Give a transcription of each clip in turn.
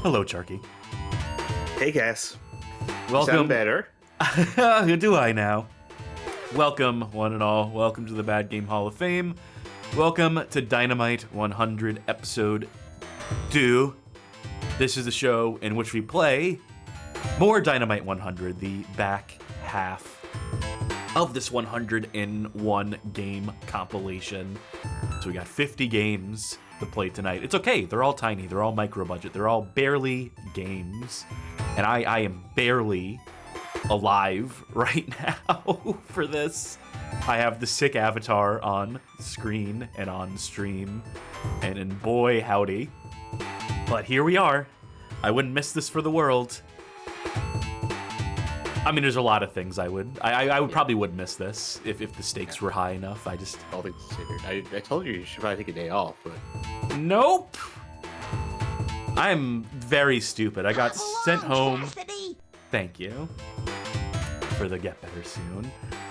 Hello, Charky. Hey, guys. Welcome. Sound better. Do I now? Welcome, one and all. Welcome to the Bad Game Hall of Fame. Welcome to Dynamite 100, Episode 2. This is the show in which we play more Dynamite 100, the back half of this 101 game compilation. So we got 50 games to play tonight. It's okay, they're all tiny, they're all micro budget, they're all barely games. And I am barely alive right now for this. I have the sick avatar on screen and on stream, and boy howdy. But here we are. I wouldn't miss this for the world. I mean, there's a lot of things I would probably would miss this if the stakes were high enough. I told you should probably take a day off, but nope. I'm very stupid. I got sent home. Chastity. Thank you for the get better soon.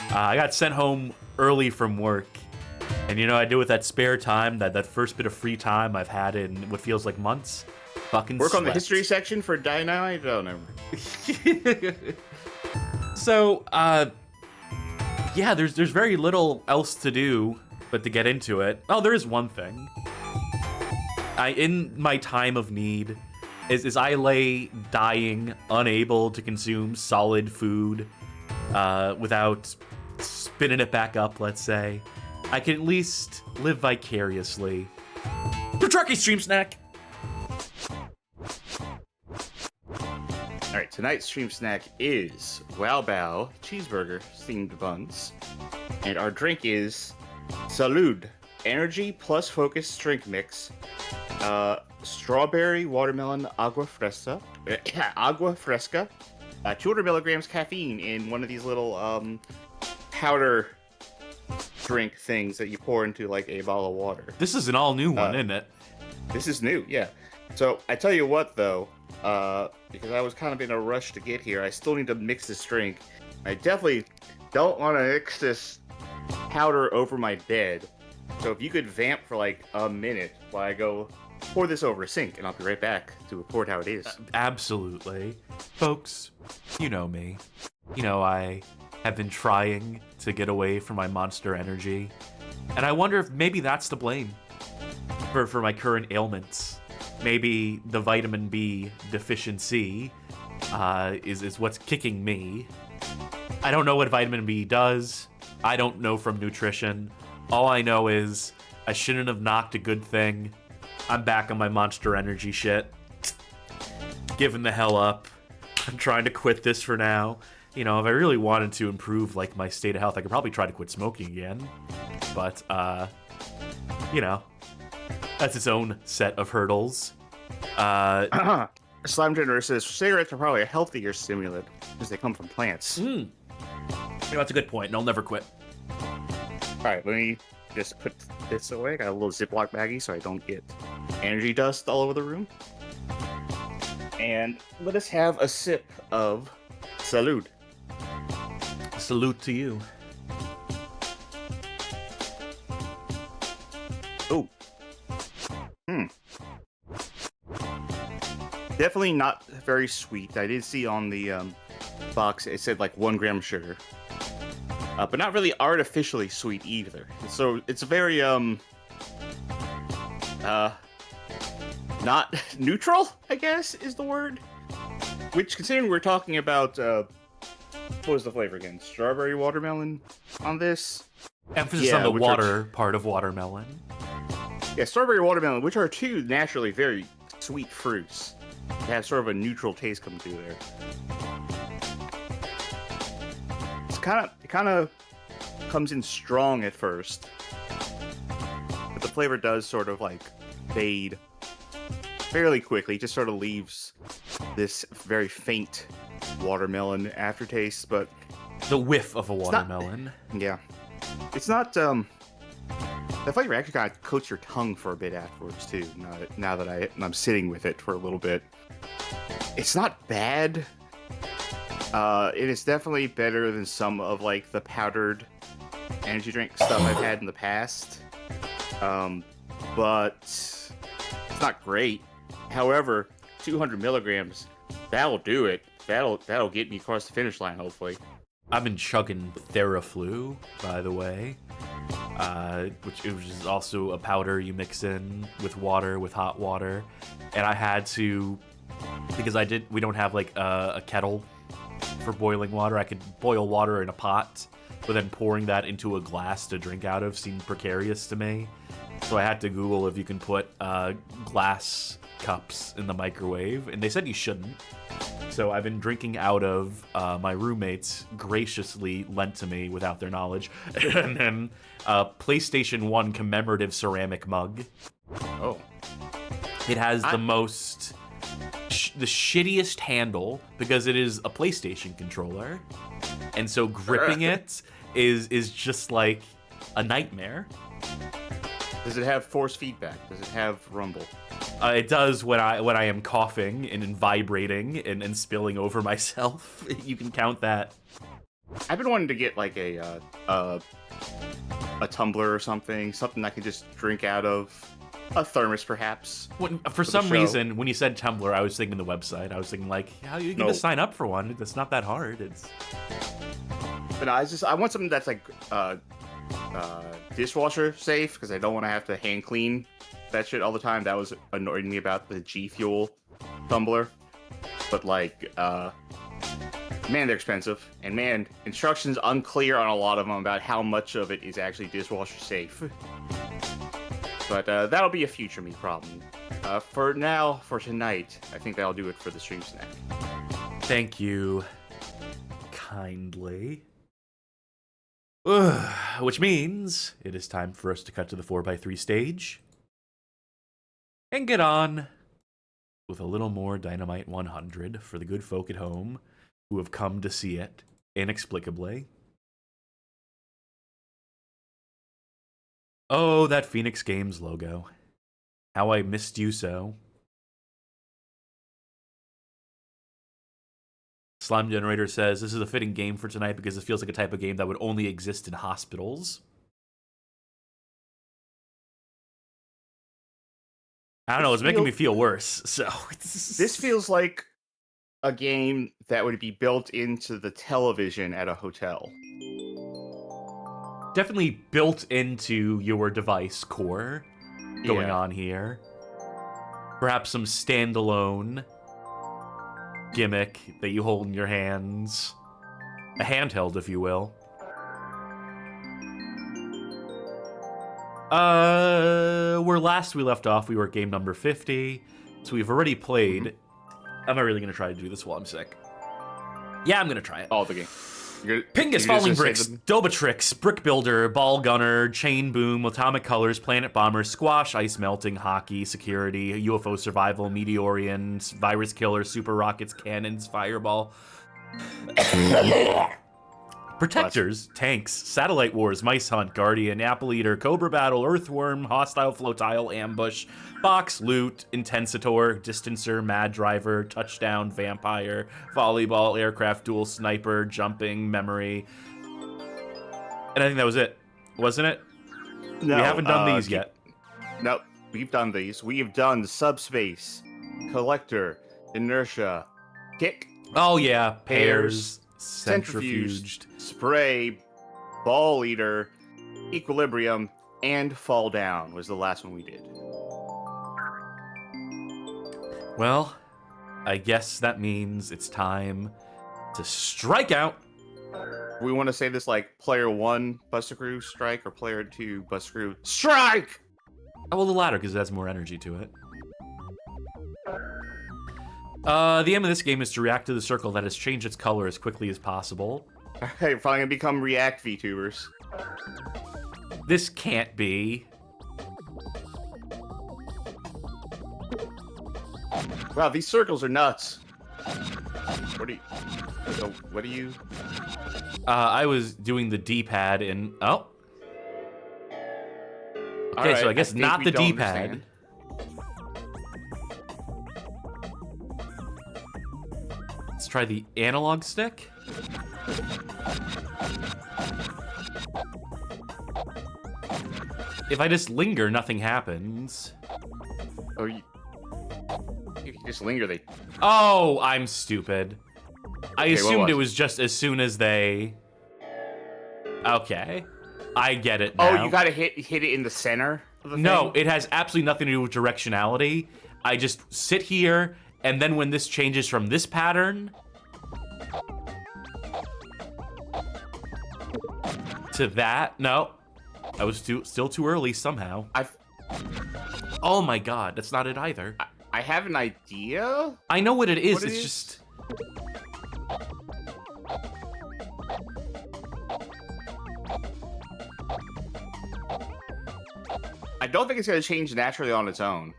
I got sent home early from work, and you know what I do with that spare time, that first bit of free time I've had in what feels like months? Fucking work on the slept. history section for Dynamite? Oh, never mind. So, yeah, there's very little else to do but to get into it. Oh, there is one thing. In my time of need, is I lay dying, unable to consume solid food without spinning it back up, let's say, I can at least live vicariously. The Trucky Stream Snack! All right, tonight's stream snack is Wow Bao cheeseburger themed buns, and our drink is Salud Energy Plus Focus drink mix, strawberry watermelon agua fresca, 200 milligrams caffeine in one of these little powder drink things that you pour into like a bottle of water. This is an all new one, isn't it? This is new, yeah. So I tell you what, though, because I was kind of in a rush to get here, I still need to mix this drink. I definitely don't want to mix this powder over my bed. So if you could vamp for like a minute while I go pour this over a sink, and I'll be right back to report how it is. Absolutely. Folks, you know me. You know I have been trying to get away from my Monster Energy, and I wonder if maybe that's to blame for my current ailments. Maybe the vitamin B deficiency is what's kicking me. I don't know what vitamin B does. I don't know from nutrition. All I know is I shouldn't have knocked a good thing. I'm back on my Monster Energy shit. Giving the hell up. I'm trying to quit this for now. You know, if I really wanted to improve like my state of health, I could probably try to quit smoking again. But, you know, that's its own set of hurdles. Slime Gender says cigarettes are probably a healthier stimulant because they come from plants. You know, that's a good point, and I'll never quit. All right, let me just put this away. Got a little Ziploc baggie so I don't get energy dust all over the room. And let us have a sip of Salud. Salute to you. Oh. Definitely not very sweet. I did see on the box it said like 1 gram sugar. But not really artificially sweet either. So it's very not neutral, I guess is the word. Which, considering we're talking about what was the flavor again? Strawberry watermelon on this? Emphasis on the water part of watermelon. Yeah, strawberry watermelon, which are two naturally very sweet fruits. They have sort of a neutral taste coming through there. It kind of comes in strong at first, but the flavor does sort of like fade fairly quickly. It just sort of leaves this very faint watermelon aftertaste, but the whiff of a watermelon. It's not the flavor actually kind of coats your tongue for a bit afterwards too. Now that I'm sitting with it for a little bit, it's not bad. It is definitely better than some of like the powdered energy drink stuff I've had in the past. but it's not great. However, 200 milligrams, that'll do it. That'll get me across the finish line, hopefully. I've been chugging Theraflu, by the way, which is also a powder you mix in with water, with hot water. And I had to, because we don't have like a kettle for boiling water. I could boil water in a pot, but then pouring that into a glass to drink out of seemed precarious to me. So I had to Google if you can put glass cups in the microwave, and they said you shouldn't. So I've been drinking out of my roommates graciously lent to me without their knowledge, and then PlayStation 1 commemorative ceramic mug. Oh. It has the most, the shittiest handle because it is a PlayStation controller, and so gripping it is just like a nightmare. Does it have force feedback? Does it have rumble? It does when I am coughing and vibrating and spilling over myself. You can count that. I've been wanting to get like a tumbler or something I can just drink out of. A thermos, perhaps. For some reason, when you said tumbler, I was thinking the website. I was thinking like, how you can just sign up for one? It's not that hard. But I want something that's like dishwasher safe, because I don't want to have to hand clean that shit all the time. That was annoying me about the G Fuel tumbler. But like, man, they're expensive, and man, instructions unclear on a lot of them about how much of it is actually dishwasher safe. But that'll be a future me problem. For tonight, I think that'll do it for the stream snack. Thank you kindly. Which means it is time for us to cut to the 4x3 stage and get on with a little more Dynamite 100 for the good folk at home who have come to see it inexplicably. Oh, that Phoenix Games logo. How I missed you so. Slime Generator says, this is a fitting game for tonight because it feels like a type of game that would only exist in hospitals. I don't know, it's making me feel worse, so... This feels like a game that would be built into the television at a hotel. Definitely built into your device core going on here. Perhaps some standalone gimmick that you hold in your hands. A handheld, if you will. Where last we left off, we were at game number 50. So we've already played. I'm not really going to try to do this while I'm sick. Yeah, I'm going to try it. Oh, the game. Pingus, Falling Bricks, Dobatrix, Brick Builder, Ball Gunner, Chain Boom, Atomic Colors, Planet Bomber, Squash, Ice Melting, Hockey, Security, UFO Survival, Meteorian, Virus Killer, Super Rockets, Cannons, Fireball. Protectors, Tanks, Satellite Wars, Mice Hunt, Guardian, Apple Eater, Cobra Battle, Earthworm, Hostile Flotile, Ambush, Box, Loot, Intensitor, Distancer, Mad Driver, Touchdown, Vampire, Volleyball, Aircraft, Dual Sniper, Jumping, Memory. And I think that was it, wasn't it? No, we haven't done these yet. Nope, we've done these. We have done Subspace, Collector, Inertia, Kick. Oh yeah, Pairs. Centrifuged, Spray, Ball Eater, Equilibrium, and Fall Down was the last one we did. Well, I guess that means it's time to strike out. We want to say this like player 1 Buster strike or player 2 Buster strike. Oh, well, the latter because it has more energy to it. The aim of this game is to react to the circle that has changed its color as quickly as possible. Hey, we're probably gonna become React VTubers. This can't be. Wow, these circles are nuts. What are you? I was doing the D-pad and oh. Okay, right, so I guess not the D-pad. Understand. Let's try the analog stick. If I just linger, nothing happens. Oh, you just linger. They. Oh, I'm stupid. I Okay, assumed it was just as soon as they... Okay. I get it now. Oh, you gotta hit it in the center of the No, thing? it has absolutely nothing to do with directionality. I just sit here, and then when this changes from this pattern to that... No. I was still too early somehow. Oh my god, that's not it either. I have an idea? I know what it is, it's just... I don't think it's gonna change naturally on its own.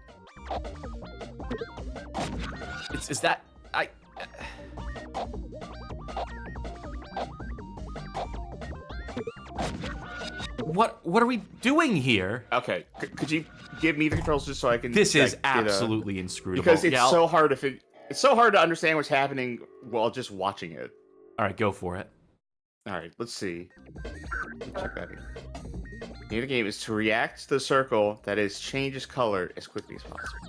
Is that... What are we doing here? Okay, could you give me the controls just so I can... This is absolutely inscrutable. Because it's so hard it's so hard to understand what's happening while just watching it. All right, go for it. All right, let's see. Check that here. The name of the game is to react to the circle that changes color as quickly as possible.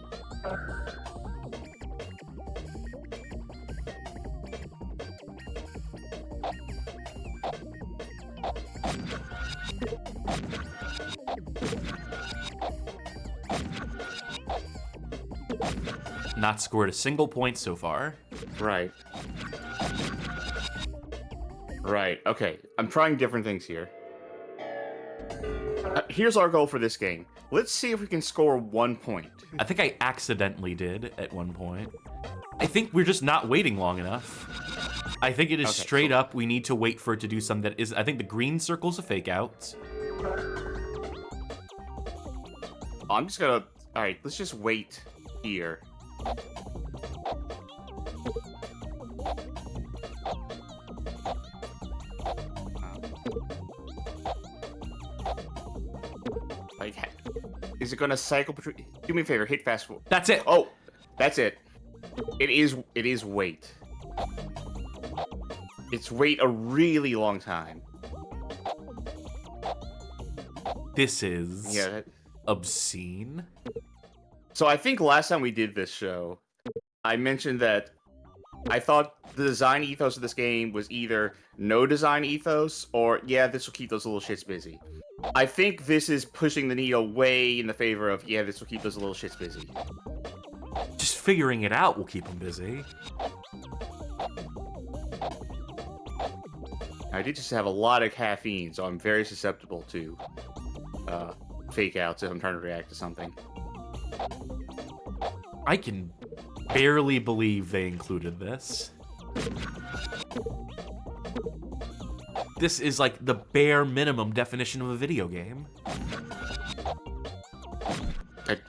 Not scored a single point so far. Right. Right, okay. I'm trying different things here. Here's our goal for this game. Let's see if we can score 1 point. I think I accidentally did at one point. I think we're just not waiting long enough. I think it is straight up, we need to wait for it to do something that is... I think the green circle's a fake out. I'm just gonna... Alright, let's just wait here. Like, is it gonna cycle between... Do me a favor, hit fast forward. That's it! Oh, that's it. It is wait. It's wait a really long time. This is... Yeah. obscene. So I think last time we did this show, I mentioned that I thought the design ethos of this game was either no design ethos or, yeah, this will keep those little shits busy. I think this is pushing the needle way in the favor of, yeah, this will keep those little shits busy. Just figuring it out will keep them busy. I did just have a lot of caffeine, so I'm very susceptible to fake outs if I'm trying to react to something. I can barely believe they included this. This is like the bare minimum definition of a video game.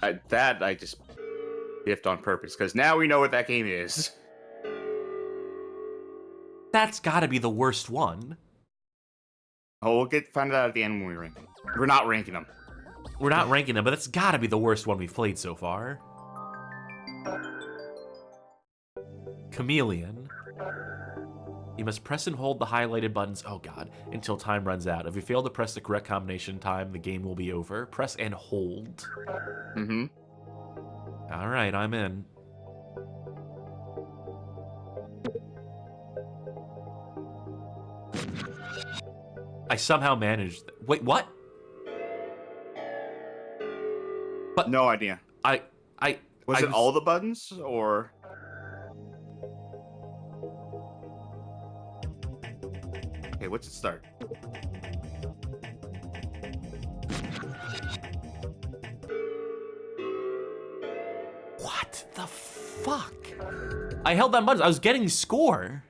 I just biffed on purpose, because now we know what that game is. That's gotta be the worst one. Oh, we'll find out at the end when we rank them. We're not ranking them. We're not ranking them, but that's gotta be the worst one we've played so far. Chameleon. You must press and hold the highlighted buttons, oh god, until time runs out. If you fail to press the correct combination time, the game will be over. Press and hold. Mm-hmm. Alright, I'm in. I somehow managed... Wait, what? But no idea. Was it all the buttons, or... Okay, what's it start? What the fuck? I held down buttons. I was getting score.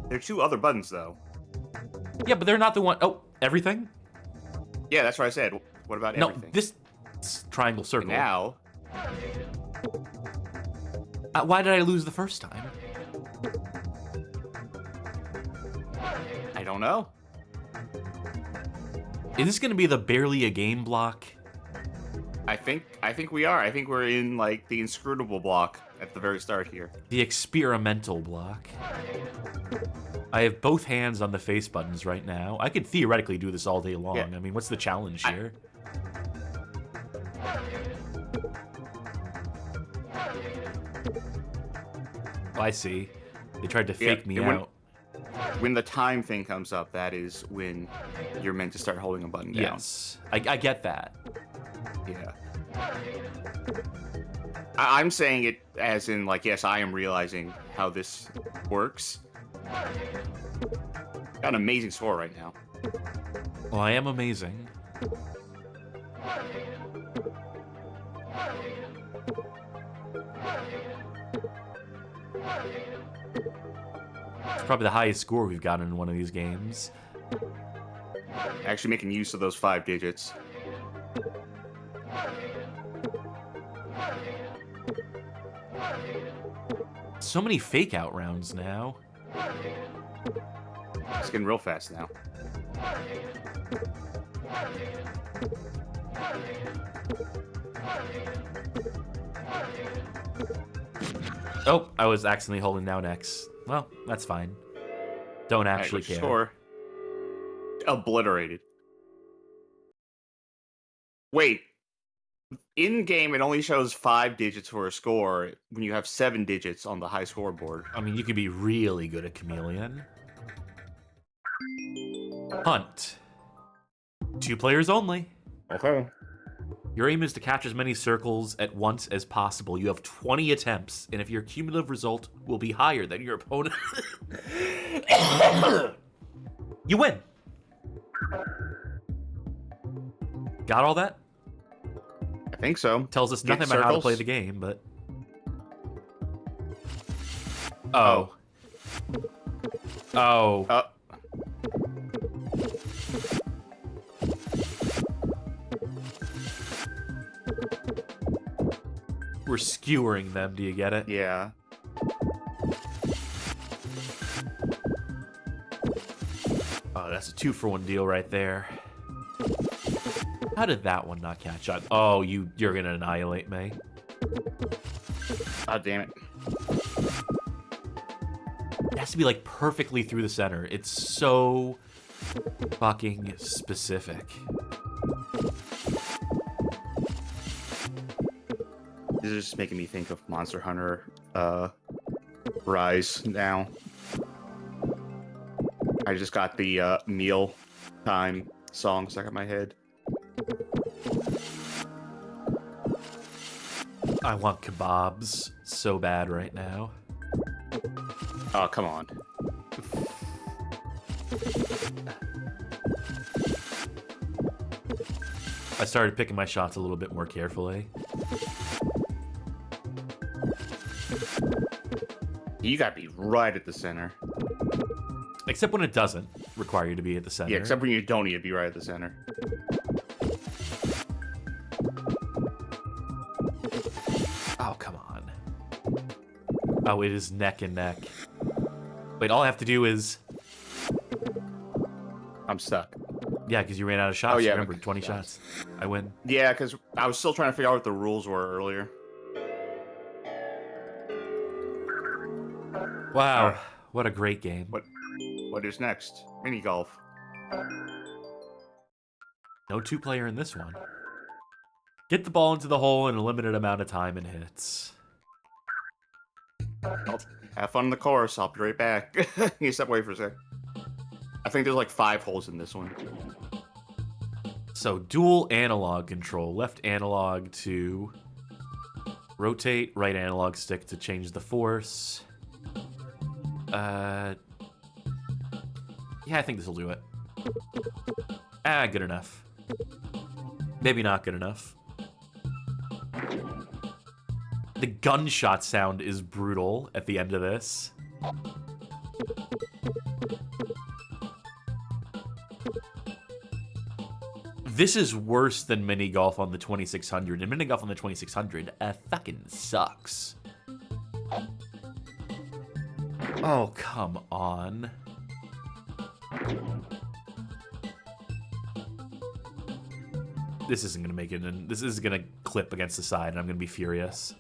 There are two other buttons, though. Yeah, but they're not the one... Oh, everything? Yeah, that's what I said. What about everything? No, this triangle circle. And now... Why did I lose the first time? I don't know. Is this going to be the barely a game block? I think we are. I think we're in, like, the inscrutable block at the very start here. The experimental block. I have both hands on the face buttons right now. I could theoretically do this all day long. Yeah. I mean, what's the challenge here? Oh, I see. They tried to fake me when, out. When the time thing comes up, that is when you're meant to start holding a button down. Yes, I get that. Yeah. I'm saying it as in, like, yes, I am realizing how this works. Got an amazing score right now. Well, I am amazing. It's probably the highest score we've gotten in one of these games. Actually making use of those 5 digits. So many fake out rounds now. It's getting real fast now. Oh, I was accidentally holding down X. Well, that's fine. Don't actually care. Score. Obliterated. Wait. In game, it only shows 5 digits for a score when you have 7 digits on the high scoreboard. I mean, you could be really good at Chameleon. Hunt. 2 players only. Okay. Your aim is to catch as many circles at once as possible. You have 20 attempts, and if your cumulative result will be higher than your opponent, you win. Got all that? I think so. Tells us nothing about how to play the game, but... Oh. Oh. We're skewering them, do you get it? Yeah. Oh, that's a 2-for-1 deal right there. How did that one not catch on? Oh, you're gonna annihilate me. Oh, damn it. It has to be like perfectly through the center. It's so fucking specific. This is just making me think of Monster Hunter Rise now. I just got the meal time song stuck in my head. I want kebabs so bad right now. Oh, come on. I started picking my shots a little bit more carefully. You gotta be right at the center. Except when it doesn't require you to be at the center. Yeah, except when you don't need to be right at the center. Oh, come on. Oh, it is neck and neck. Wait, all I have to do is... I'm stuck. Yeah, because you ran out of shots. Oh, yeah, Remember, 20 shots. I win. Yeah, because I was still trying to figure out what the rules were earlier. Wow, what a great game. What is next? Minigolf. No 2-player in this one. Get the ball into the hole in a limited amount of time and hits. Well, have fun in the course. I'll be right back. You step away for a sec. I think there's like 5 holes in this one. So, dual analog control. Left analog to rotate, right analog stick to change the force. Yeah, I think this will do it. Good enough. Maybe not good enough. The gunshot sound is brutal at the end of this. This is worse than Minigolf on the 2600, and Minigolf on the 2600 fucking sucks. Oh, come on. This isn't going to make it, and this is going to clip against the side, and I'm going to be furious.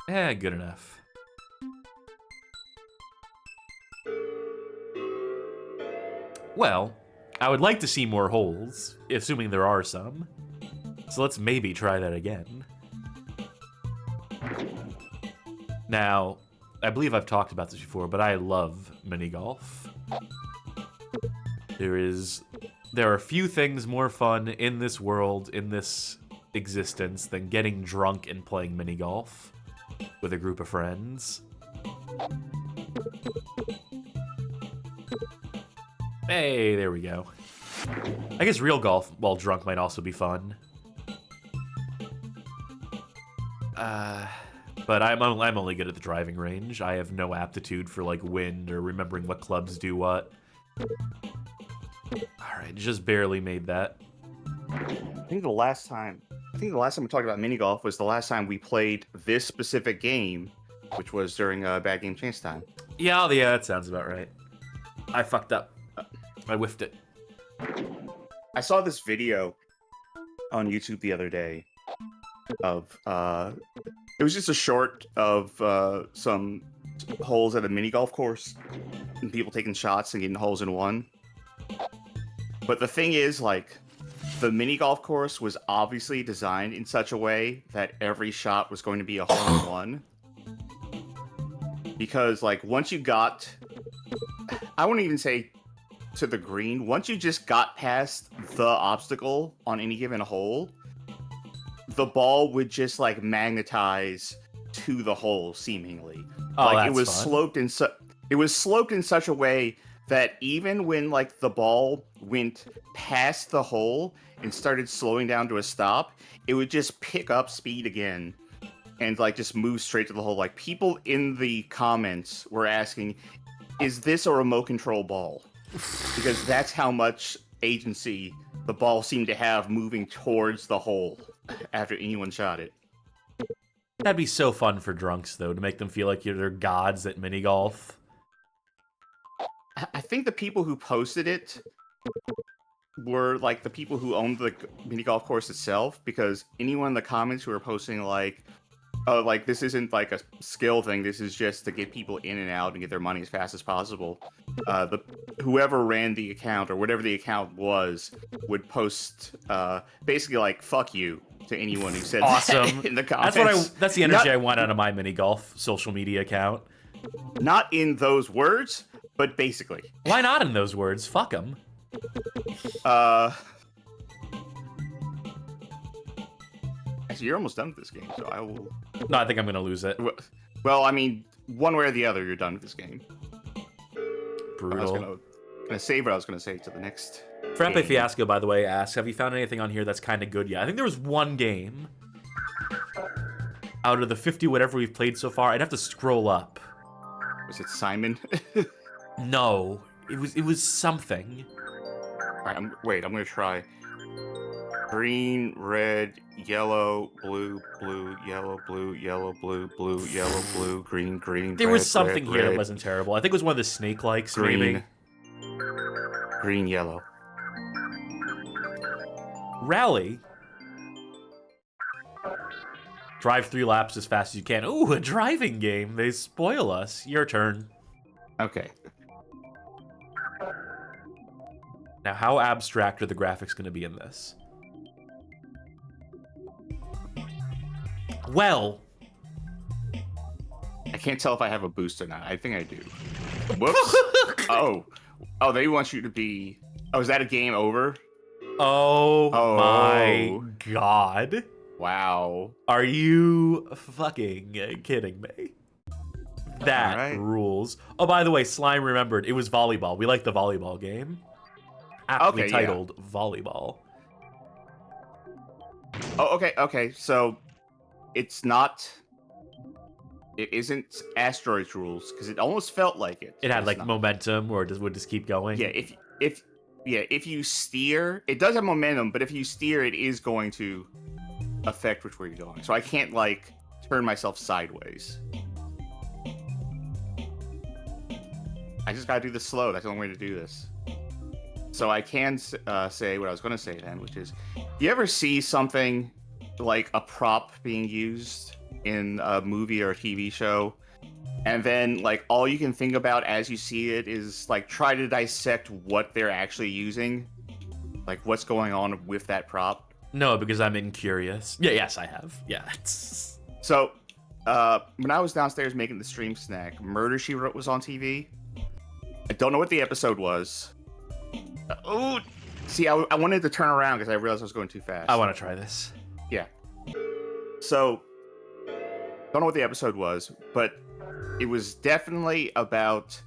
Good enough. Well, I would like to see more holes, assuming there are some. So let's maybe try that again. Now, I believe I've talked about this before, but I love Minigolf. There are few things more fun in this world, in this existence, than getting drunk and playing Minigolf with a group of friends. Hey, there we go. I guess real golf while drunk might also be fun. But I'm only good at the driving range. I have no aptitude for like wind or remembering what clubs do what. All right, just barely made that. I think the last time we talked about Minigolf was the last time we played this specific game, which was during Bad Game Chance time. Yeah, that sounds about right. I fucked up. I whiffed it. I saw this video on YouTube the other day of it was just a short of some holes at a mini golf course and people taking shots and getting holes in one. But the thing is, like, the mini golf course was obviously designed in such a way that every shot was going to be a hole in one. Because, like, once you got, I wouldn't even say to the green, once you just got past the obstacle on any given hole, the ball would just like magnetize to the hole seemingly. Oh, like that's it was fun. sloped in such a way that even when like the ball went past the hole and started slowing down to a stop, it would just pick up speed again and like just move straight to the hole. Like people in the comments were asking, is this a remote control ball? Because that's how much agency the ball seemed to have moving towards the hole after anyone shot it. That'd be so fun for drunks, though, to make them feel like they're gods at mini golf. I think the people who posted it were like the people who owned the mini golf course itself, because anyone in the comments who were posting like, oh, like this isn't like a skill thing, this is just to get people in and out and get their money as fast as possible. Whoever ran the account or whatever the account was would post basically like "fuck you" to anyone who said awesome that in the comments. That's the energy I want out of my mini golf social media account. Not in those words, but basically. Why not in those words? Fuck them. Actually, you're almost done with this game, so I will. No, I think I'm gonna lose it. Well, I mean, one way or the other, you're done with this game. Brutal. I was gonna save what I was gonna say to the next. Frappe game. Fiasco, by the way, asks, have you found anything on here that's kind of good yet? I think there was one game out of the 50 whatever we've played so far. I'd have to scroll up. Was it Simon? No, it was something. All right, I'm gonna try. Green, red, yellow, blue, blue, yellow, blue, yellow, blue, blue, yellow, blue, green, green. There red, was something red, here red, that wasn't terrible. I think it was one of the snake likes, green, maybe. green, yellow. Rally. Drive 3 laps as fast as you can. Ooh, a driving game. They spoil us. Your turn. Okay. Now, how abstract are the graphics going to be in this? Well, I can't tell if I have a boost or not. I think I do. Whoops. Oh, they want you to be. Oh, is that a game over? oh my god. Wow. Are you fucking kidding me? That All right. rules. Oh, by the way, Slime remembered it was volleyball. We like the volleyball game. Aptly Okay, titled Volleyball. Oh, okay. So it's not. It isn't Asteroids rules because it almost felt like it. It had It's like not. momentum, or would just keep going. Yeah, if you steer, it does have momentum, but if you steer, it is going to affect which way you're going. So I can't like turn myself sideways. I just gotta do this slow. That's the only way to do this. So I can say what I was going to say then, which is, you ever see something like a prop being used in a movie or a TV show, And then, like, all you can think about as you see it is, like, try to dissect what they're actually using. Like, what's going on with that prop. No, because I'm incurious. Yeah, yes, I have. Yeah. So, when I was downstairs making the stream snack, Murder, She Wrote was on TV. I don't know what the episode was. Oh, see, I wanted to turn around because I realized I was going too fast. I want to try this. Yeah. So, don't know what the episode was, but it was definitely about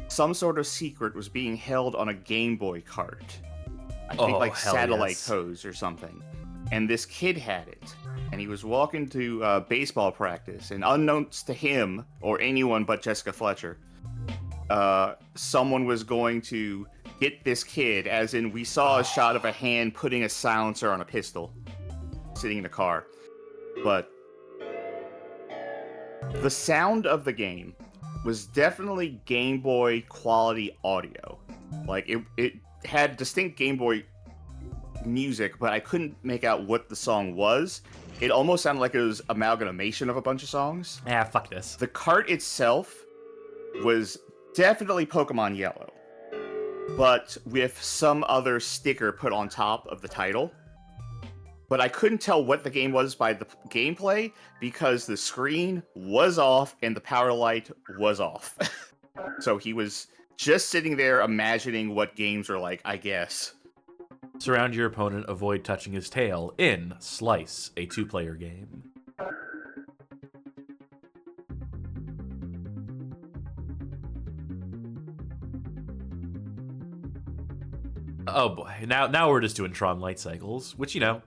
some sort of secret was being held on a Game Boy cart. I think like satellite hose or something. And this kid had it. And he was walking to baseball practice. And unbeknownst to him, or anyone but Jessica Fletcher, someone was going to get this kid, as in we saw a shot of a hand putting a silencer on a pistol sitting in a car. But the sound of the game was definitely Game Boy quality audio. Like, it had distinct Game Boy music, but I couldn't make out what the song was. It almost sounded like it was amalgamation of a bunch of songs. Ah, fuck this. The cart itself was definitely Pokemon Yellow, but with some other sticker put on top of the title. But I couldn't tell what the game was by the gameplay because the screen was off and the power light was off. So he was just sitting there imagining what games are like, I guess. Surround your opponent, avoid touching his tail in Slice, a 2-player game. Oh boy, now we're just doing Tron light cycles, which, you know,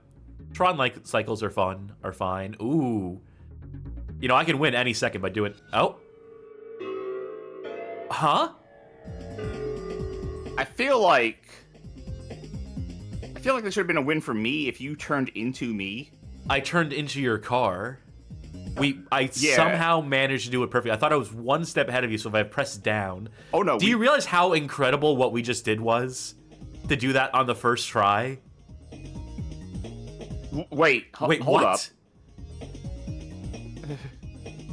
Tron light cycles are fine. Ooh. You know, I can win any second by doing... Oh. Huh? I feel like there should have been a win for me if you turned into me. I turned into your car. I somehow managed to do it perfectly. I thought I was one step ahead of you, so if I pressed down... Oh, no. Do you realize how incredible what we just did was? To do that on the first try? Wait, hold what? up.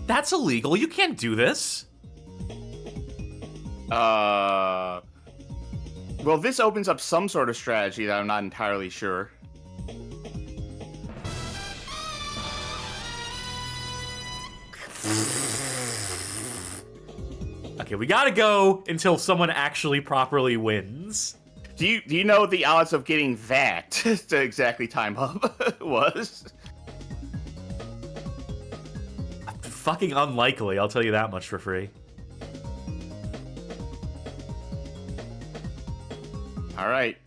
That's illegal. You can't do this. Well, this opens up some sort of strategy that I'm not entirely sure. Okay, we gotta go until someone actually properly wins. Do you know what the odds of getting that to exactly time up was? Fucking unlikely, I'll tell you that much for free. All right,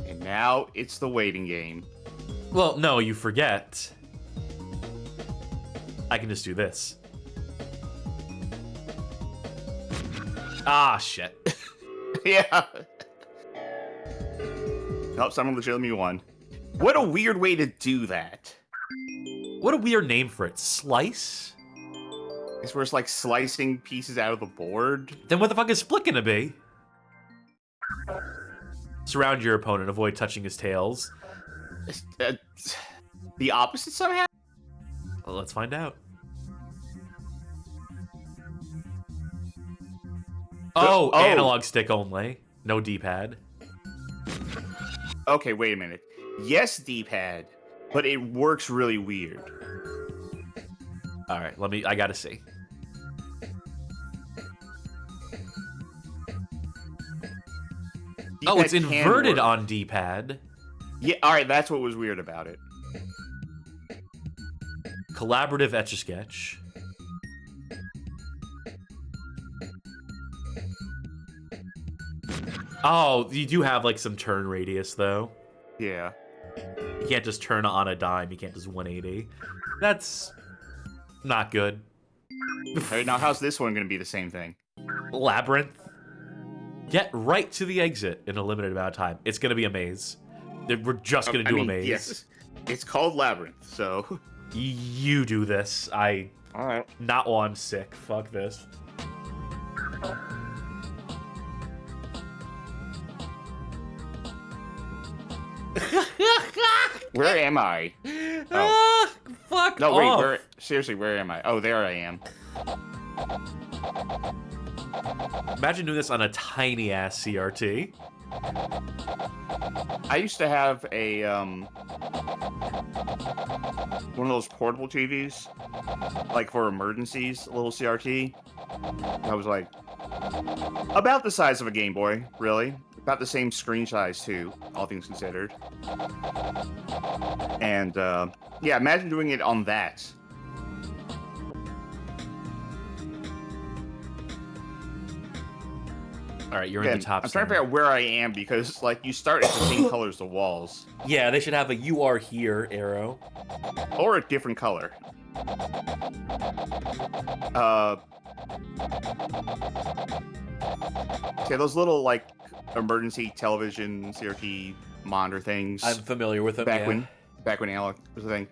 and now it's the waiting game. Well, no, you forget. I can just do this. Ah, shit. Yeah. Nope, someone legitimately won. What a weird way to do that. What a weird name for it. Slice? It's where it's like slicing pieces out of the board. Then what the fuck is split gonna be? Surround your opponent, avoid touching his tails. The opposite somehow? Well, let's find out. Oh, analog stick only. No D-pad. Okay, wait a minute. Yes, D-pad, but it works really weird. All right, I gotta see. Oh, it's inverted on D-pad. Yeah, all right, that's what was weird about it. Collaborative Etch-a-Sketch. Oh, you do have, like, some turn radius, though. Yeah. You can't just turn on a dime. You can't just 180. That's not good. All right, now how's this one going to be the same thing? Labyrinth. Get right to the exit in a limited amount of time. It's going to be a maze. We're just going to do a maze. Yes. It's called Labyrinth, so... You do this. All right. Not while I'm sick. Fuck this. Where am I? Oh. Fuck No, off. wait, seriously, where am I? Oh, there I am. Imagine doing this on a tiny ass CRT. I used to have a one of those portable TVs, like for emergencies, a little CRT. I was like about the size of a Game Boy, really. About the same screen size too, all things considered. And yeah, imagine doing it on that. All right, you're in the top. I'm trying to figure out where I am because, like, you start at the same color as the walls. Yeah, they should have a "You Are Here" arrow, or a different color. Okay, those little like emergency television CRT monitor things. I'm familiar with them. Back when analog was a thing.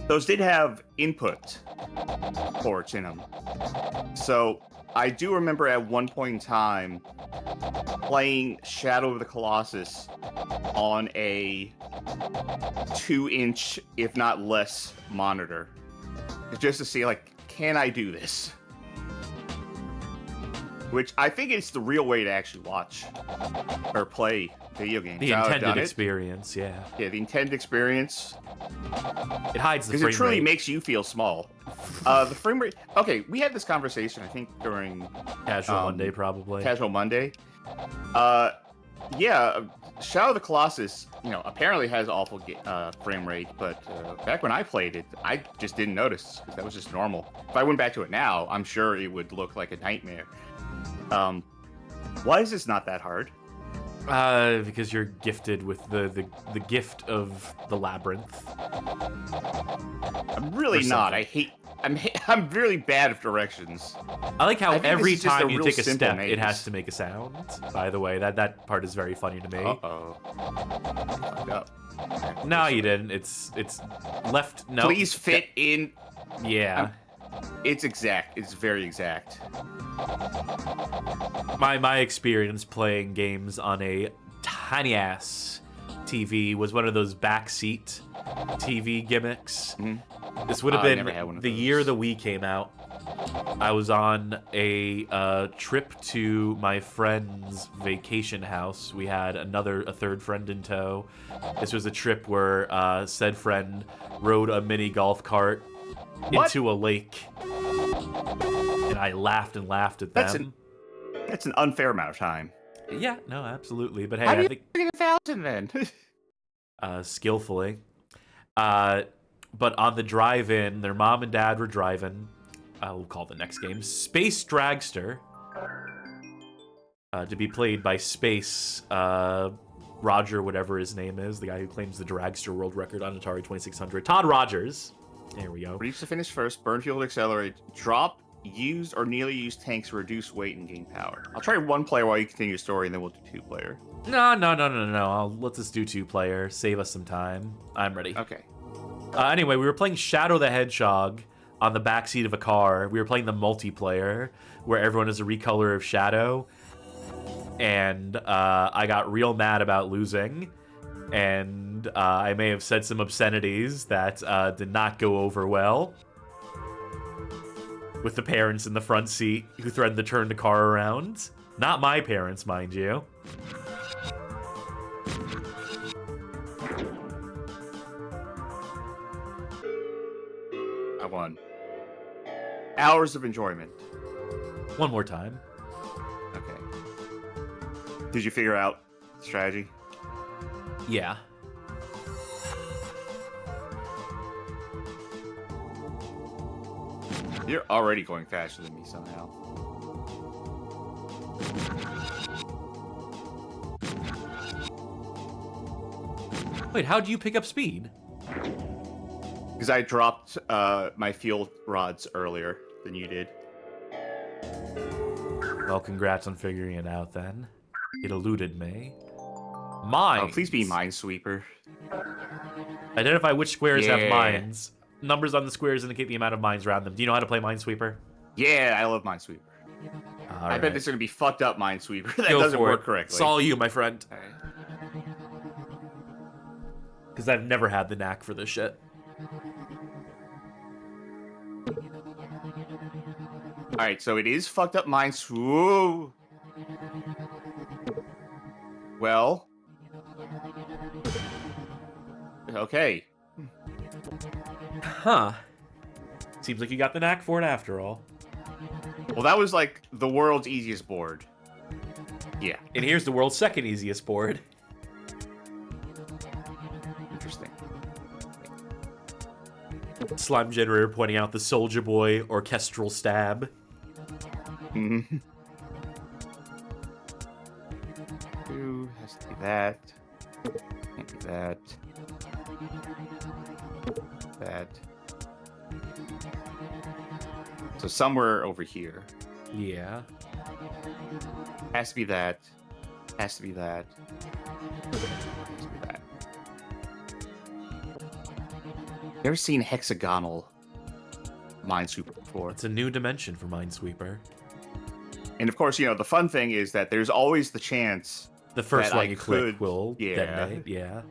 Those did have input ports in them. So I do remember at one point in time playing Shadow of the Colossus on a 2-inch, if not less, monitor. Just to see, like, can I do this? Which I think is the real way to actually watch or play video games. The intended experience, yeah. Yeah, the intended experience. It hides the frame rate. Because it truly makes you feel small. The frame rate... Okay, we had this conversation, I think, during... Casual Monday, probably. Casual Monday. Yeah, Shadow of the Colossus, you know, apparently has awful frame rate, but back when I played it, I just didn't notice, because that was just normal. If I went back to it now, I'm sure it would look like a nightmare. Why is this not that hard? Because you're gifted with the gift of the Labyrinth. I'm really not. I'm really bad at directions. I like how every time you take a step, maze. it has to make a sound. By the way, that part is very funny to me. Uh-oh. Fucked up. No, you didn't. It's left. No. Please fit in. Yeah. It's exact. It's very exact. My experience playing games on a tiny ass TV was one of those backseat TV gimmicks. Mm-hmm. This would have been the year the Wii came out. I was on a trip to my friend's vacation house. We had a third friend in tow. This was a trip where said friend rode a mini golf cart into a lake, and I laughed and laughed at them. That's an unfair amount of time. Yeah, no, absolutely. But hey, I think get 1,000 then. Skillfully. But on the drive-in, their mom and dad were driving. We'll call the next game Space Dragster, to be played by Space Roger, whatever his name is, the guy who claims the Dragster world record on Atari 2600. Todd Rogers. There we go. Reach to finish first, burn fuel to accelerate, drop used or nearly used tanks to reduce weight and gain power. I'll try one player while you continue your story, and then we'll do 2 player. No. Let's just do 2 player. Save us some time. I'm ready. Okay. Anyway, we were playing Shadow the Hedgehog on the backseat of a car. We were playing the multiplayer, where everyone is a recolor of Shadow. And I got real mad about losing. And I may have said some obscenities that did not go over well with the parents in the front seat who threatened to turn the car around. Not my parents, mind you. I won. Hours of enjoyment. One more time. Okay. Did you figure out strategy? Yeah. You're already going faster than me somehow. Wait, how do you pick up speed? Because I dropped my fuel rods earlier than you did. Well, congrats on figuring it out then. It eluded me. Mines. Oh, please be Minesweeper. Identify which squares have mines. Numbers on the squares indicate the amount of mines around them. Do you know how to play Minesweeper? Yeah, I love Minesweeper. I bet this is going to be fucked up Minesweeper. That doesn't work correctly. It's all you, my friend. Right. Because I've never had the knack for this shit. right, so it is fucked up mines. Whoa. Well. Okay. Huh. Seems like you got the knack for it after all. Well, that was like the world's easiest board. Yeah. And here's the world's second easiest board. Interesting. Slime Generator pointing out the Soldier Boy orchestral stab. Mm-hmm. Two has to be that. Can't be that. That. So somewhere over here. Yeah. Has to be that. Has to be that. Has to be that. You ever seen hexagonal Minesweeper before? It's a new dimension for Minesweeper. And of course, you know, the fun thing is that there's always the chance The first that one I you click could- will yeah. detonate, yeah.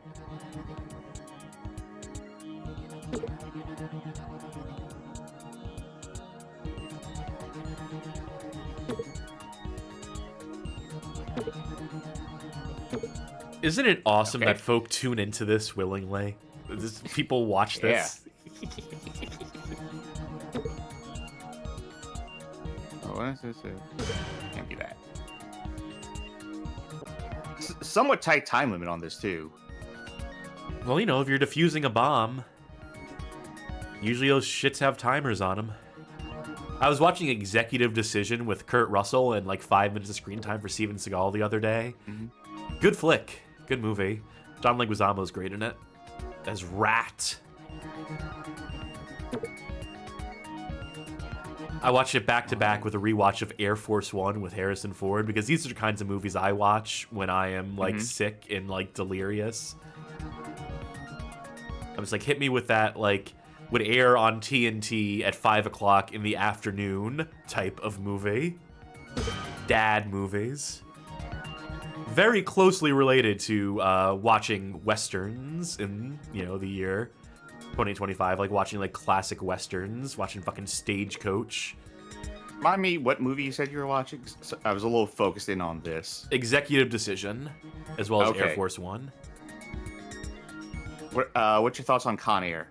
Isn't it awesome Okay. that folk tune into this willingly? People watch this. Oh, what is this? Can't be that. Somewhat tight time limit on this too. Well, you know, if you're defusing a bomb, usually those shits have timers on them. I was watching Executive Decision with Kurt Russell and like 5 minutes of screen time for Steven Seagal the other day. Mm-hmm. Good flick. Good movie. John Leguizamo's great in it. As Rat. I watched it back to back with a rewatch of Air Force One with Harrison Ford because these are the kinds of movies I watch when I am like sick and like delirious. I was like, hit me with that, like, would air on TNT at 5 o'clock in the afternoon type of movie. Dad movies. Very closely related to watching westerns in, you know, the year 2025, like watching like classic westerns, watching fucking Stagecoach. Remind me what movie you said you were watching? I was a little focused in on this. Executive Decision, as well as Air Okay. Force One. What's your thoughts on Con Air?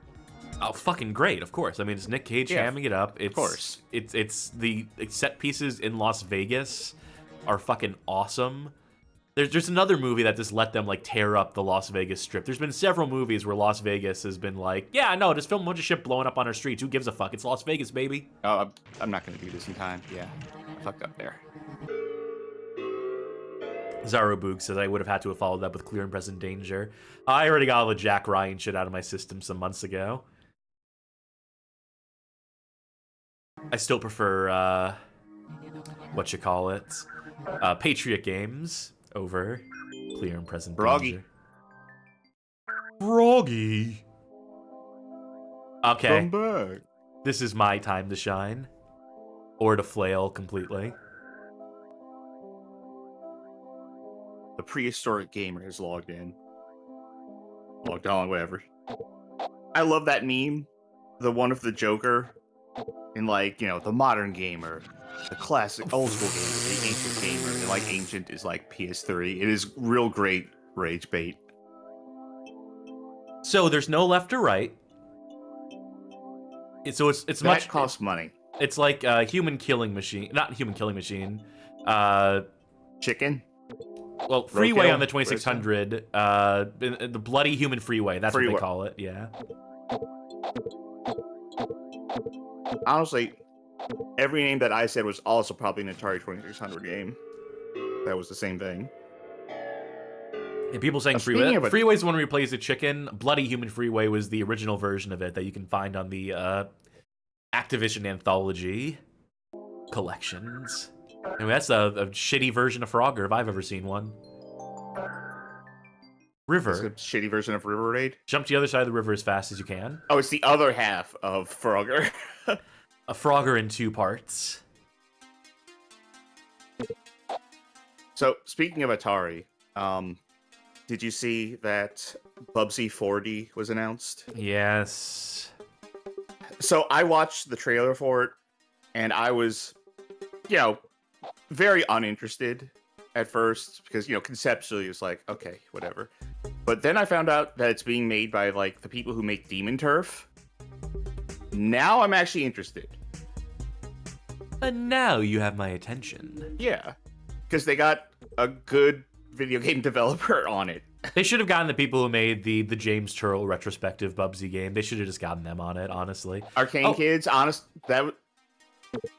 Oh, fucking great! Of course. I mean, it's Nick Cage Yeah, hamming it up. It's, of course. It's the set pieces in Las Vegas are fucking awesome. There's another movie that just let them like tear up the Las Vegas Strip. There's been several movies where Las Vegas has been like, yeah, no, just film a bunch of shit blowing up on our streets. Who gives a fuck? It's Las Vegas, baby. Oh, I'm not going to do this in time. Yeah, I fucked up there. Zaroboog says I would have had to have followed that with Clear and Present Danger. I already got all the Jack Ryan shit out of my system some months ago. I still prefer, Patriot Games over Clear and Present Froggy. Danger. Froggy. Okay, Come back. this is my time to shine. Or to flail completely. The prehistoric gamer is logged in. Logged on, whatever. I love that meme. The one of the Joker. In like, you know, the modern gamer. The classic old school gamer. The ancient gamer. And like ancient is like PS3. It is real great rage bait. So there's no left or right. It's That much costs money. It's like Human Killing Machine, not Human Killing Machine. Chicken? Well, Freeway Roadkill? on the 2600. The Bloody Human Freeway. That's what Freeway. they call it. Yeah. Honestly, every name that I said was also probably an Atari 2600 game. That was the same thing. And people saying Speaking Freeway. of it- Freeway's the one where you plays the chicken. Bloody Human Freeway was the original version of it that you can find on the Activision Anthology collections. I mean, that's a shitty version of Frogger if I've ever seen one. It's a River. shitty version of River Raid. Jump to the other side of the river as fast as you can. Oh, it's the other half of Frogger. A Frogger in 2 parts. So, speaking of Atari, did you see that Bubsy 4D was announced? Yes. So, I watched the trailer for it, and I was you know, very uninterested at first because, you know, conceptually it's like, okay, whatever. But then I found out that it's being made by like the people who make Demon Turf. Now I'm actually interested. And now you have my attention. Yeah, because they got a good video game developer on it. They should have gotten the people who made the James Turrell retrospective Bubsy game. They should have just gotten them on it, honestly. Arcane Kids,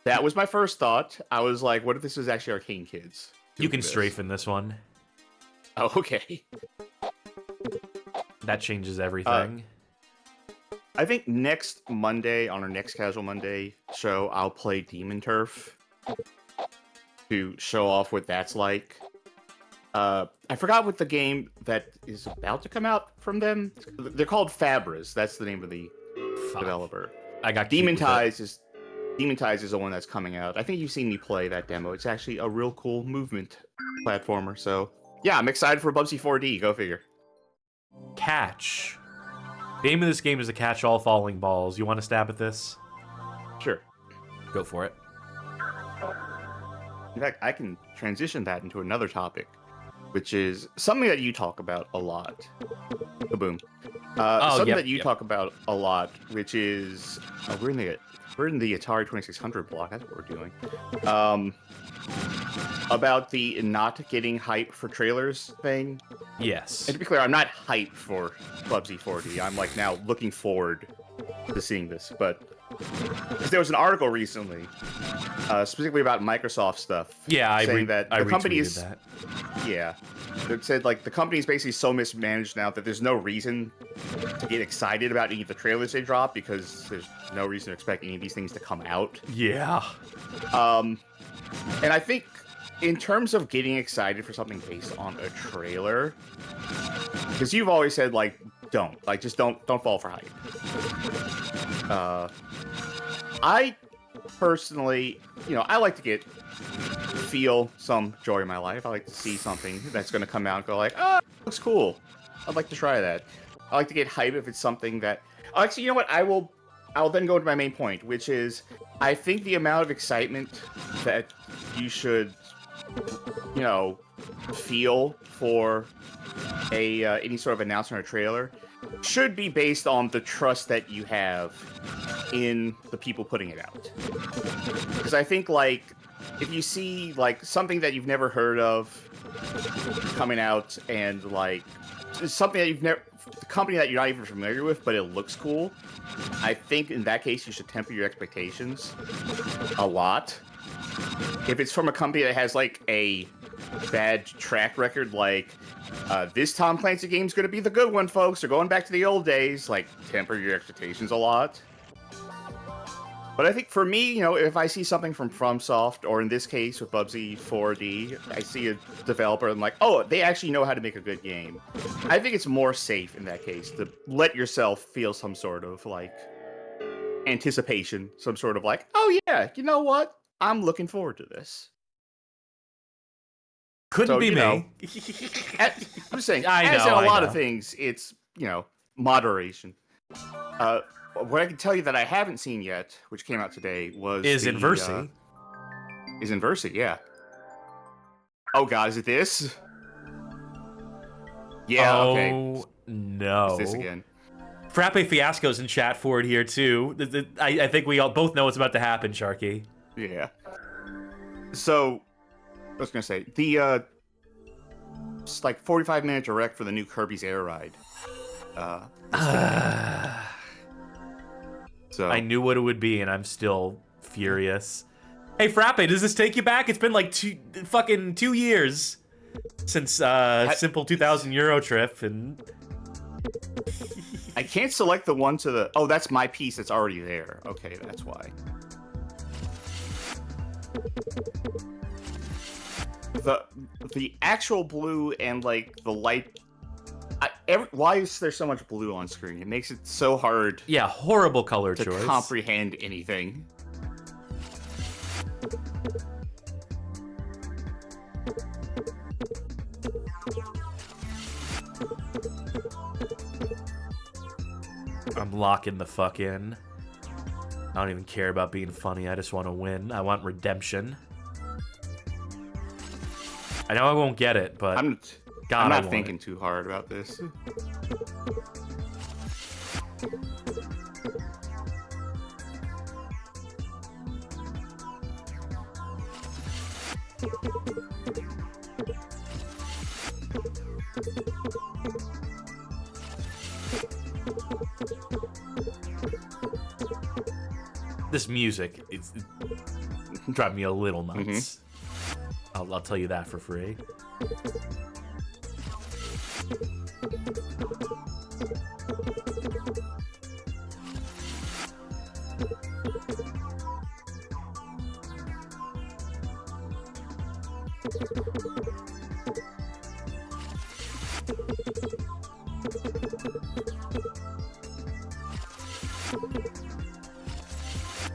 that was my first thought. I was like, what if this is actually Arcane Kids? You can strafe in this one. Oh, okay. That changes everything. I think next Monday, on our next Casual Monday show, I'll play Demon Turf to show off what that's like. I forgot what the game that is about to come out from them. They're called Fabras. That's the name of the developer. I got Demon Ties is the one that's coming out. I think you've seen me play that demo. It's actually a real cool movement platformer. So yeah, I'm excited for Bubsy 4D. Go figure. Catch. The aim of this game is to catch all falling balls. You want to stab at this? Sure. Go for it. In fact, I can transition that into another topic, which is something that you talk about a lot. Kaboom. Something that you talk about a lot, which is we're in the Atari 2600 block. That's what we're doing. About the not getting hype for trailers thing. Yes. And to be clear, I'm not hyped for Bubsy 4D. I'm like now looking forward to seeing this. But there was an article recently, specifically about Microsoft stuff. Yeah, saying that the company is that. Yeah, it said like the company is basically so mismanaged now that there's no reason to get excited about any of the trailers they drop because there's no reason to expect any of these things to come out. Yeah. And I think in terms of getting excited for something based on a trailer, because you've always said like just don't fall for hype. I personally, I like to feel some joy in my life. I like to see something that's going to come out and go like, oh, it looks cool. I'd like to try that. I like to get hype if it's something that, actually, you know what? I'll then go to my main point, which is I think the amount of excitement that you should, feel for any sort of announcement or trailer should be based on the trust that you have in the people putting it out. Because I think, like, if you see, like, something that you've never heard of coming out and, like, something that the company that you're not even familiar with, but it looks cool, I think in that case you should temper your expectations a lot. If it's from a company that has, like, a bad track record, like, this Tom Clancy game's gonna be the good one, folks, or going back to the old days, like, temper your expectations a lot. But I think for me, if I see something from FromSoft, or in this case with Bubsy 4D, I see a developer and I'm like, oh, they actually know how to make a good game. I think it's more safe in that case to let yourself feel some sort of, like, anticipation, some sort of like, oh yeah, you know what? I'm looking forward to this. Couldn't be me. I'm just saying, as in a lot of things, it's, moderation. What I can tell you that I haven't seen yet, which came out today, is Inversy. Is Inversy, yeah. Oh god, is it this? Yeah, okay. Oh, no. It's this again. Frappe Fiasco's in chat for it here, too. I think we all both know what's about to happen, Sharky. Yeah. So, I was gonna say, the, it's like 45-minute direct for the new Kirby's Air Ride. So I knew what it would be, and I'm still furious. Hey, Frappe, does this take you back? It's been like 2 years since Simple 2,000 Euro trip, and I can't select the one to the. Oh, that's my piece that's already there. Okay, that's why. The actual blue and like the light. Why is there so much blue on screen? It makes it so hard. Yeah, horrible color to choice. Comprehend anything. I'm locking the fuck in. I don't even care about being funny. I just want to win. I want redemption. I know I won't get it, but I'm God, I not want thinking it. too hard about this. This music is driving me a little nuts. I'll tell you that for free.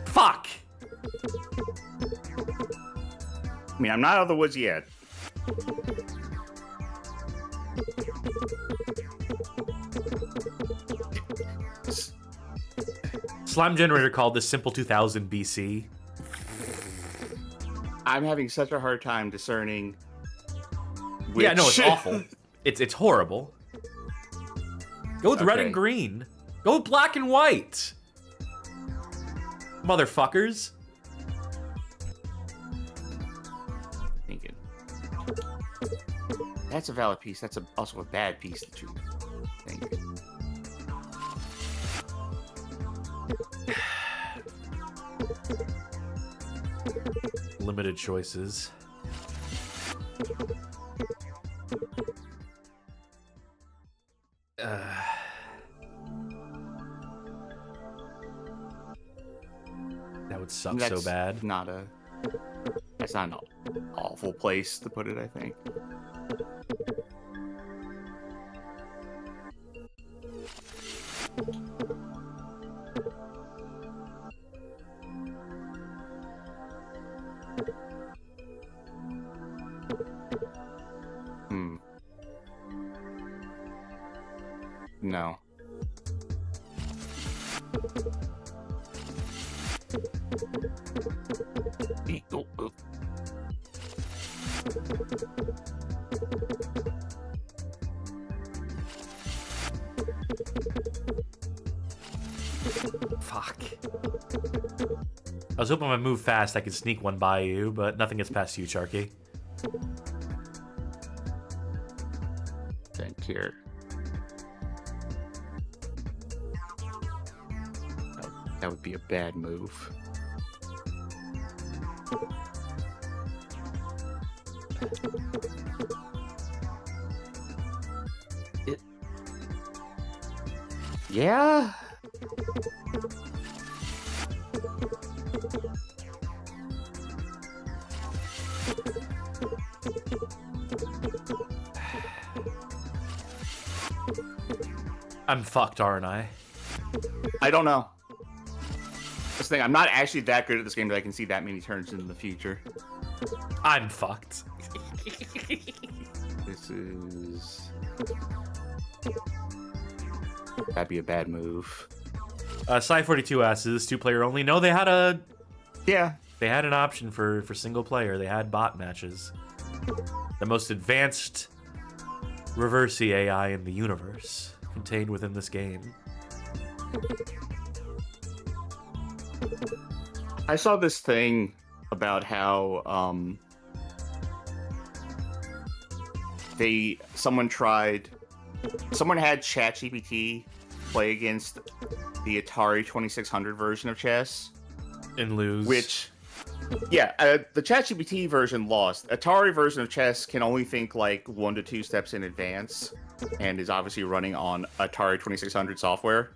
Fuck! I mean, I'm not out of the woods yet. Slime Generator called this Simple 2000 BC. I'm having such a hard time discerning which... Yeah, no, it's awful. It's horrible. Go with red Okay. and green. Go with black and white. Motherfuckers. Thinking. That's a valid piece. That's also a bad piece to choose. Think. Limited choices. That would suck so bad. That's not an awful place to put it, I think. No. Oh. Fuck. I was hoping if I move fast I could sneak one by you, but nothing gets past you, Sharky. Thank you. That would be a bad move. Yeah. I'm fucked, aren't I? I don't know. This thing, I'm not actually that good at this game that I can see that many turns in the future. I'm fucked. This is... That'd be a bad move. Sci42 asks, is this two-player only? No, they had a... Yeah. They had an option for single player. They had bot matches. The most advanced reversey AI in the universe contained within this game. I saw this thing about how someone had ChatGPT play against the Atari 2600 version of chess And lose. which the ChatGPT version lost. Atari version of chess can only think like 1 to 2 steps in advance and is obviously running on Atari 2600 software,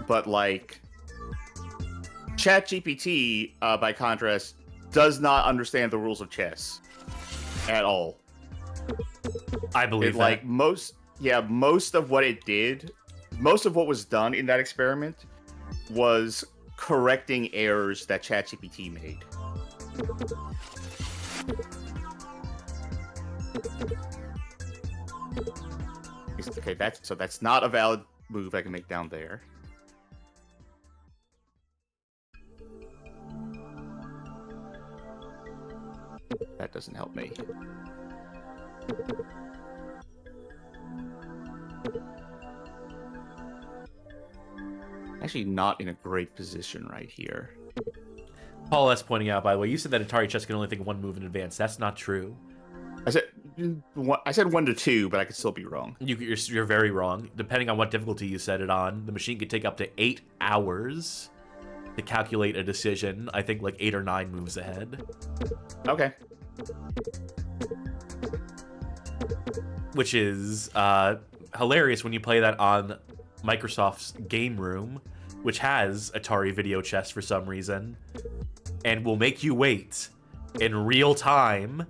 but like ChatGPT, by contrast, does not understand the rules of chess at all. I believe that. Like most of what it did, most of what was done in that experiment was correcting errors that ChatGPT made. Okay, that's not a valid move I can make down there. That doesn't help me. Actually, not in a great position right here. Paul S. pointing out, by the way, you said that Atari chess can only think one move in advance. That's not true. I said 1 to 2, but I could still be wrong. You're very wrong. Depending on what difficulty you set it on, the machine could take up to 8 hours to calculate a decision. I think like 8 or 9 moves ahead. Okay. Which is hilarious when you play that on Microsoft's Game Room, which has Atari Video Chess for some reason, and will make you wait in real time.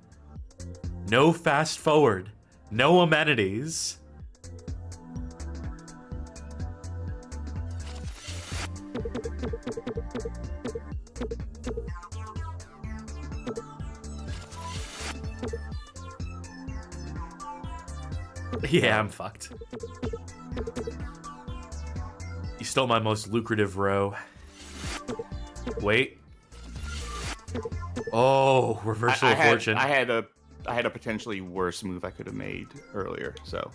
No fast forward, no amenities. Yeah, I'm fucked. You stole my most lucrative row. Wait. Oh, reversal of fortune. I had a potentially worse move I could have made earlier, so.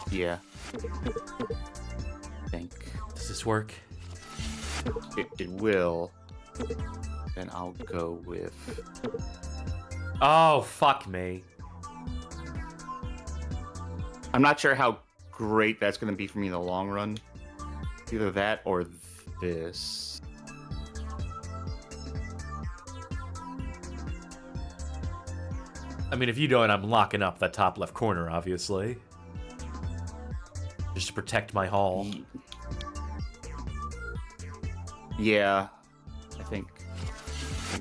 Yeah. I think. Does this work? It will. Then I'll go with. Oh, fuck me. I'm not sure how great that's going to be for me in the long run. Either that or this. I mean, if you don't, I'm locking up that top left corner, obviously. Just to protect my hall. Yeah, I think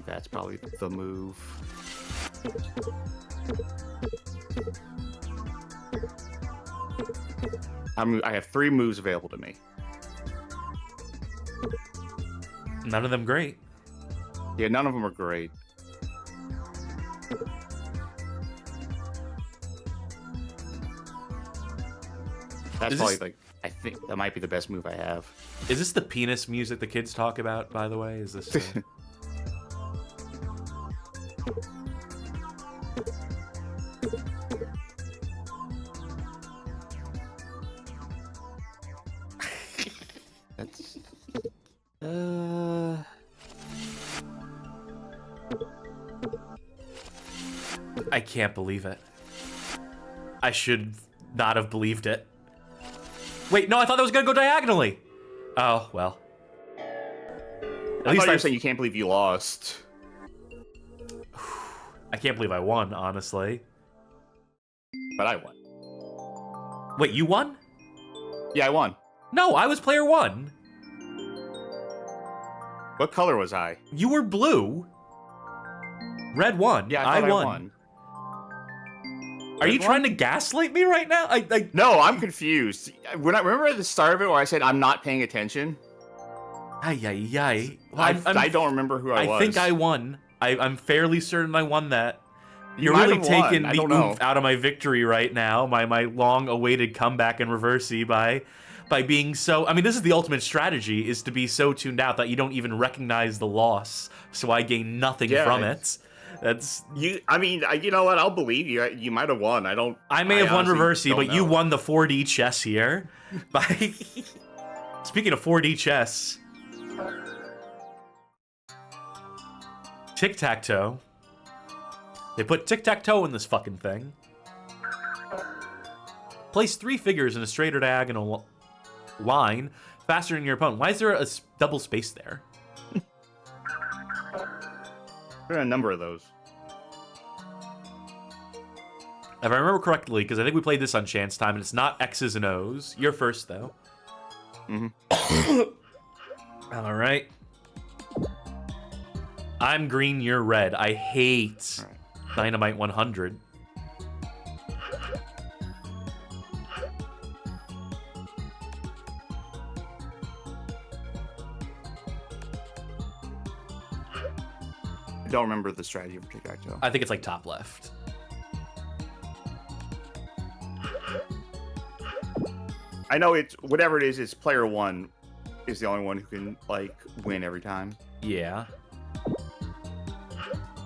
that's probably the move. I have 3 moves available to me. None of them great. Yeah, none of them are great. That's probably like, I think that might be the best move I have. Is this the penis music the kids talk about, by the way? Is this... That's... I can't believe it. I should not have believed it. Wait, no, I thought that was gonna go diagonally. Oh, well. At least I'm saying you can't believe you lost. I can't believe I won, honestly. But I won. Wait, you won? Yeah, I won. No, I was player 1. What color was I? You were blue. Red won. Yeah, I thought won. Are you trying to gaslight me right now? No, I'm confused. Remember at the start of it where I said I'm not paying attention? Well, I don't remember who I was. I think I won. I'm fairly certain I won that. You're might really have won. taking I the don't know. oomph out of my victory right now. My long-awaited comeback in Inversy by being so... I mean, this is the ultimate strategy, is to be so tuned out that you don't even recognize the loss, so I gain nothing from it. That's you. I mean, you know what? I'll believe you. You might have won. I may have won Inversy, but you won the 4D chess here. By speaking of 4D chess, Tic-Tac-Toe. They put Tic-Tac-Toe in this fucking thing. Place 3 figures in a straight or diagonal line faster than your opponent. Why is there a double space there? There are a number of those. If I remember correctly, because I think we played this on Chance Time, and it's not X's and O's. You're first, though. Mm-hmm. All right. I'm green, you're red. I hate Dynamite 100. I don't remember the strategy for Tic-Tac-Toe. I think it's like top left. I know it's whatever it is. It's player 1 is the only one who can like win every time. Yeah.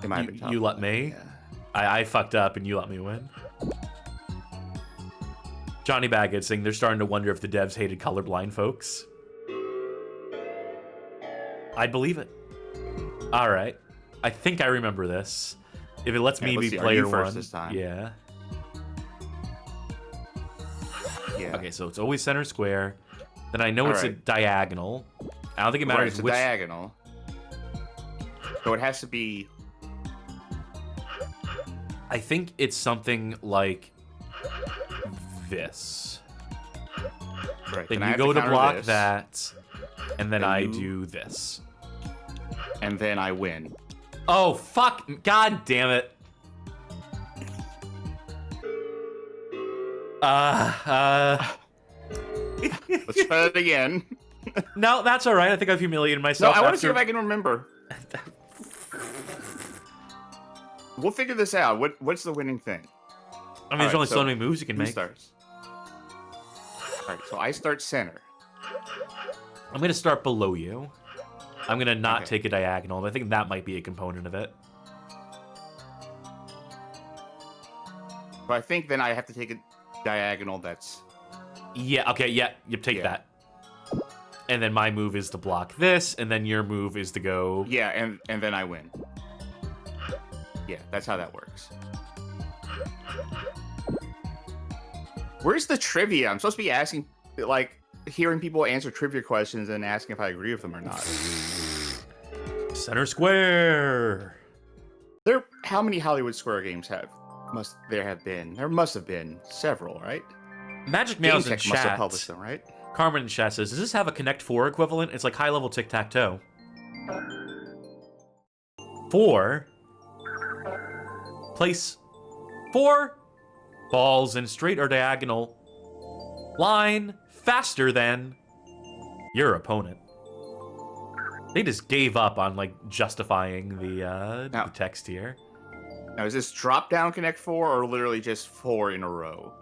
It might have been top You let left. me. Yeah. I fucked up and you let me win. Johnny Baggett saying they're starting to wonder if the devs hated colorblind folks. I'd believe it. All right. I think I remember this. If it lets me let's be see, are player you first 1 this time? Yeah. Yeah. Okay, so it's always center square. Then I know it's a Alright. diagonal. I don't think it matters Right, it's a which. diagonal. So it has to be. I think it's something like this. Right. Then and I you have go to counter block this, that, and then Then I you- do this. and then I win. Oh, fuck. God damn it. Let's try it again. No, that's all right. I think I've humiliated No, myself. I want to see after- if I can remember. We'll figure this out. What's the winning thing? I mean, there's Alright, only so so many moves you can Who make. starts? All right, so I start center. I'm going to start below you. I'm going to not Okay. take a diagonal. I think that might be a component of it. But I think then I have to take a diagonal that's. Yeah, okay, yeah, you take Yeah. that. And then my move is to block this, and then your move is to go... Yeah, and then I win. Yeah, that's how that works. Where's the trivia? I'm supposed to be asking, like, hearing people answer trivia questions and asking if I agree with them or not. Center square! How many Hollywood Square games must there have been? There must have been several, right? Magic Nails in GameTech must have chat. published them, right? Carmen in chat says, does this have a Connect 4 equivalent? It's like high-level Tic-Tac-Toe. 4. Place 4 balls in straight or diagonal line faster than your opponent. They just gave up on, like, justifying the text here. Now, is this drop down Connect 4 or literally just 4 in a row?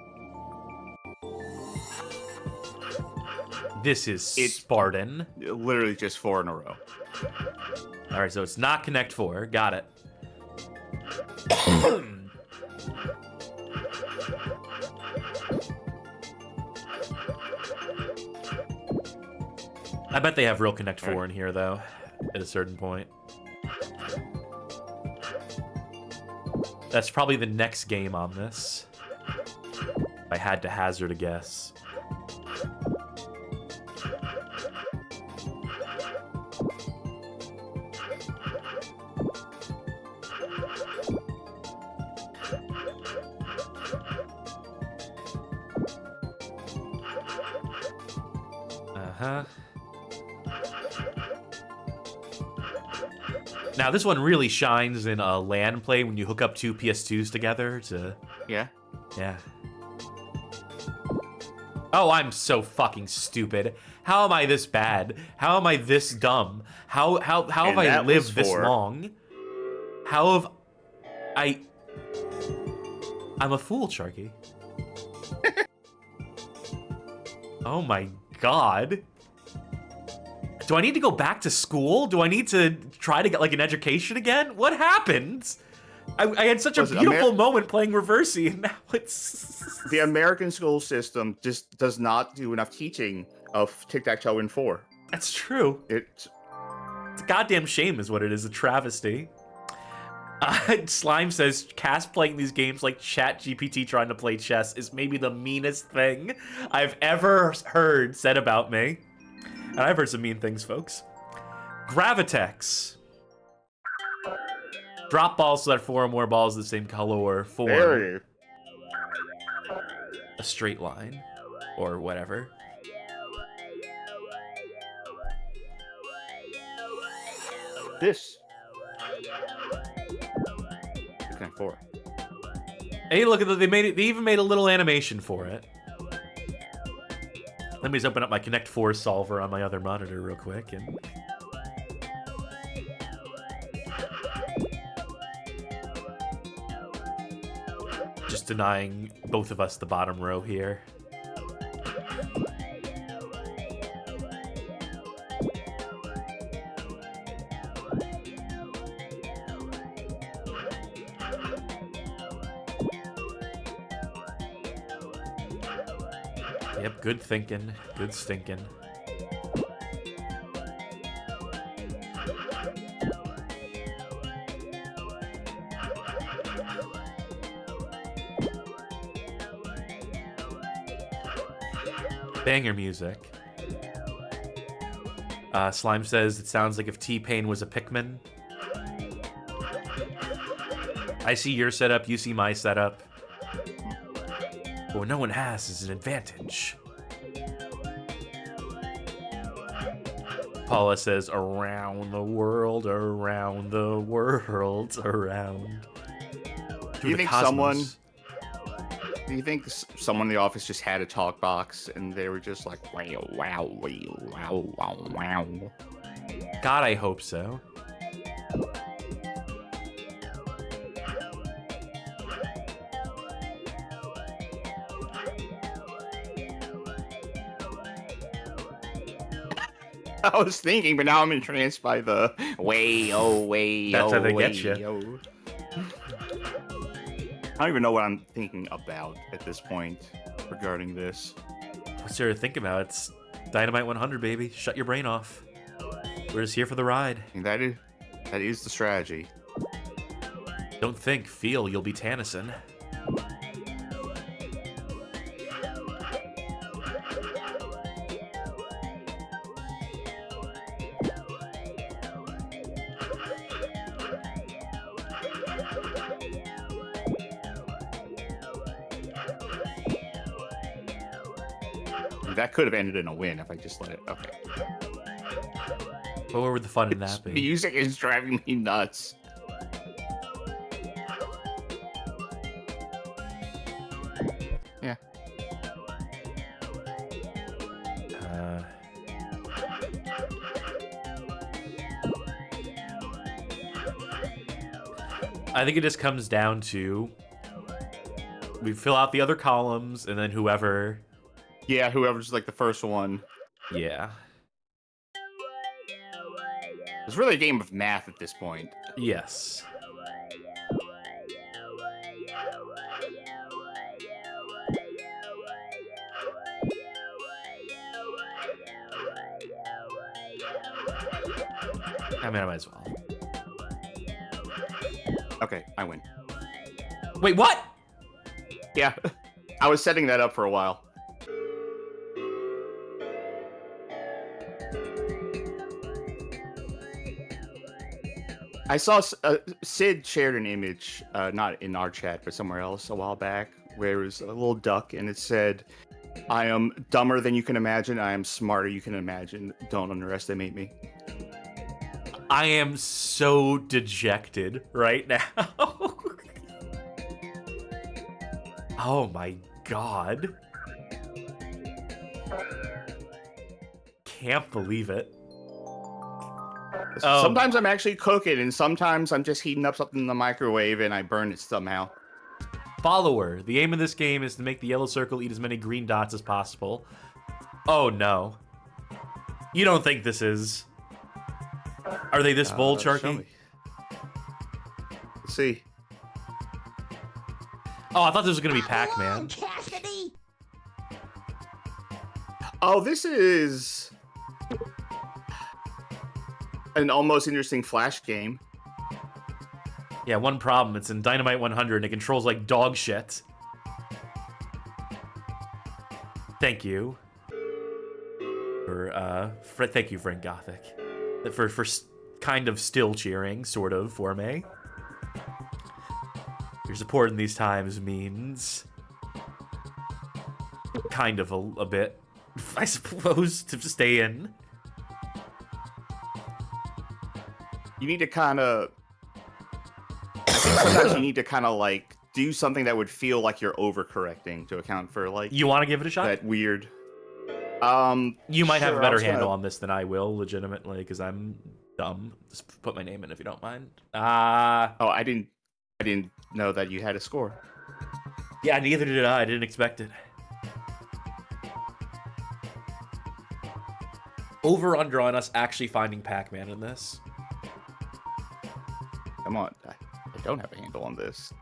This is It's- Spartan. Literally just 4 in a row. All right, so it's not Connect 4. Got it. I bet they have real Connect 4 in here, though, at a certain point. That's probably the next game on this. If I had to hazard a guess. Uh-huh. Now, this one really shines in a LAN play when you hook up two PS2s together to... Yeah. Yeah. Oh, I'm so fucking stupid. How am I this bad? How am I this dumb? How have And I that was lived this for- long? How have I... I'm a fool, Sharky. Oh my god. Do I need to go back to school? Do I need to try to get like an education again? What happened? I had such a Listen, beautiful moment playing Reversey, and now it's... The American school system just does not do enough teaching of Tic-Tac-Toe in 4. That's true. It's It's a goddamn shame is what it is, a travesty. Slime says, Cass playing these games like ChatGPT trying to play chess is maybe the meanest thing I've ever heard said about me. And I've heard some mean things, folks. Gravitex. Drop balls so that 4 or more balls of the same color or form. very. A straight line. Or whatever. This. Connect 4. Hey, look at that! They even made a little animation for it. Let me just open up my Connect 4 solver on my other monitor real quick and Just denying both of us the bottom row here. Yep, good thinking. Good stinking. Banger music. Slime says, it sounds like if T-Pain was a Pikmin. I see your setup, you see my setup. But what no one has is an advantage. Paula says, around the world, around the world, around. Do you think someone in the office just had a talk box and they were just like, wow, wow, wow, wow, wow? God, I hope so. I was thinking, but now I'm entranced by the way, oh, way, That's oh, how they way, get you. oh. I don't even know what I'm thinking about at this point regarding this. What's there to think about? It's Dynamite 100, baby. Shut your brain off. We're just here for the ride. And that is the strategy. Don't think, feel, you'll be Tannison. That could have ended in a win if I just let it. Okay. But where would the fun in that The be? music is driving me nuts. Yeah. I think it just comes down to we fill out the other columns and then whoever. Yeah, whoever's like the first one. Yeah. It's really a game of math at this point. Yes. I mean, I might as well. Okay, I win. Wait, what? Yeah, I was setting that up for a while. I saw Sid shared an image, not in our chat, but somewhere else a while back, where it was a little duck and it said, I am dumber than you can imagine. I am smarter you can imagine. Don't underestimate me. I am so dejected right now. Oh my god. Can't believe it. Sometimes I'm actually cooking, and sometimes I'm just heating up something in the microwave and I burn it somehow. Follower. The aim of this game is to make the yellow circle eat as many green dots as possible. Oh no. You don't think this is... Are they this bold, Sharky? Let's see. Oh, I thought this was going to be Pac-Man. Oh, this is an almost interesting Flash game. Yeah, one problem. It's in Dynamite 100 and it controls like dog shit. Thank you. Thank you, Frank Gothic. For kind of still cheering, sort of, for me. Your support in these times means kind of a bit, I suppose, to stay in. You need to kind of... I think sometimes you need to kind of, like, do something that would feel like you're overcorrecting to account for, like... You want to give it a shot? That weird... You might have a better handle gonna... on this than I will, legitimately, because I'm dumb. Just put my name in if you don't mind. Oh, I didn't know that you had a score. Yeah, neither did I. I didn't expect it. Over under on us actually finding Pac-Man in this. Come on. I don't have a handle on this.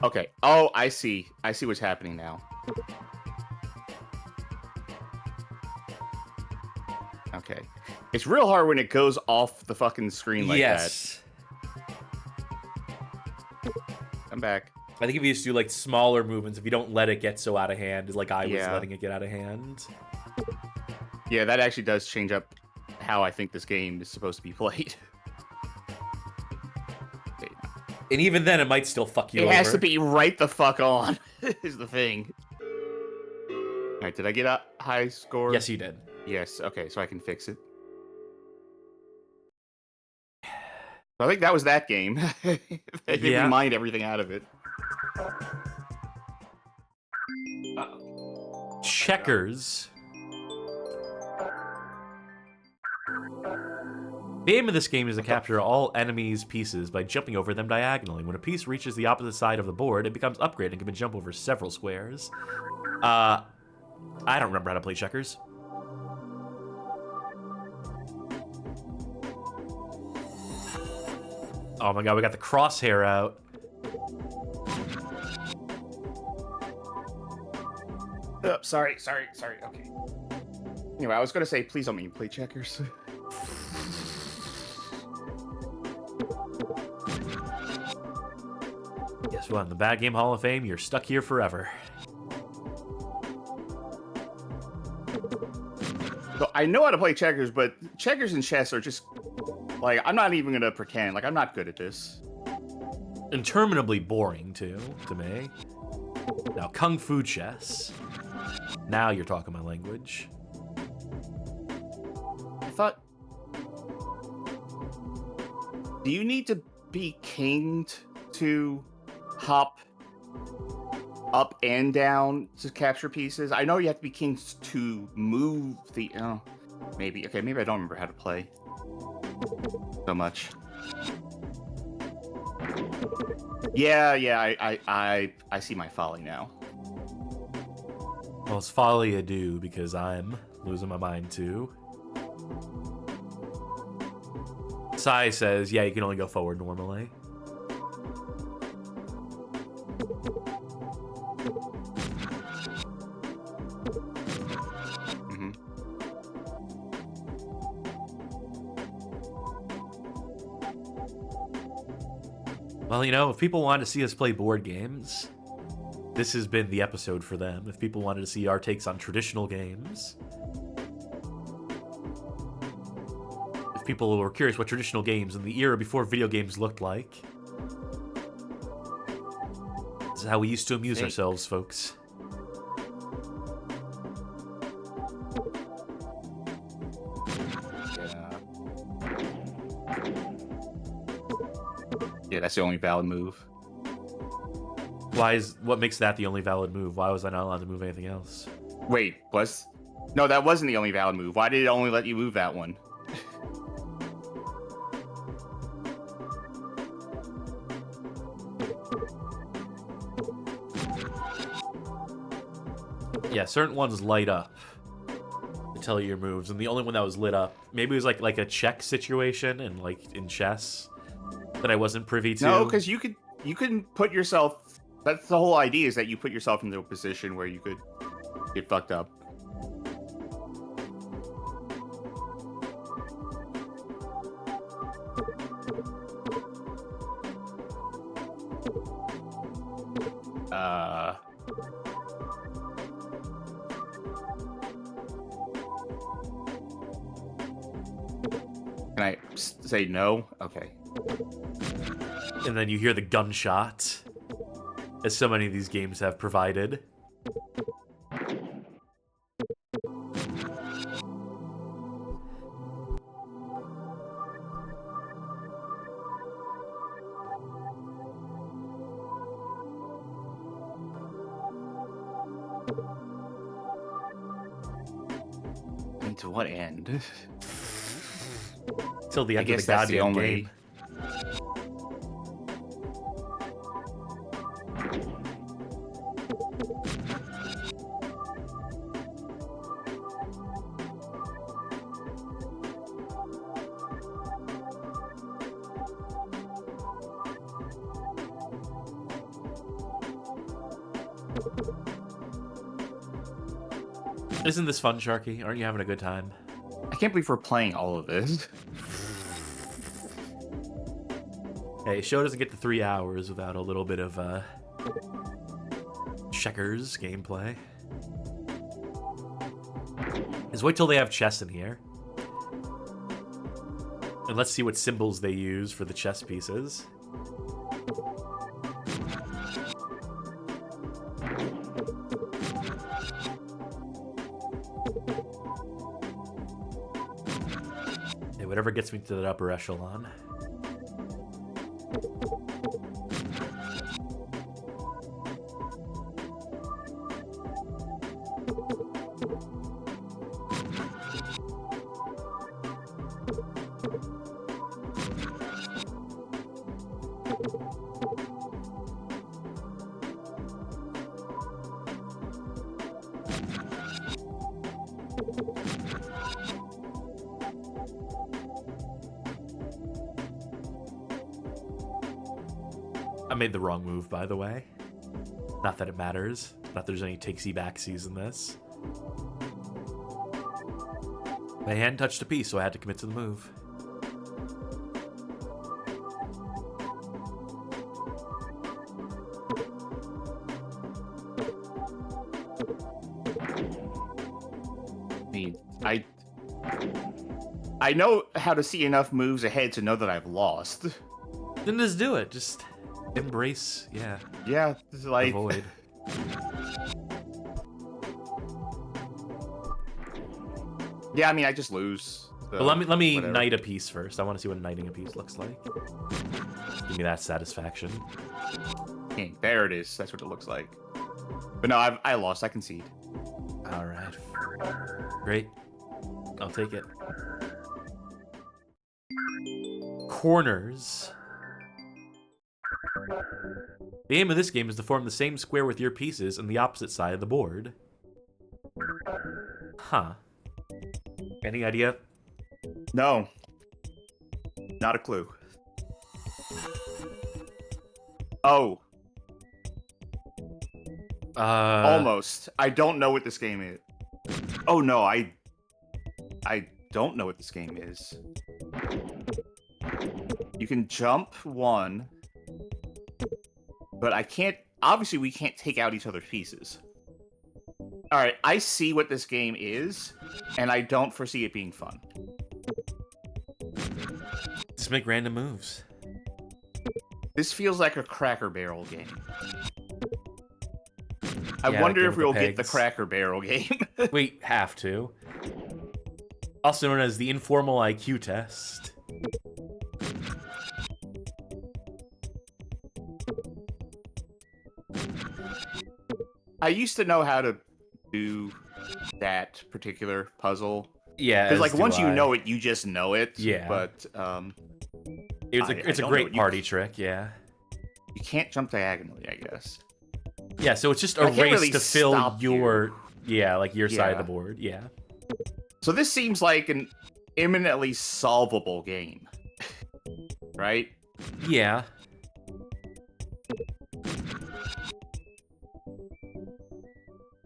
Okay. Oh, I see. I see what's happening now. Okay. It's real hard when it goes off the fucking screen like that. Come back. I think if you just do like smaller movements, if you don't let it get so out of hand, like I was letting it get out of hand. Yeah, that actually does change up how I think this game is supposed to be played. And even then, it might still fuck you over. It has to be right the fuck on, is the thing. All right, did I get a high score? Yes, you did. Yes, okay, so I can fix it. I think that was that game. They didn't mind everything out of it. Checkers. The aim of this game is to capture all enemies' pieces by jumping over them diagonally. When a piece reaches the opposite side of the board, it becomes upgraded and can jump over several squares. I don't remember how to play checkers. Oh my god, we got the crosshair out. Oh, sorry. Okay. Anyway, I was gonna say, please don't make me play checkers. Guess what? In the Bad Game Hall of Fame, you're stuck here forever. So I know how to play checkers, but checkers and chess are just like, I'm not even gonna pretend. Like, I'm not good at this. Interminably boring, too, to me. Now, Kung Fu chess. Now you're talking my language. I thought... Do you need to be kinged to hop up and down to capture pieces? I know you have to be kinged to move the... Oh, maybe. Okay, maybe I don't remember how to play so much. Yeah, I see my folly now. Well, it's folly ado because I'm losing my mind too. Sai says, yeah, you can only go forward normally. Well, you know, if people want to see us play board games, this has been the episode for them. If people wanted to see our takes on traditional games, if people were curious what traditional games in the era before video games looked like, this is how we used to amuse ourselves, folks. Yeah, that's the only valid move. What makes that the only valid move? Why was I not allowed to move anything else? Wait, no, that wasn't the only valid move. Why did it only let you move that one? Yeah, certain ones light up to tell you your moves, and the only one that was lit up, maybe it was like a check situation and like in chess that I wasn't privy to. No, because you can put yourself. That's the whole idea, is that you put yourself into a position where you could get fucked up. Can I say no? Okay. And then you hear the gunshot, as so many of these games have provided. And to what end? Till the end of the goddamn game. Isn't this fun, Sharky? Aren't you having a good time? I can't believe we're playing all of this. Hey, show doesn't get to 3 hours without a little bit of checkers gameplay. Just wait till they have chess in here. And let's see what symbols they use for the chess pieces. Hey, whatever gets me to that upper echelon. I made the wrong move, by the way. Not that it matters. Not that there's any takesy-backsies in this. My hand touched a piece, so I had to commit to the move. I know how to see enough moves ahead to know that I've lost. Then just do it. Just embrace, yeah. Yeah, like... Avoid. Yeah, I mean, I just lose. So But let me whatever. knight a piece first. I want to see what knighting a piece looks like. Give me that satisfaction. King. There it is. That's what it looks like. But no, I lost. I concede. All right. Great. I'll take it. Corners. The aim of this game is to form the same square with your pieces on the opposite side of the board. Huh. Any idea? No. Not a clue. Oh. Almost. I don't know what this game is. Oh no, I don't know what this game is. You can jump one, but I can't. Obviously, we can't take out each other's pieces. All right, I see what this game is, and I don't foresee it being fun. Just make random moves. This feels like a Cracker Barrel game. I Yeah, wonder like if with we'll the get the pegs. Cracker Barrel game. We have to. Also known as the informal IQ test. I used to know how to do that particular puzzle. Yeah, Because, like, as do once you I. know it, you just know it. Yeah. But It's I a don't know great what you- party trick, yeah. you can't jump diagonally, I guess. Yeah, so it's just I a can't race really to fill stop your... Yeah, like your side of the Yeah. board, yeah. So this seems like an imminently solvable game. Right? Yeah.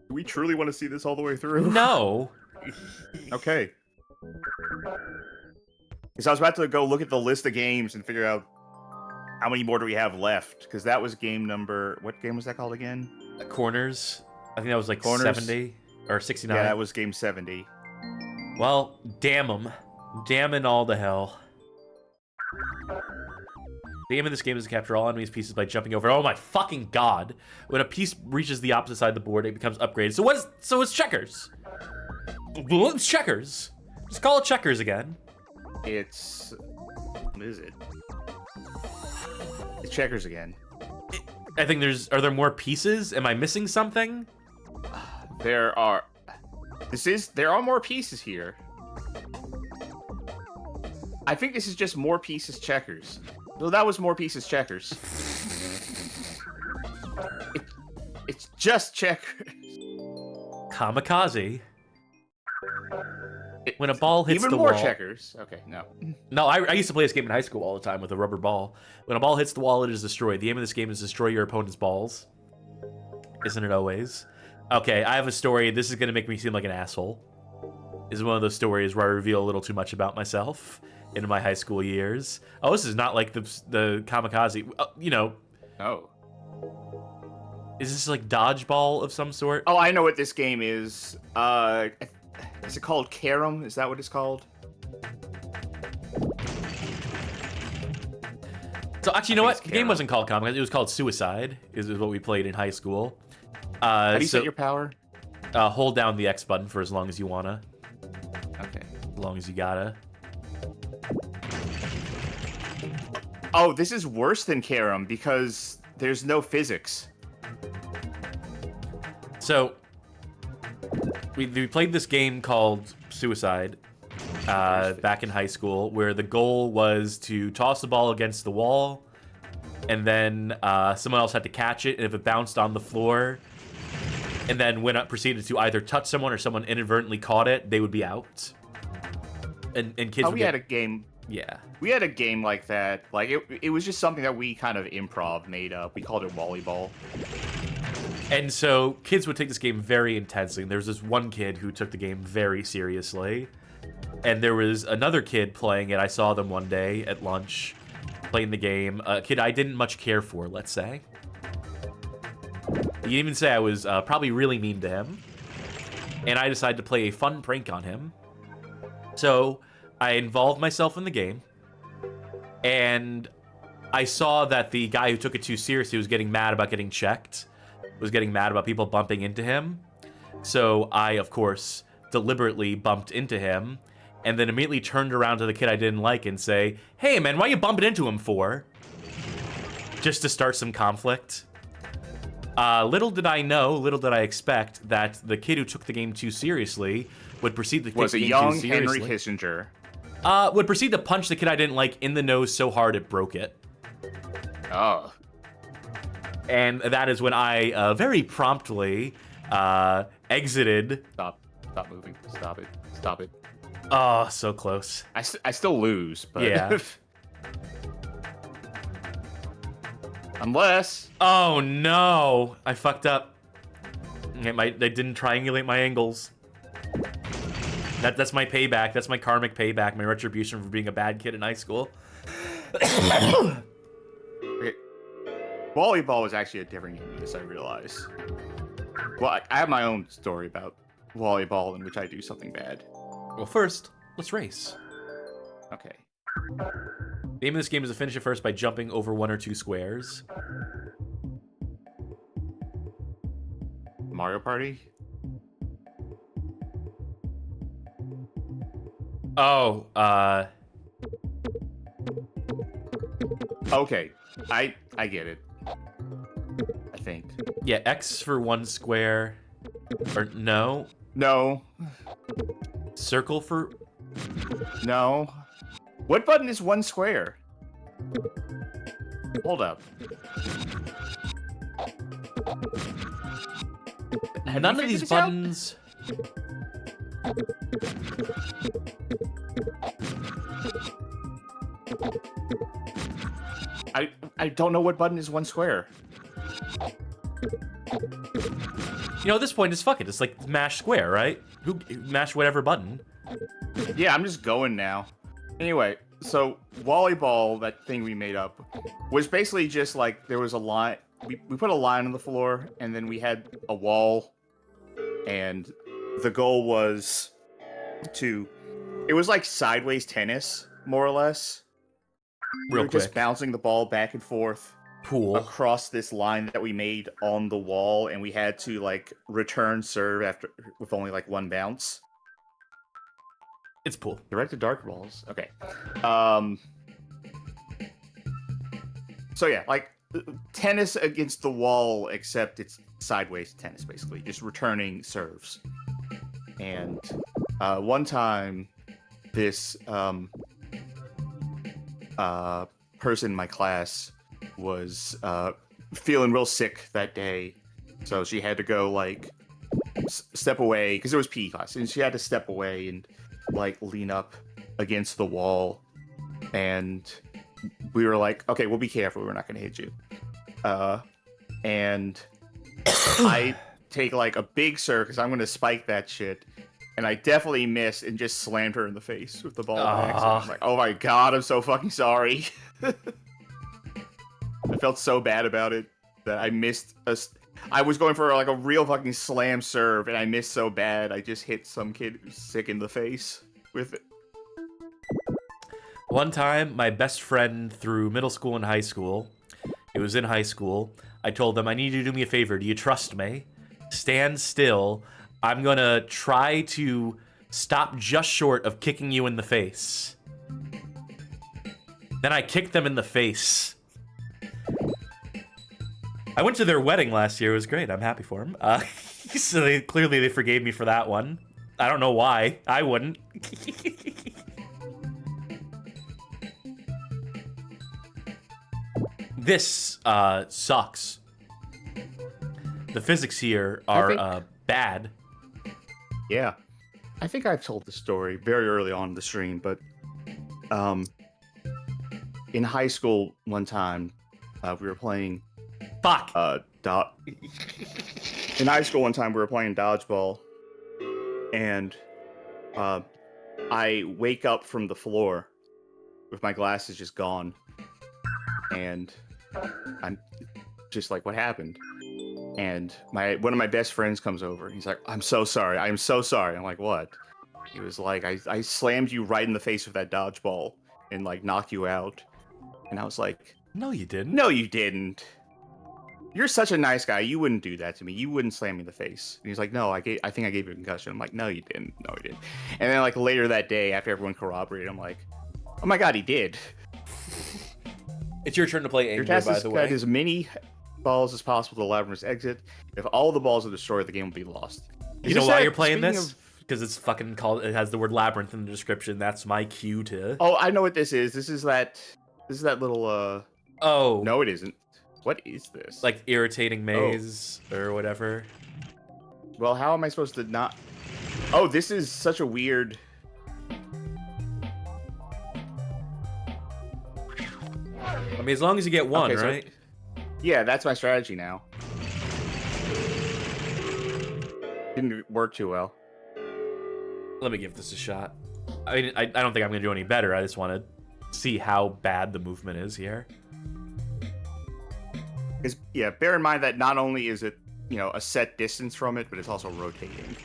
Do we truly want to see this all the way through? No. Okay. Because I was about to go look at the list of games and figure out how many more do we have left. Because that was game number... What game was that called again? Corners. I think that was like Corners. 70 or 69. Yeah, that was game 70. Well, damn them. Damning all to hell. The aim of this game is to capture all enemies' pieces by jumping over. Oh my fucking god! When a piece reaches the opposite side of the board, it becomes upgraded. So it's checkers. Well, it's checkers. Just call it checkers again. It's... What is it? It's checkers again. I think are there more pieces? Am I missing something? There are more pieces here. I think this is just more pieces checkers. So that was more pieces checkers. It's just checkers. Kamikaze. When a ball hits Even the more wall. checkers. Okay, no. No, I used to play this game in high school all the time with a rubber ball. When a ball hits the wall, it is destroyed. The aim of this game is to destroy your opponent's balls. Isn't it always? Okay, I have a story. This is going to make me seem like an asshole. This is one of those stories where I reveal a little too much about myself in my high school years. Oh, this is not like the Kamikaze. You know, Oh. is this like dodgeball of some sort? Oh, I know what this game is. Is it called Carom? Is that what it's called? So actually, you know what? The game wasn't called Kamikaze. It was called Suicide. Is what we played in high school. How do you set your power? Hold down the X button for as long as you wanna. Okay. As long as you gotta. Oh, this is worse than Carom because there's no physics. So we played this game called Suicide back in high school, where the goal was to toss the ball against the wall, and then someone else had to catch it, and if it bounced on the floor, and then when it proceeded to either touch someone or someone inadvertently caught it, they would be out. And kids. Oh, we had a game. Yeah. We had a game like that. Like it was just something that we kind of improv made up. We called it volleyball. And so kids would take this game very intensely. And there was this one kid who took the game very seriously. And there was another kid playing it. I saw them one day at lunch playing the game. A kid I didn't much care for, let's say. You even say I was probably really mean to him. And I decided to play a fun prank on him. So I involved myself in the game. And I saw that the guy who took it too seriously was getting mad about getting checked. Was getting mad about people bumping into him. So I, of course, deliberately bumped into him. And then immediately turned around to the kid I didn't like and say, "Hey, man, why are you bumping into him for?" Just to start some conflict. Little did I know, little did I expect, that the kid who took the game too seriously would proceed to take the game too seriously. Was a young Henry Kissinger. Would proceed to punch the kid I didn't like in the nose so hard it broke it. Oh. And that is when I very promptly exited. Stop moving. Stop it. Oh, so close. I still lose, but... Yeah. Unless... Oh, no. I fucked up. I didn't triangulate my angles. That's my payback. That's my karmic payback, my retribution for being a bad kid in high school. Okay. Volleyball was actually a different game than this, I realize. Well, I have my own story about volleyball in which I do something bad. Well, first, let's race. Okay. The aim of this game is to finish it first by jumping over 1 or 2 squares. Mario Party? Oh, Okay. I get it. I think. yeah, X for 1 square. Or no? No. Circle for... No. What button is 1 square? Hold up. None of these buttons... I don't know what button is 1 square. You know, at this point, it's fuck it. It's like mash square, right? Who mash whatever button? Yeah, I'm just going now. Anyway, so volleyball, that thing we made up, was basically just like there was a line. We put a line on the floor, and then we had a wall, and the goal was to... It was like sideways tennis, more or less. Real we were quick. just bouncing the ball back and forth Pool. across this line that we made on the wall, and we had to like return serve after with only like 1 bounce. It's pool. Directed dark balls. Okay. So yeah, like tennis against the wall, except it's sideways tennis, basically, just returning serves. And one time, this person in my class was feeling real sick that day, so she had to go like step away because it was PE class, and she had to step away and like lean up against the wall, and we were like, okay, we'll be careful, we're not gonna hit you. And I take like a big surf because I'm gonna spike that shit, and I definitely missed and just slammed her in the face with the ball by accident. I'm like, oh my god, I'm so fucking sorry. I felt so bad about it that I missed I was going for like a real fucking slam serve, and I missed so bad. I just hit some kid who's sick in the face with it. One time, my best friend through middle school and high school, it was in high school, I told them, I need you to do me a favor. Do you trust me? Stand still. I'm gonna try to stop just short of kicking you in the face. Then I kicked them in the face. I went to their wedding last year. It was great. I'm happy for them. So clearly they forgave me for that one. I don't know why. I wouldn't. This sucks. The physics here are bad. Yeah. I think I've told the story very early on in the stream, but in high school one time, we were playing... Fuck! In high school one time, we were playing dodgeball, and I wake up from the floor with my glasses just gone, and I'm just like, what happened? And one of my best friends comes over. He's like, I'm so sorry. I'm so sorry. I'm like, what? He was like, I slammed you right in the face with that dodgeball and like knocked you out. And I was like, no, you didn't. No, you didn't. You're such a nice guy. You wouldn't do that to me. You wouldn't slam me in the face. And he's like, no, I think I gave you a concussion. I'm like, no, you didn't. No, he didn't. And then like later that day, after everyone corroborated, I'm like, oh my god, he did. It's your turn to play Angel, by the way. Your task is as many balls as possible to the Labyrinth's exit. If all the balls are destroyed, the game will be lost. You know why you're playing this? Because it's fucking called. It has the word Labyrinth in the description. That's my cue to. Oh, I know what this is. This is that little. Oh. No, it isn't. What is this? Like irritating maze or whatever. Well, how am I supposed to not? Oh, this is such a weird. I mean, as long as you get one, okay, right? So, yeah, that's my strategy now. Didn't work too well. Let me give this a shot. I mean, I don't think I'm going to do any better. I just want to see how bad the movement is here. Yeah, bear in mind that not only is it, a set distance from it, but it's also rotating.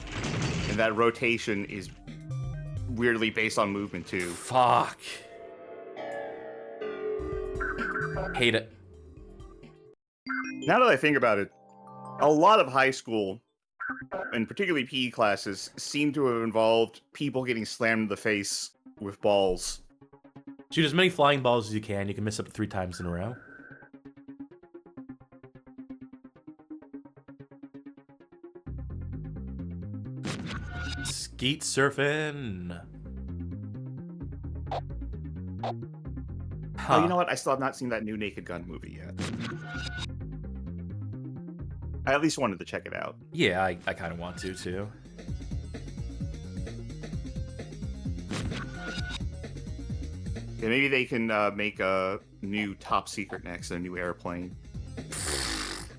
And that rotation is weirdly based on movement, too. Fuck. Hate it. Now that I think about it, a lot of high school, and particularly PE classes, seem to have involved people getting slammed in the face with balls. Shoot as many flying balls as you can. You can miss up to 3 times in a row. Skeet surfing. Huh. Oh, you know what? I still have not seen that new Naked Gun movie yet. I at least wanted to check it out. Yeah, I kind of want to, too. Yeah, maybe they can make a new Top Secret next, a new airplane.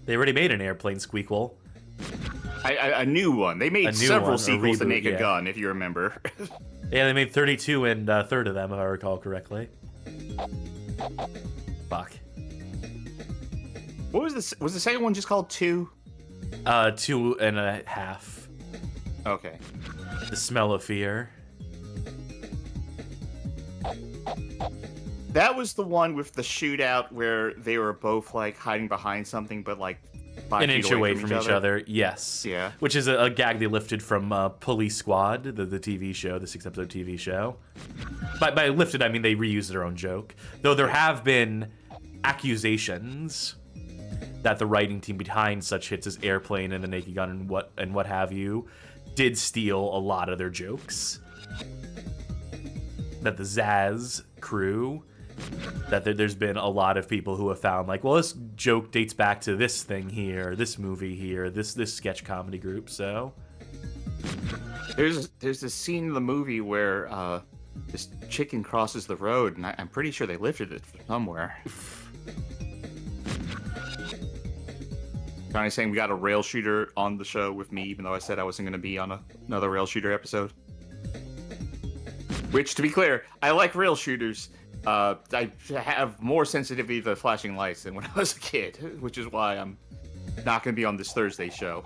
They already made an airplane squeakquel. A new one. They made several sequels to Naked Gun, if you remember. Yeah, they made 32 and a third of them, if I recall correctly. Fuck. What was this? Was the second one just called 2? 2.5. Okay. The Smell of Fear. That was the one with the shootout where they were both like hiding behind something, but like 5 an feet inch away from each other. Yes. Yeah. Which is a gag they lifted from Police Squad, the TV show, the 6-episode TV show. By lifted, I mean they reused their own joke. Though there have been accusations that the writing team behind such hits as Airplane and The Naked Gun and what have you did steal a lot of their jokes. That the Zaz crew, that there's been a lot of people who have found like, well, this joke dates back to this thing here, this movie here, this sketch comedy group. So there's this scene in the movie where this chicken crosses the road, and I'm pretty sure they lifted it from somewhere. Kind of saying we got a rail shooter on the show with me, even though I said I wasn't going to be on another rail shooter episode. Which, to be clear, I like rail shooters. I have more sensitivity to flashing lights than when I was a kid, which is why I'm not going to be on this Thursday show.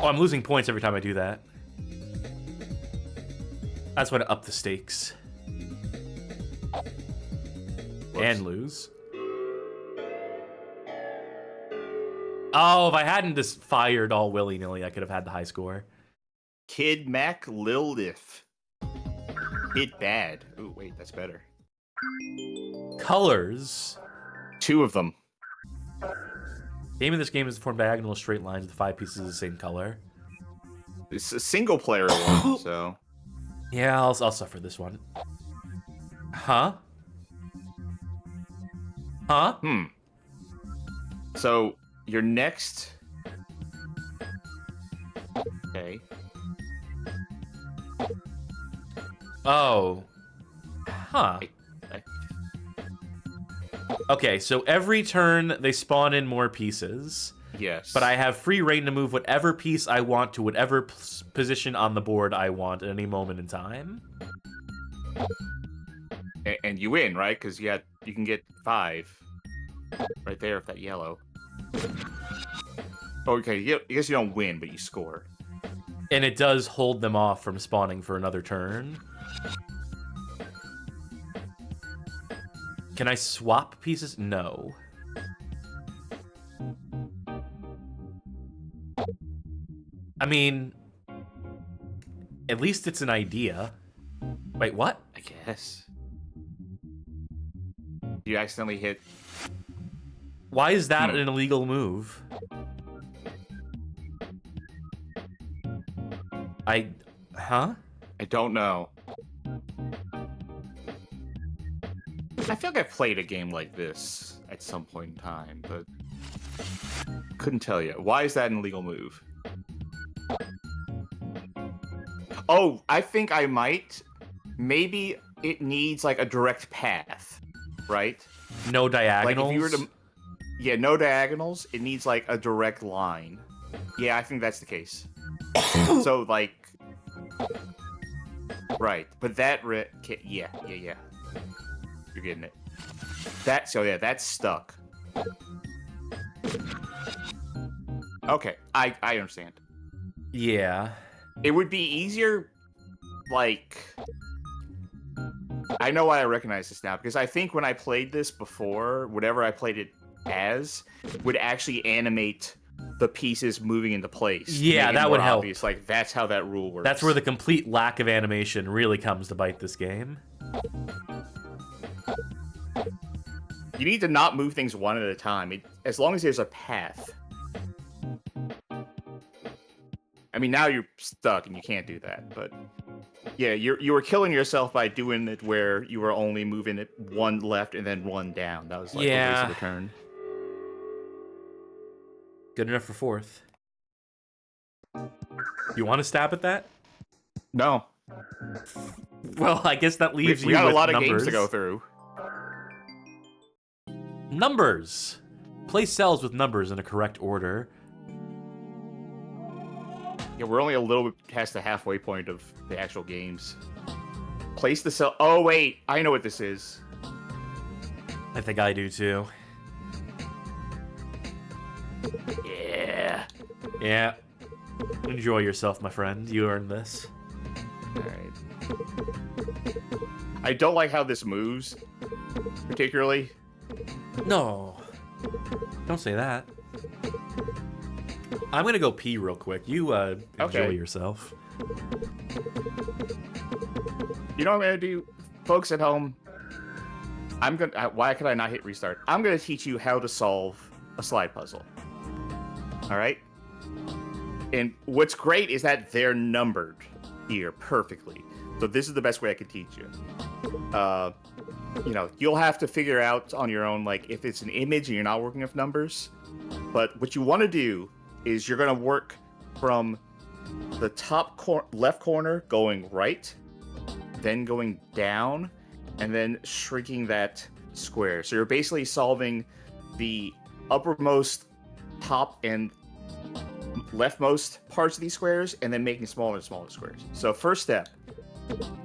Oh, I'm losing points every time I do that. That's why to up the stakes. Whoops. And lose. Oh, if I hadn't just fired all willy-nilly, I could have had the high score. Kid Mac Lilith. Kid Bad. Ooh, wait, that's better. Colors. 2 of them. Game of this game is to form diagonal straight lines with 5 pieces of the same color. It's a single player one, so. Yeah, I'll suffer this one. Huh? Huh? So, your next... Okay. Oh. Huh. Okay, so every turn they spawn in more pieces. Yes. But I have free reign to move whatever piece I want to whatever position on the board I want at any moment in time. And you win, right? Because you can get 5 right there with that yellow. Okay, I guess you don't win, but you score. And it does hold them off from spawning for another turn. Can I swap pieces? No. I mean, at least it's an idea. Wait, what? I guess. You accidentally hit... Why is that an illegal move? Huh? I don't know. I feel like I've played a game like this at some point in time, but couldn't tell you. Why is that an illegal move? Oh, I think I might. Maybe it needs like a direct path, right? No diagonals? Like if you were to... Yeah, no diagonals. It needs like a direct line. Yeah, I think that's the case. So like... Right, but that... Yeah. You're getting it. So yeah, that's stuck. Okay, I understand. Yeah. It would be easier, like... I know why I recognize this now, because I think when I played this before, whatever I played it as, would actually animate the pieces moving into place. Yeah, that would help. Obvious. Like, that's how that rule works. That's where the complete lack of animation really comes to bite this game. You need to not move things one at a time, as long as there's a path. I mean, now you're stuck and you can't do that, but... Yeah, you were killing yourself by doing it where you were only moving it one left and then one down. That was like a waste of a turn. Good enough for 4th. You want to stab at that? No. Well, I guess that leaves you We got with a lot of numbers. games to go through. Numbers. Place cells with numbers in a correct order. Yeah, we're only a little bit past the halfway point of the actual games. Place the cell... Oh, wait. I know what this is. I think I do, too. Yeah. Yeah. Enjoy yourself, my friend. You earned this. Alright. I don't like how this moves, particularly. No. Don't say that. I'm gonna go pee real quick. You, enjoy yourself. You know what I'm gonna do? Folks at home, why could I not hit restart? I'm gonna teach you how to solve a slide puzzle. Alright? And what's great is that they're numbered here perfectly. So this is the best way I could teach you. You know, you'll have to figure out on your own, like, if it's an image and you're not working with numbers. But what you want to do is you're going to work from the top left corner going right, then going down, and then shrinking that square. So you're basically solving the uppermost top and leftmost parts of these squares and then making smaller and smaller squares. So first step,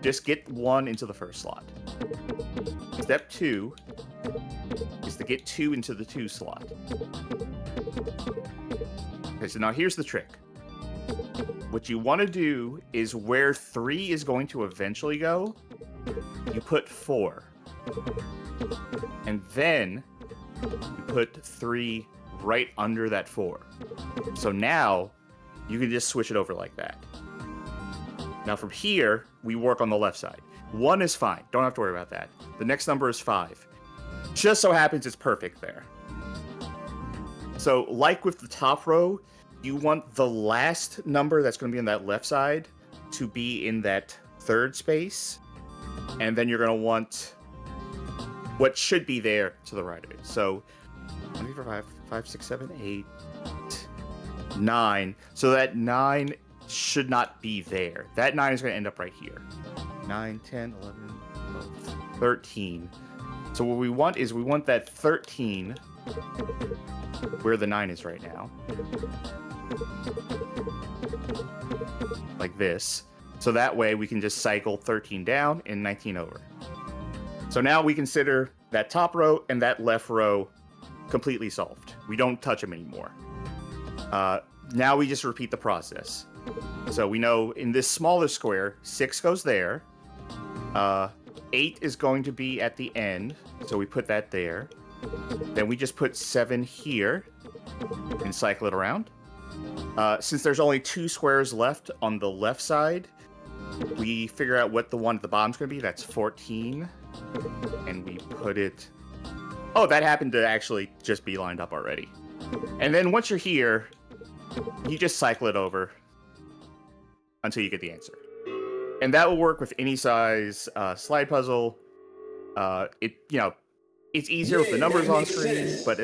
just get 1 into the first slot. Step 2 is to get 2 into the 2 slot. Okay, so now here's the trick. What you want to do is where 3 is going to eventually go, you put 4. And then you put 3 right under that 4. So now you can just switch it over like that. Now from here, we work on the left side. 1 is fine. Don't have to worry about that. The next number is 5. Just so happens it's perfect there. So like with the top row, you want the last number that's going to be on that left side to be in that third space. And then you're going to want what should be there to the right of it. So 1, 2, 3, 4, 5, 6, 7, 8, 9. So that 9 should not be there. That 9 is going to end up right here. 9, 10, 11, 12, 13. So what we want is we want that 13 where the 9 is right now. Like this. So that way we can just cycle 13 down and 19 over. So now we consider that top row and that left row completely solved. We don't touch them anymore. Now we just repeat the process. So we know in this smaller square, 6 goes there. 8 is going to be at the end, so we put that there. Then we just put 7 here and cycle it around. Since there's only 2 squares left on the left side, we figure out what the one at the bottom is going to be. That's 14. And we put it... Oh, that happened to actually just be lined up already. And then once you're here, you just cycle it over until you get the answer. And that will work with any size slide puzzle. It's easier with the numbers on screen, but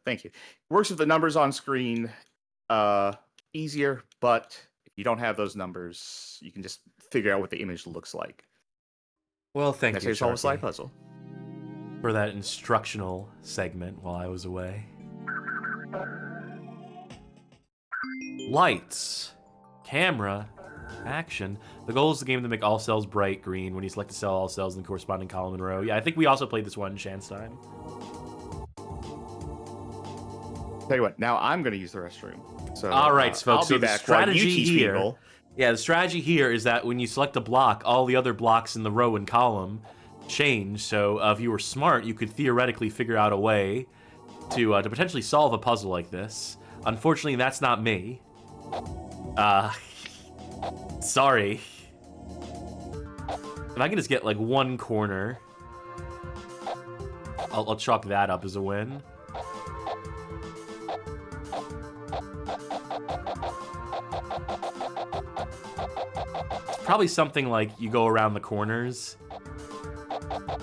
thank you. It works with the numbers on screen easier, but if you don't have those numbers, you can just figure out what the image looks like. Well, thank you, That's how you solve a slide puzzle. For that instructional segment while I was away. Lights, camera, action. The goal is the game to make all cells bright green. When you select a cell, all cells in the corresponding column and row. Yeah, I think we also played this one in Chance time. Tell you what, now I'm going to use the restroom. So, all right, folks. So the strategy here, people. Yeah, the strategy here is that when you select a block, all the other blocks in the row and column change. So if you were smart, you could theoretically figure out a way to potentially solve a puzzle like this. Unfortunately, that's not me. Sorry. If I can just get like one corner, I'll chalk that up as a win. It's probably something like you go around the corners.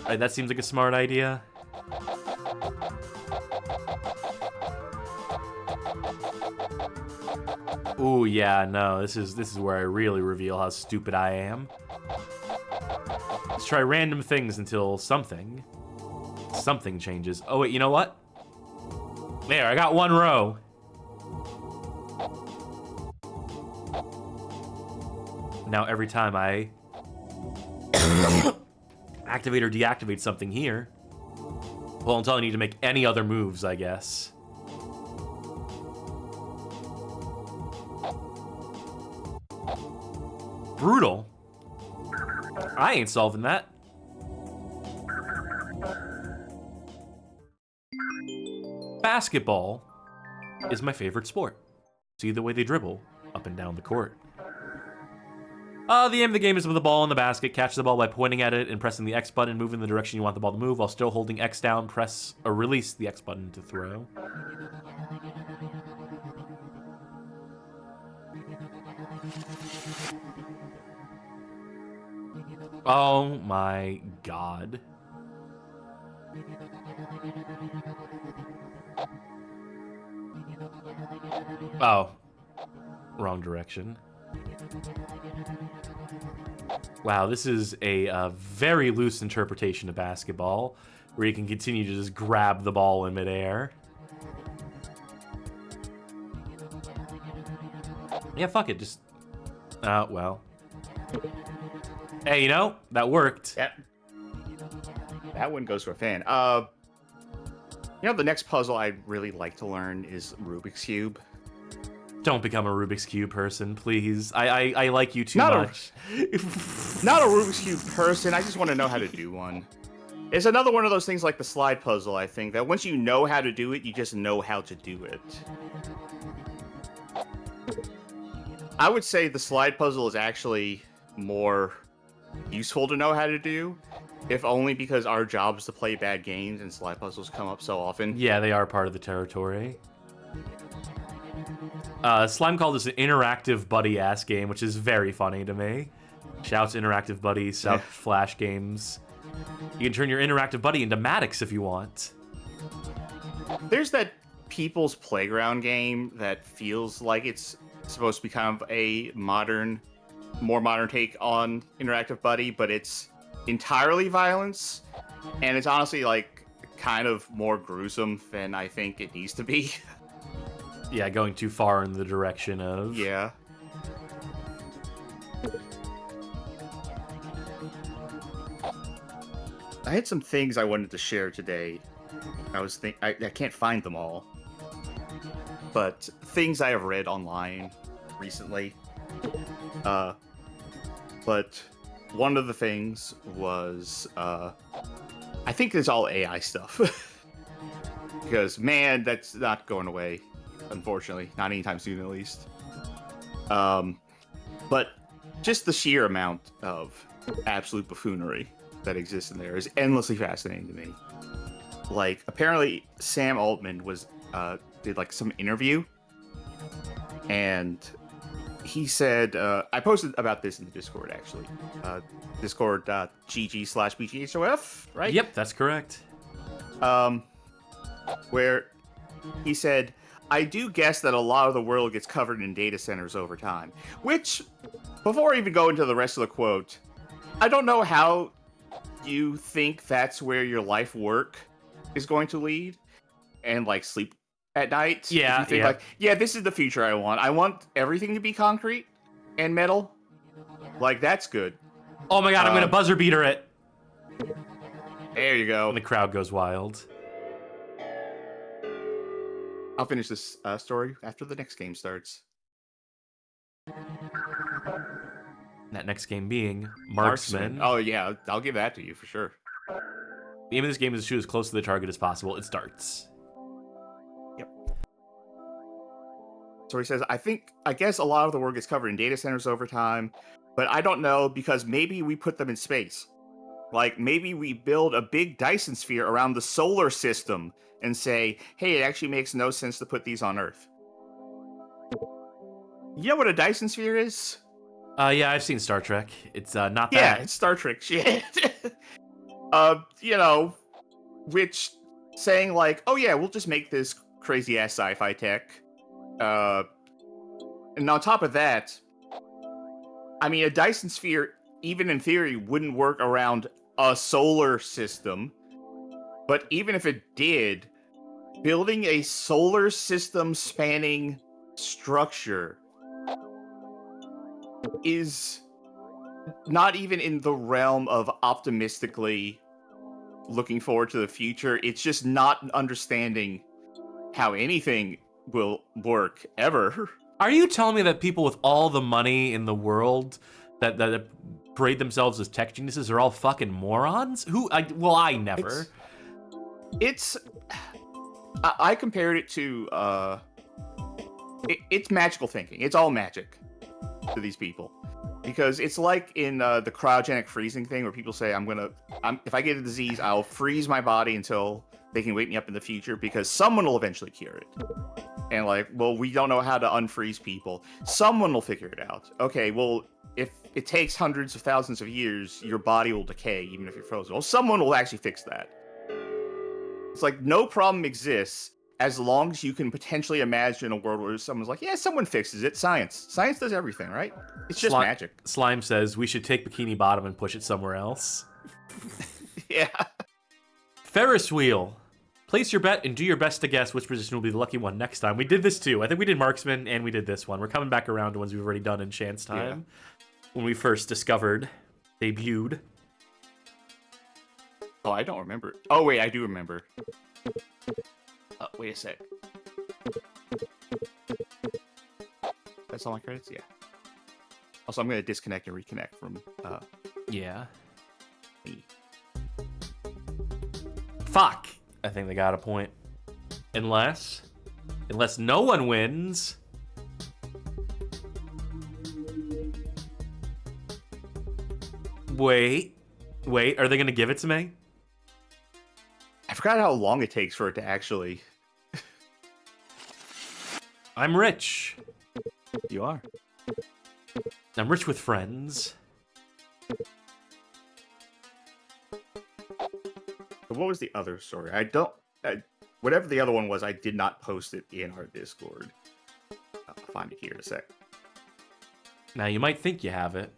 Right, that seems like a smart idea. Ooh, yeah, no, this is where I really reveal how stupid I am. Let's try random things until something changes. Oh wait, you know what? There, I got one row. Now every time I activate or deactivate something here, well, until I need to make any other moves, I guess. Brutal. I ain't solving that. Basketball is my favorite sport. See the way they dribble up and down the court. The aim of the game is with the ball in the basket. Catch the ball by pointing at it and pressing the X button. Move in the direction you want the ball to move while still holding X down. Press or release the X button to throw. Oh my god. Oh. Wrong direction. Wow, this is a very loose interpretation of basketball, where you can continue to just grab the ball in midair. Yeah, fuck it. Just, well. Hey, that worked. That one goes for a fan. The next puzzle I'd really like to learn is Rubik's Cube. Don't become a Rubik's Cube person, please. I like you too much. Not a Rubik's Cube person. I just want to know how to do one. It's another one of those things like the slide puzzle, I think, that once you know how to do it, you just know how to do it. I would say the slide puzzle is actually more useful to know how to do, if only because our job is to play bad games and slide puzzles come up so often. Yeah, they are part of the territory. Slime called this an interactive buddy-ass game, which is very funny to me. Shouts interactive buddies, shout flash games. You can turn your interactive buddy into Maddox if you want. There's that People's Playground game that feels like it's supposed to be kind of a more modern take on interactive buddy, but it's entirely violence, and it's honestly like kind of more gruesome than I think it needs to be. Yeah, going too far in the direction of... Yeah. I had some things I wanted to share today. I can't find them all, but things I have read online recently. But one of the things was, I think it's all AI stuff. Because, man, that's not going away, unfortunately. Not anytime soon, at least. But just the sheer amount of absolute buffoonery that exists in there is endlessly fascinating to me. Like, apparently, Sam Altman did, like, some interview, and he said, I posted about this in the Discord, actually. Discord.gg/BGHOF, right? Yep, that's correct. Where he said, I do guess that a lot of the world gets covered in data centers over time. Which, before I even go into the rest of the quote, I don't know how you think that's where your life work is going to lead, and, like, sleep at night. Yeah, you think, like, this is the future I want. I want everything to be concrete and metal. Like, that's good. Oh my god, I'm gonna buzzer beater it. There you go. And the crowd goes wild. I'll finish this story after the next game starts. That next game being Marksman. Oh yeah, I'll give that to you for sure. The aim of this game is to shoot as close to the target as possible. It starts. Yep. So he says, I guess a lot of the work is covered in data centers over time, but I don't know, because maybe we put them in space. Like, maybe we build a big Dyson sphere around the solar system and say, hey, it actually makes no sense to put these on Earth. You know what a Dyson sphere is? Yeah, I've seen Star Trek. It's not that. Yeah, it's Star Trek shit. Which saying like, oh yeah, we'll just make this crazy ass sci-fi tech. And on top of that, I mean, a Dyson sphere, even in theory, wouldn't work around a solar system. But even if it did, building a solar system spanning structure is not even in the realm of optimistically looking forward to the future. It's just not understanding how anything will work ever. Are you telling me that people with all the money in the world that parade themselves as tech geniuses are all fucking morons? I never. I compared it to it's magical thinking. It's all magic to these people, because it's like in the cryogenic freezing thing where people say, if I get a disease, I'll freeze my body until they can wake me up in the future because someone will eventually cure it. And like, well, we don't know how to unfreeze people. Someone will figure it out. Okay, well, if it takes hundreds of thousands of years, your body will decay even if you're frozen. Well, someone will actually fix that. It's like no problem exists as long as you can potentially imagine a world where someone's like, yeah, someone fixes it. Science does everything, right? It's just magic. Slime says we should take Bikini Bottom and push it somewhere else. Yeah. Ferris Wheel Place your bet and do your best to guess which position will be the lucky one next time. We did this too. I think we did Marksman and we did this one. We're coming back around to ones we've already done in Chance Time. When we first debuted. Oh, I don't remember. Oh, wait, I do remember. Wait a sec. That's all my credits? Yeah. Also, I'm going to disconnect and reconnect from... Yeah. me. Fuck! I think they got a point. Unless no one wins... Wait, are they going to give it to me? I forgot how long it takes for it to actually... I'm rich. You are. I'm rich with friends. What was the other story? Whatever the other one was, I did not post it in our Discord. I'll find it here in a sec. Now, you might think you have it.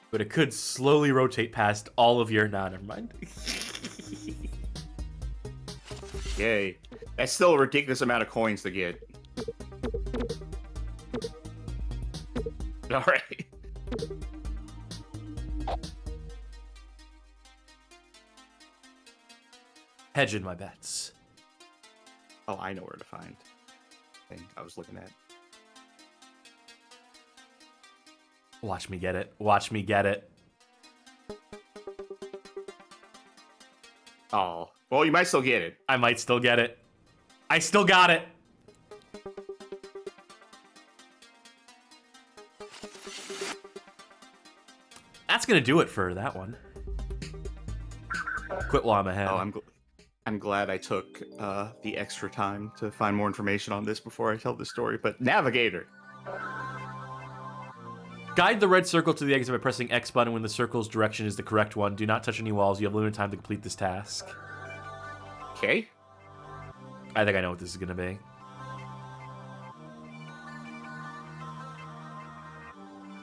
But it could slowly rotate past all of your... Nah, never mind. Yay. That's still a ridiculous amount of coins to get. Alright. Hedging my bets. Oh, I know where to find the thing I was looking at. Watch me get it. Watch me get it. Oh. Well, you might still get it. I might still get it. I still got it. That's gonna do it for that one. Quit while I'm ahead. Oh, I'm glad I took the extra time to find more information on this before I tell the story. But Navigator. Guide the red circle to the exit by pressing X button when the circle's direction is the correct one. Do not touch any walls. You have limited time to complete this task. Okay. I think I know what this is gonna be.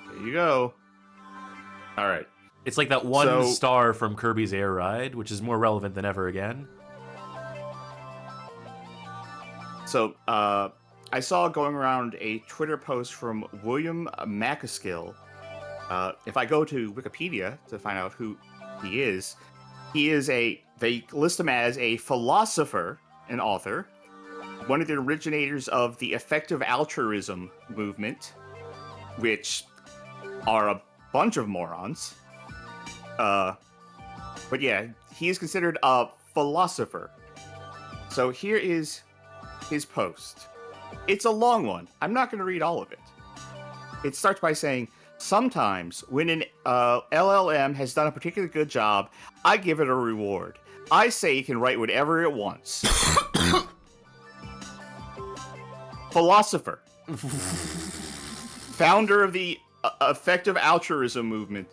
There you go. All right. It's like that one star from Kirby's Air Ride, which is more relevant than ever again. So, I saw going around a Twitter post from William Macaskill. If I go to Wikipedia to find out who he is they list him as a philosopher and author, one of the originators of the effective altruism movement, which are a bunch of morons. But yeah, he is considered a philosopher. So here is his post. It's a long one. I'm not going to read all of it. It starts by saying, sometimes when an LLM has done a particularly good job, I give it a reward. I say it can write whatever it wants. Philosopher. Founder of the effective altruism movement,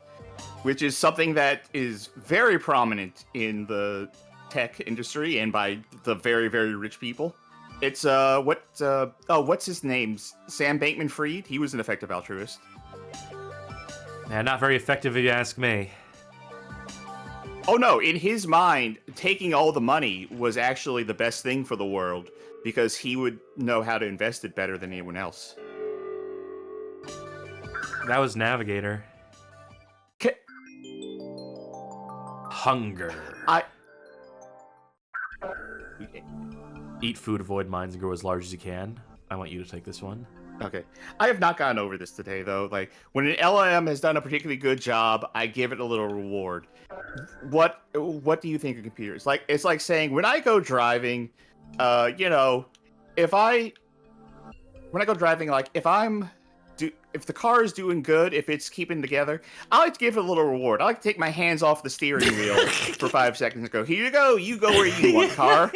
which is something that is very prominent in the tech industry and by the very, very rich people. It's, what's his name? Sam Bankman-Fried? He was an effective altruist. Yeah, not very effective if you ask me. Oh no, in his mind, taking all the money was actually the best thing for the world because he would know how to invest it better than anyone else. That was Navigator. Hunger. Eat food, avoid mines, and grow as large as you can. I want you to take this one. Okay. I have not gotten over this today, though. Like, when an LLM has done a particularly good job, I give it a little reward. What do you think of computers? Like, it's like saying, when I go driving, when I go driving, like, if the car is doing good, if it's keeping together, I like to give it a little reward. I like to take my hands off the steering wheel for 5 seconds and go, here you go where you want, car.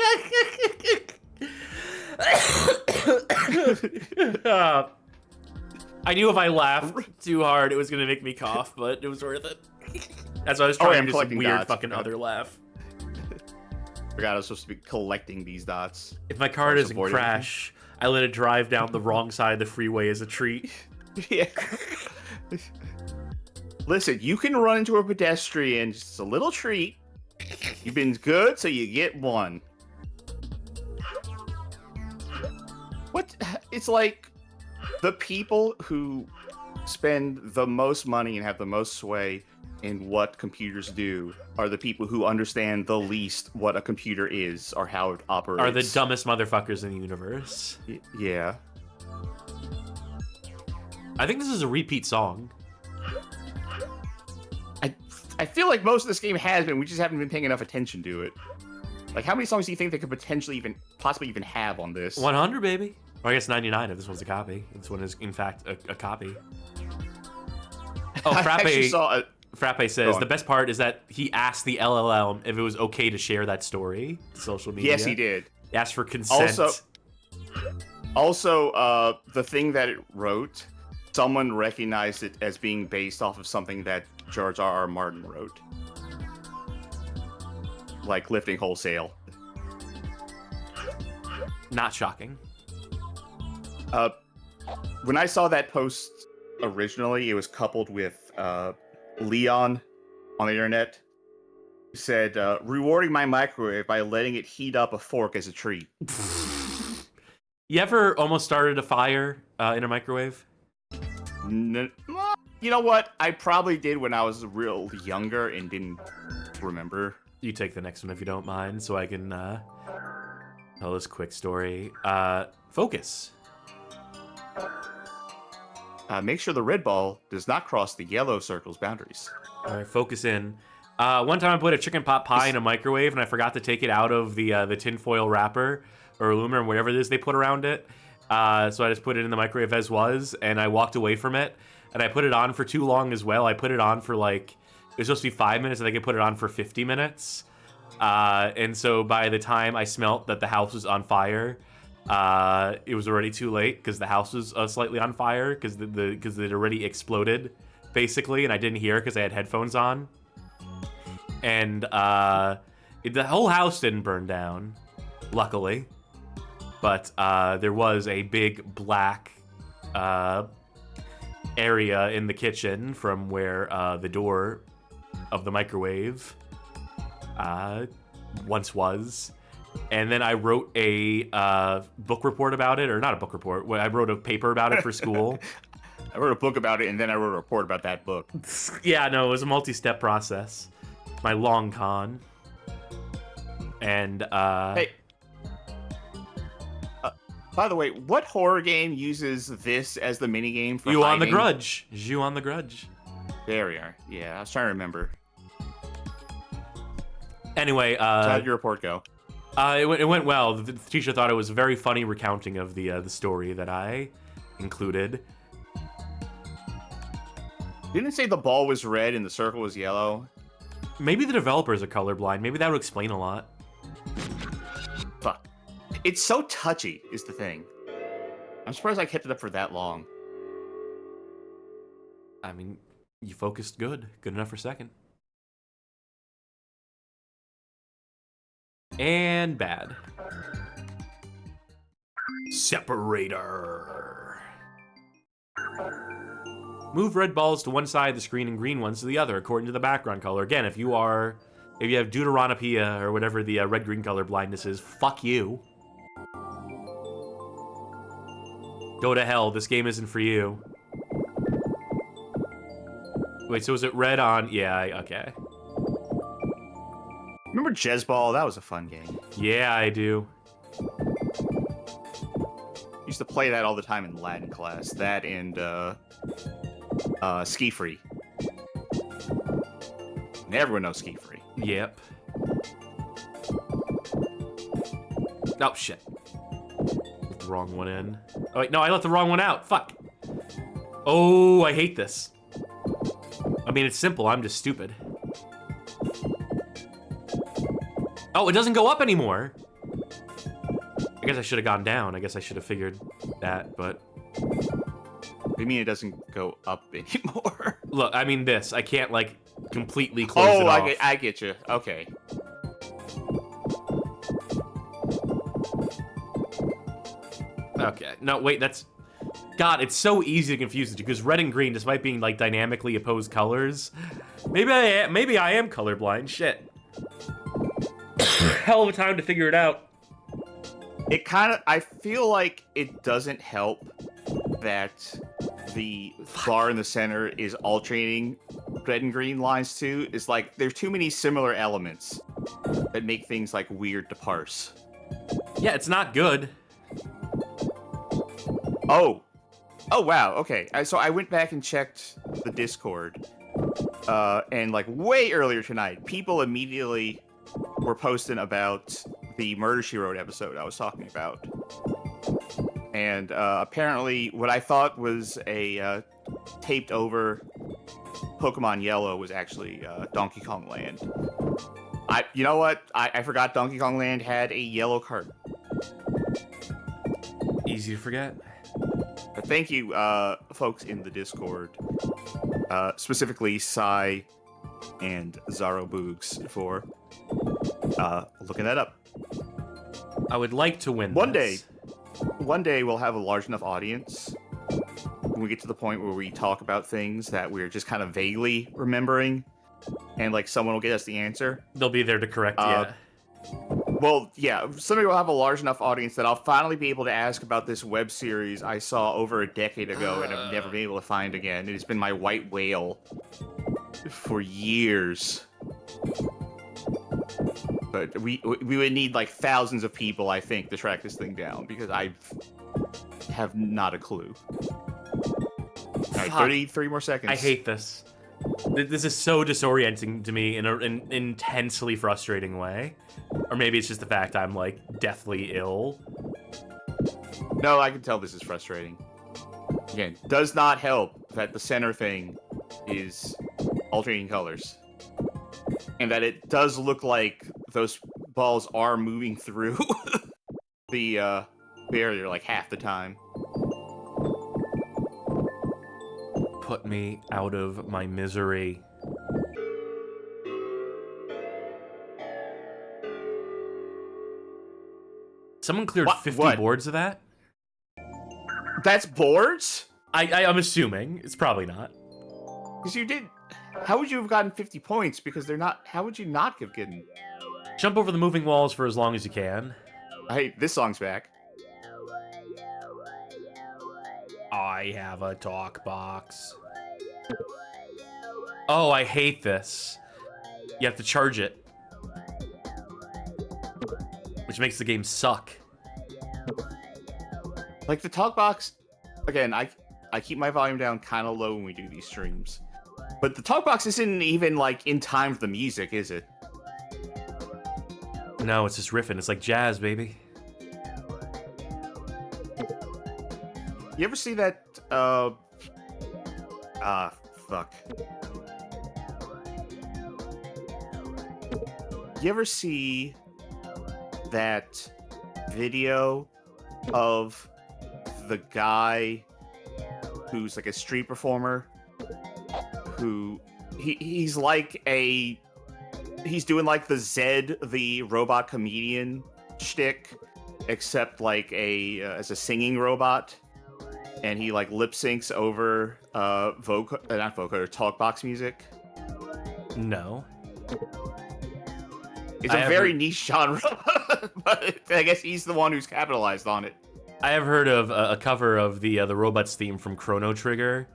I knew if I laughed too hard, it was going to make me cough, but it was worth it. That's why I was trying to do some weird fucking other laugh. Forgot I was supposed to be collecting these dots. If my car doesn't crash, I let it drive down the wrong side of the freeway as a treat. Yeah. Listen, you can run into a pedestrian, just a little treat. You've been good, so you get one. What? It's like the people who spend the most money and have the most sway in what computers do are the people who understand the least what a computer is or how it operates. Are the dumbest motherfuckers in the universe. Yeah. I think this is a repeat song. I feel like most of this game has been. We just haven't been paying enough attention to it. Like, how many songs do you think they could potentially possibly even have on this? 100, baby. Or I guess 99 if this one's a copy. This one is, in fact, a copy. Oh, Frappe says, the best part is that he asked the LLM if it was okay to share that story to social media. Yes, he did. He asked for consent. Also, the thing that it wrote, someone recognized it as being based off of something that George R.R. Martin wrote. Like Lifting Wholesale. Not shocking. When I saw that post originally, it was coupled with Leon on the internet. Who said, rewarding my microwave by letting it heat up a fork as a treat. You ever almost started a fire in a microwave? You know what? I probably did when I was real younger and didn't remember. You take the next one if you don't mind, so I can tell this quick story. Focus. Make sure the red ball does not cross the yellow circle's boundaries. All right, focus in. One time I put a chicken pot pie in a microwave and I forgot to take it out of the tinfoil wrapper or aluminum, whatever it is they put around it. So I just put it in the microwave as was, and I walked away from it. And I put it on for too long as well. I put it on for like, it was supposed to be 5 minutes, I think I put it on for 50 minutes. And so by the time I smelt that the house was on fire, it was already too late because the house was slightly on fire because it already exploded, basically, and I didn't hear it because I had headphones on. And the whole house didn't burn down, luckily. But there was a big black area in the kitchen from where the door of the microwave once was. And then I wrote a book report about it, or not a book report, I wrote a paper about it for school. I wrote a book about it, and then I wrote a report about that book. Yeah, no, it was a multi-step process. My long con. And, Hey. By the way, what horror game uses this as the minigame for You hiding? on the Grudge. You on the Grudge. There we are. Yeah, I was trying to remember. Anyway, so how did your report go? It went well. The teacher thought it was a very funny recounting of the story that I included. Didn't it say the ball was red and the circle was yellow? Maybe the developers are colorblind. Maybe that would explain a lot. Fuck. It's so touchy, is the thing. I'm surprised I kept it up for that long. I mean, you focused good. Good enough for second. And bad. Separator. Move red balls to one side of the screen and green ones to the other, according to the background color. Again, if you have deuteranopia or whatever the red-green color blindness is, fuck you. Go to hell. This game isn't for you. Wait, so is it red on? Yeah, okay. Remember Jezball? That was a fun game. Yeah, I do. Used to play that all the time in Latin class. That and Ski Free. And everyone knows Ski Free. Yep. Oh, shit. Let the wrong one in. Oh, wait, no, I let the wrong one out. Fuck. Oh, I hate this. I mean, it's simple. I'm just stupid. Oh, it doesn't go up anymore. I guess I should have gone down. I guess I should have figured that, but... What do you mean it doesn't go up anymore? Look, I mean this. I can't, like, completely close it off. Oh, I get you. Okay. Okay. No, wait, that's... God, it's so easy to confuse the two, because red and green, despite being, like, dynamically opposed colors... Maybe I am colorblind. Shit. hell of a time to figure it out. I feel like it doesn't help that the bar in the center is alternating red and green lines too. It's like there's too many similar elements that make things like weird to parse. Yeah, it's not good. Oh wow, okay. So I went back and checked the Discord, and like way earlier tonight, people immediately were posting about the Murder, She Wrote episode I was talking about. And apparently what I thought was a taped over Pokemon Yellow was actually Donkey Kong Land. You know what? I forgot Donkey Kong Land had a yellow card. Easy to forget. But thank you, folks in the Discord, specifically Sai and Zaro Boogs for looking that up. I would like to win One this. day we'll have a large enough audience when we get to the point where we talk about things that we're just kind of vaguely remembering, and like someone will get us the answer. They'll be there to correct you. Well, yeah, somebody will have a large enough audience that I'll finally be able to ask about this web series I saw over a decade ago and I've never been able to find again. It's been my white whale for years. But we would need like thousands of people, I think, to track this thing down because I have not a clue. All right, 33 more seconds. I hate this. This is so disorienting to me in an intensely frustrating way. Or maybe it's just the fact I'm, like, deathly ill. No, I can tell this is frustrating. Again, does not help that the center thing is alternating colors. And that it does look like those balls are moving through the barrier, like, half the time. Put me out of my misery. Someone cleared 50 boards of that? That's boards? I'm assuming. It's probably not. Because you did... How would you have gotten 50 points? Because they're not... How would you not have gotten... Jump over the moving walls for as long as you can. Hey, this song's back. I have a talk box. Oh, I hate this. You have to charge it. Which makes the game suck. Like, the talk box... Again, I keep my volume down kind of low when we do these streams. But the talk box isn't even, like, in time with the music, is it? No, it's just riffing. It's like jazz, baby. You ever see that, fuck. You ever see that video of the guy who's like a street performer who he's like he's doing like the Zed the robot comedian shtick, except like as a singing robot, and he like lip syncs over not vocoder, talk box music? No. It's a very niche genre, but I guess he's the one who's capitalized on it. I have heard of a cover of the Robots theme from Chrono Trigger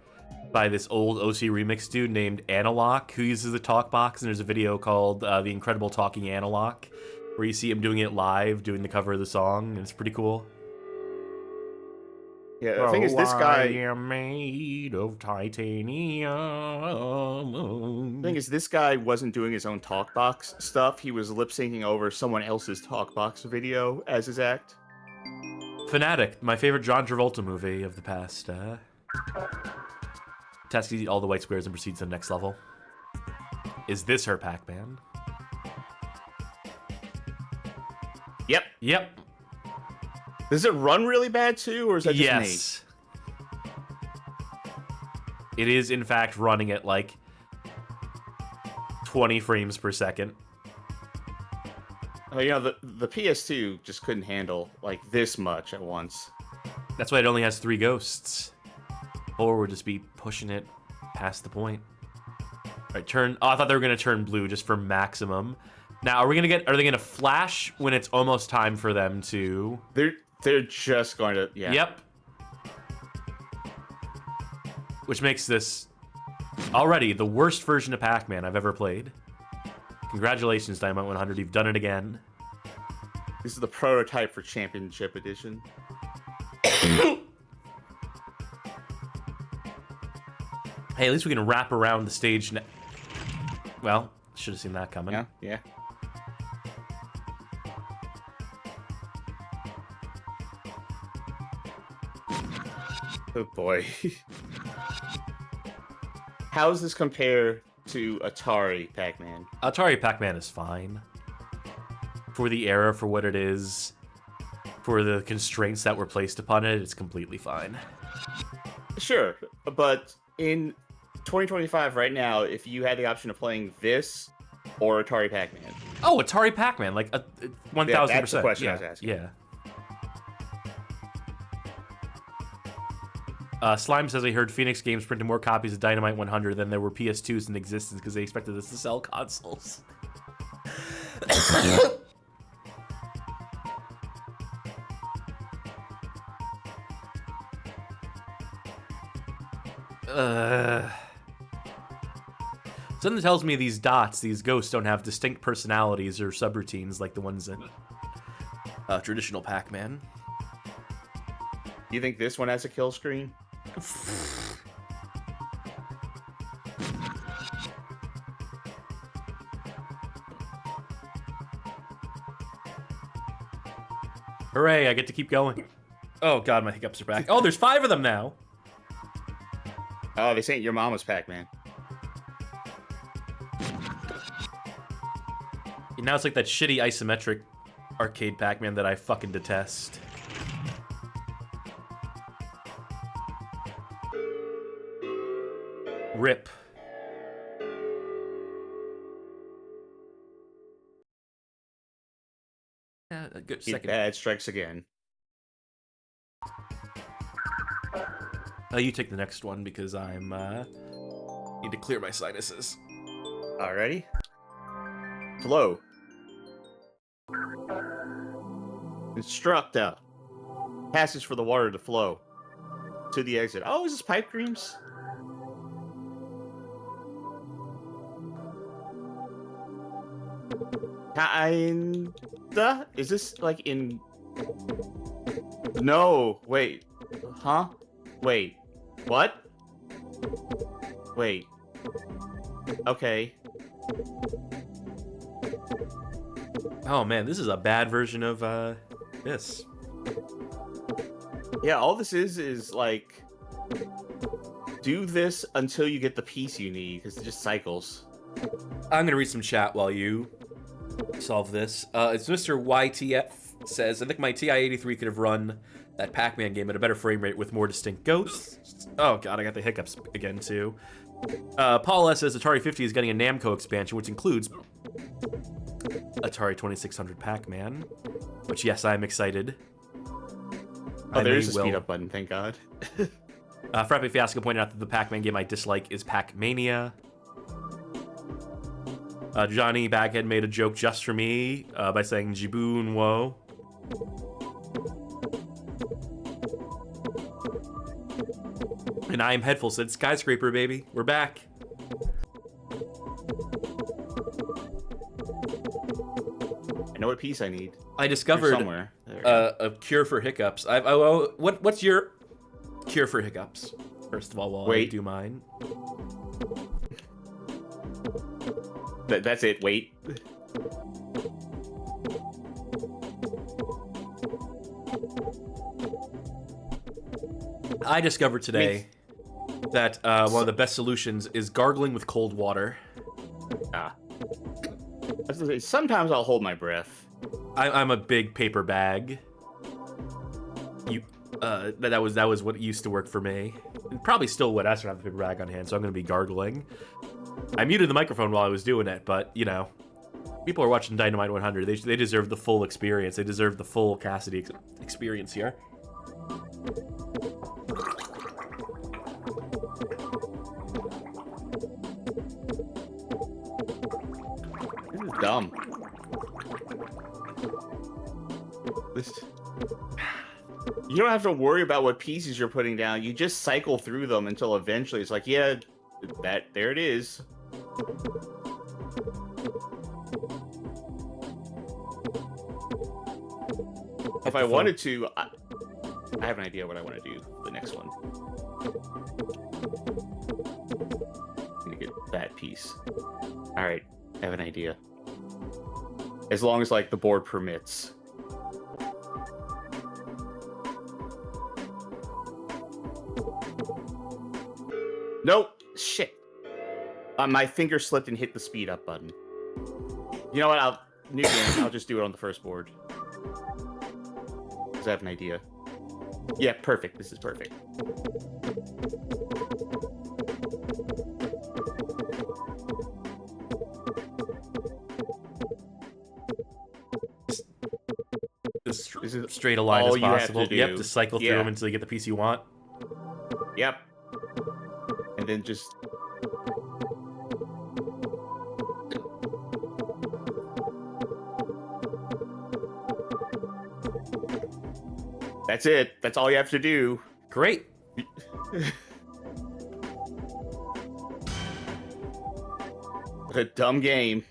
by this old OC remix dude named Analog, who uses the talk box, and there's a video called The Incredible Talking Analog, where you see him doing it live, doing the cover of the song, and it's pretty cool. Yeah, the thing is, this guy... I am made of titanium. The thing is, this guy wasn't doing his own talk box stuff. He was lip syncing over someone else's talk box video as his act. Fanatic, my favorite John Travolta movie of the past. Task eat all the white squares and proceeds to the next level. Is this her Pac-Man? Yep. Yep. Does it run really bad too, or is that just yes. It is, in fact, running at like 20 frames per second. Oh, you know, the PS2 just couldn't handle like this much at once. That's why it only has 3 ghosts. Or would just be pushing it past the point. All right, turn. Oh, I thought they were gonna turn blue just for maximum Now, are they gonna flash when it's almost time for them to? They're just going to, yeah. Yep. Which makes this already the worst version of Pac-Man I've ever played. Congratulations, Dynamite 100, you've done it again. This is the prototype for Championship Edition. Hey, at least we can wrap around the stage now. Well, should have seen that coming. Yeah, yeah. Oh boy. How does this compare to Atari Pac-Man? Atari Pac-Man is fine. For the era, for what it is, for the constraints that were placed upon it, it's completely fine. Sure, but in 2025 right now, if you had the option of playing this or Atari Pac-Man. Oh, Atari Pac-Man, like 1,000%. Yeah, that's the question I was asking. Yeah. Slime says he heard Phoenix Games printed more copies of Dynamite 100 than there were PS2s in existence because they expected this to sell consoles. Something tells me these dots, these ghosts, don't have distinct personalities or subroutines like the ones in traditional Pac-Man. You think this one has a kill screen? Hooray, I get to keep going. Oh god, my hiccups are back. Oh, there's 5 of them now. Oh, this ain't your mama's Pac-Man. Now it's like that shitty isometric arcade Pac-Man that I fucking detest. Rip. A good second. Bad strikes again. You take the next one because I'm need to clear my sinuses. Alrighty. Flow. Instructor. Passage for the water to flow. To the exit. Oh, is this pipe dreams? Kinda? Is this like in... No, wait. Huh? Wait. What? Wait. Okay. Oh man, this is a bad version of this. Yeah, all this is like... Do this until you get the piece you need, because it just cycles. I'm gonna read some chat while you solve this. It's Mr. YTF says, I think my TI-83 could have run that Pac-Man game at a better frame rate with more distinct ghosts. Oh god, I got the hiccups again too. Paul S says Atari 50 is getting a Namco expansion, which includes Atari 2600 Pac-Man, which yes, I'm excited. Oh, there is a speed up button, thank god. Frappe Fiasco pointed out that the Pac-Man game I dislike is Pac-Mania. Johnny Baghead made a joke just for me by saying Jiboon Wo. And I am Headful said Skyscraper, baby. We're back. I know what piece I need. I discovered somewhere. A cure for hiccups. What's your cure for hiccups? First of all, while I do mine. That's it. Wait. I discovered today that one of the best solutions is gargling with cold water. Ah. Sometimes I'll hold my breath. I'm a big paper bag. That was what used to work for me. And probably still would. I still have the paper bag on hand, so I'm going to be gargling. I muted the microphone while I was doing it, but, you know, people are watching Dynamite 100. They deserve the full experience. They deserve the full Cassidy experience here. This is dumb. You don't have to worry about what pieces you're putting down. You just cycle through them until eventually it's like, yeah, there it is. If I wanted to, I have an idea what I want to do for the next one. I'm gonna get that piece. All right, I have an idea. As long as like the board permits. Nope. Shit. My finger slipped and hit the speed up button. You know what? New game. I'll just do it on the first board. Because I have an idea. Yeah, perfect. This is perfect. As straight a line as possible. Yep, to cycle through them until you get the piece you want. Yep. And then just... That's it. That's all you have to do. Great. A dumb game.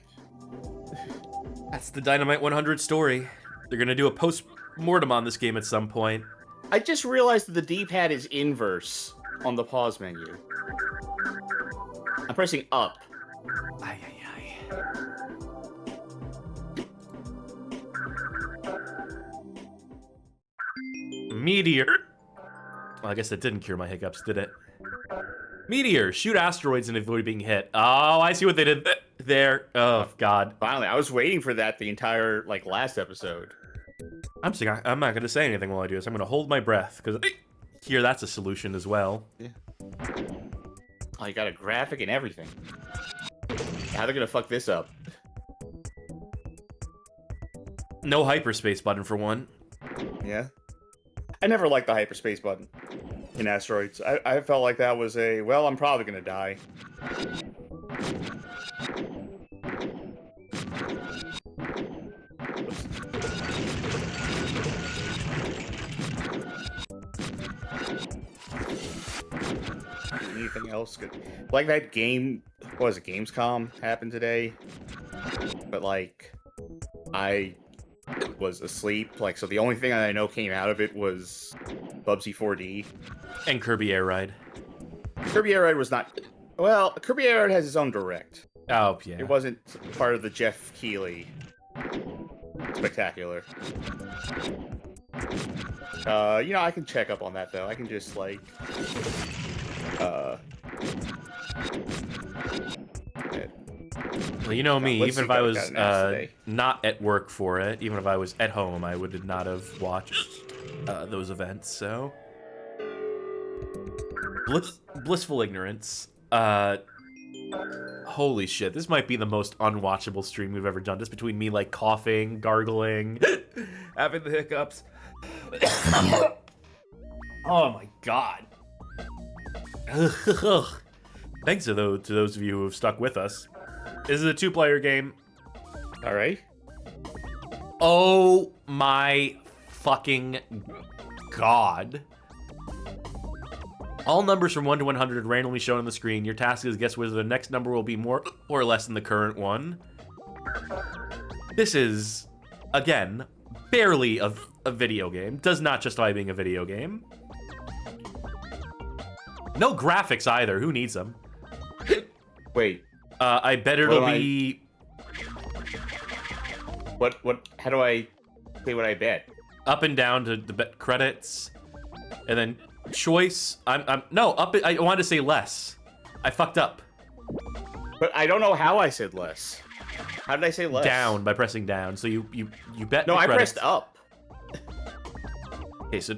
That's the Dynamite 100 story. They're going to do a post-mortem on this game at some point. I just realized that the D-pad is inverse on the pause menu. I'm pressing up. Ay, ay, ay. Meteor. Well, I guess that didn't cure my hiccups, did it? Meteor, shoot asteroids and avoid being hit. Oh, I see what they did there. Oh, God. Finally, I was waiting for that the entire, like, last episode. I'm not going to say anything while I do this. I'm going to hold my breath, because here, that's a solution as well. Yeah. Oh, you got a graphic and everything. How they going to fuck this up? No hyperspace button, for one. Yeah. I never liked the hyperspace button in Asteroids. I felt like that was a, well, I'm probably going to die. Anything else good? Like that game, what was it, Gamescom happened today? But like, I was asleep, like, so the only thing I know came out of it was Bubsy 4D. And Kirby Air Ride. Kirby Air Ride was not... Well, Kirby Air Ride has its own direct. Oh, yeah. It wasn't part of the Jeff Keighley spectacular. You know, I can check up on that, though. I can just, like... Well, you know me, even if I was not at work for it, even if I was at home, I would not have watched those events, so... Blissful ignorance. Holy shit, this might be the most unwatchable stream we've ever done. Just between me, like, coughing, gargling, having the hiccups. Oh my god. Thanks to those of you who have stuck with us. This is a 2-player game. Alright. Oh my fucking god. All numbers from 1 to 100 randomly shown on the screen. Your task is to guess whether the next number will be more or less than the current one. This is, again, barely a video game. Does not justify being a video game. No graphics either. Who needs them? Wait. I bet it'll be... How do I say what I bet? Up and down to the bet credits. And then choice. No, up. I wanted to say less. I fucked up. But I don't know how I said less. How did I say less? Down, by pressing down. So you bet. No, I pressed up. Okay, so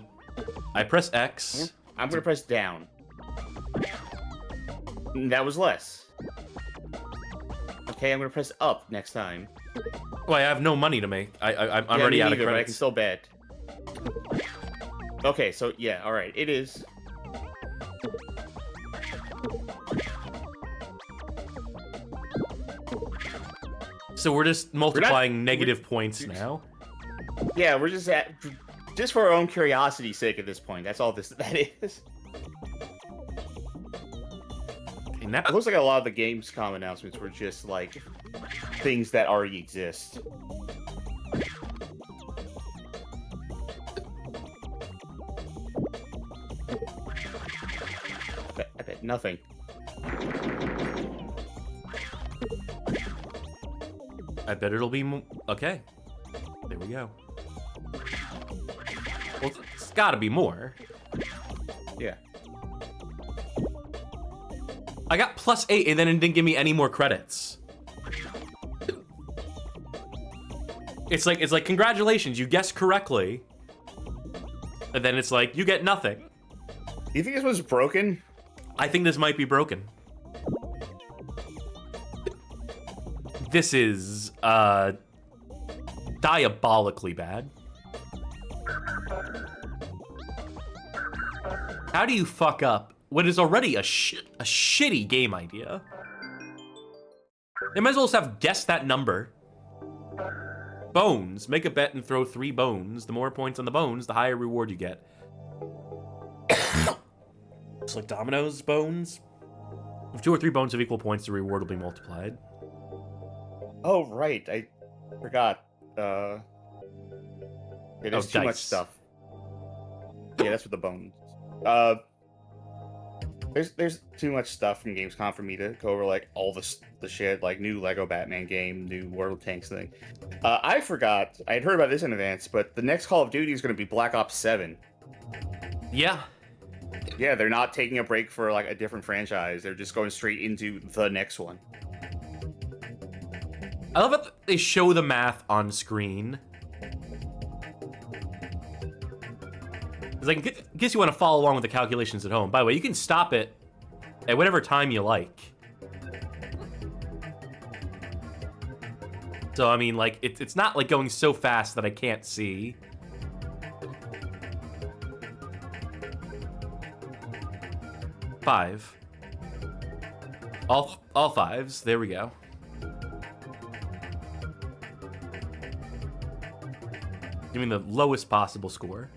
I press X. I'm gonna press down. That was less. Okay, I'm gonna press up next time. Well, I have no money to make. I'm already out of credits. But I can still bet. Okay, so yeah, all right, it is. So we're just multiplying negative points now. Yeah, we're just for our own curiosity's sake at this point. That's all that is. Okay, now, It looks like a lot of the Gamescom announcements were just like things that already exist. I bet nothing. I bet it'll be okay. There we go. Well, it's gotta be more. Yeah. I got +8 and then it didn't give me any more credits. It's like congratulations, you guessed correctly. And then it's like, you get nothing. Do you think this was broken? I think this might be broken. This is diabolically bad. How do you fuck up what is already a shitty game idea? They might as well just have guessed that number. Bones. Make a bet and throw 3 bones. The more points on the bones, the higher reward you get. It's like dominoes bones. If 2 or 3 bones have equal points, the reward will be multiplied. Oh, right. I forgot. Yeah, there's too much stuff. Yeah, that's what the bones. There's too much stuff from Gamescom for me to go over, like, all the shit, like, new Lego Batman game, new World of Tanks thing. I forgot, I had heard about this in advance, but the next Call of Duty is going to be Black Ops 7. Yeah. Yeah, they're not taking a break for, like, a different franchise. They're just going straight into the next one. I love that they show the math on screen. It's like, in case you want to follow along with the calculations at home. By the way, you can stop it at whatever time you like. So, I mean, like, it's not like going so fast that I can't see. Five. All 5s. There we go. Give me the lowest possible score.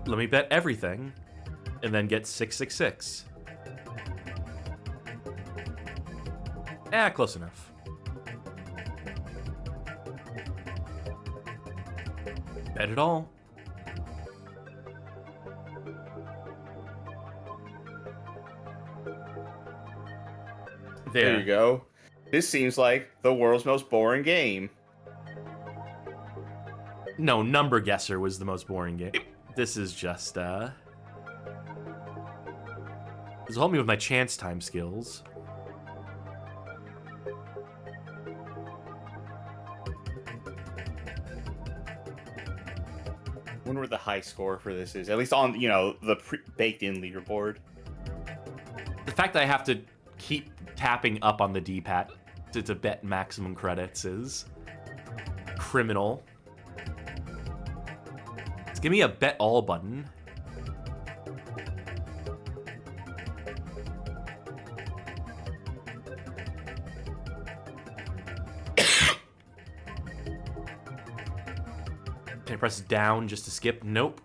Let me bet everything, and then get 666. Close enough. Bet it all. There you go. This seems like the world's most boring game. No, Number Guesser was the most boring game. This is just, This will help me with my chance time skills. I wonder what the high score for this is. At least on, you know, the baked-in leaderboard. The fact that I have to keep tapping up on the D-pad to bet maximum credits is criminal. Let's give me a bet all button. Can I press down just to skip? Nope.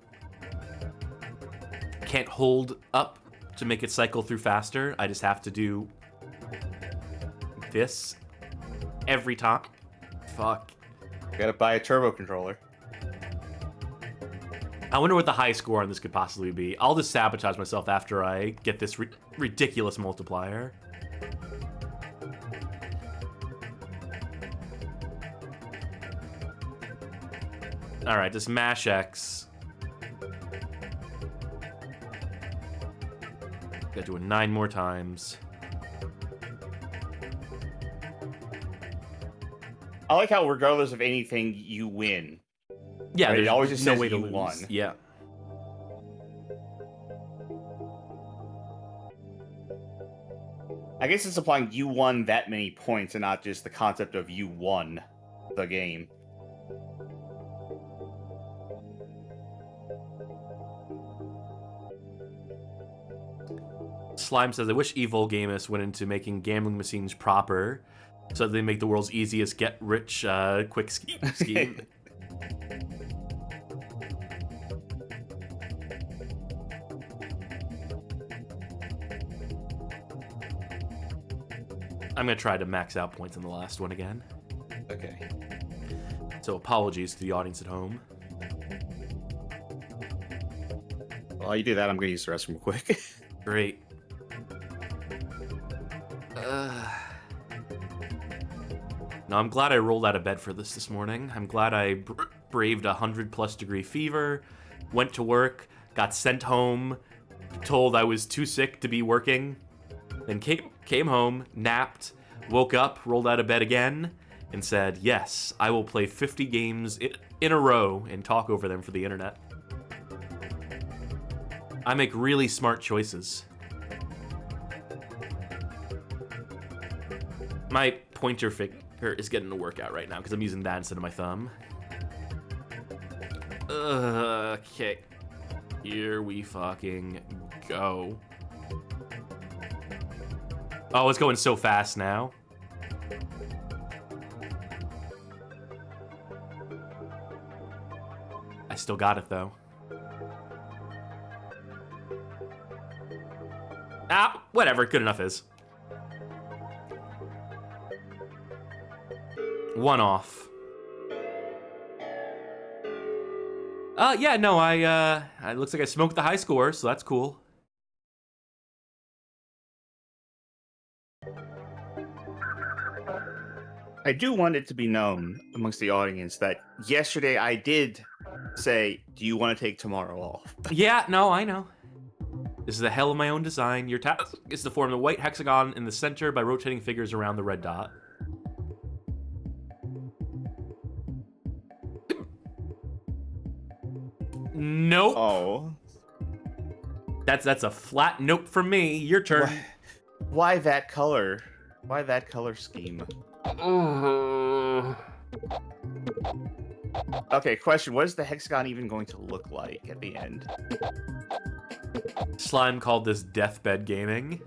Can't hold up to make it cycle through faster. I just have to do this every time. Fuck. Gotta buy a turbo controller. I wonder what the high score on this could possibly be. I'll just sabotage myself after I get this ridiculous multiplier. Alright, just mash X. Gotta do it 9 more times. I like how regardless of anything, you win. Yeah, right? there's It always just no says way to you lose. won. Yeah. I guess it's implying you won that many points and not just the concept of you won the game. Slime says, I wish Evil Gamus went into making gambling machines proper so they make the world's easiest get-rich quick scheme. I'm going to try to max out points in the last one again. Okay. So apologies to the audience at home. While you do that, I'm going to use the restroom quick. Great. No, I'm glad I rolled out of bed for this morning. I'm glad I braved 100+ degree fever, went to work, got sent home, told I was too sick to be working, then came home, napped, woke up, rolled out of bed again, and said, yes, I will play 50 games in a row and talk over them for the internet. I make really smart choices. My pointer finger is getting a workout right now because I'm using that instead of my thumb. Okay. Here we fucking go. Oh, it's going so fast now. I still got it, though. Ah, whatever. Good enough is. One off. Yeah, no, it looks like I smoked the high score, so that's cool. I do want it to be known amongst the audience that yesterday I did say, do you want to take tomorrow off? Yeah, no, I know. This is the hell of my own design. Your task is to form the white hexagon in the center by rotating figures around the red dot. Nope. Oh. That's a flat nope from me. Your turn. Why that color? Why that color scheme? Okay, question. What is the hexagon even going to look like at the end? Slime called this deathbed gaming.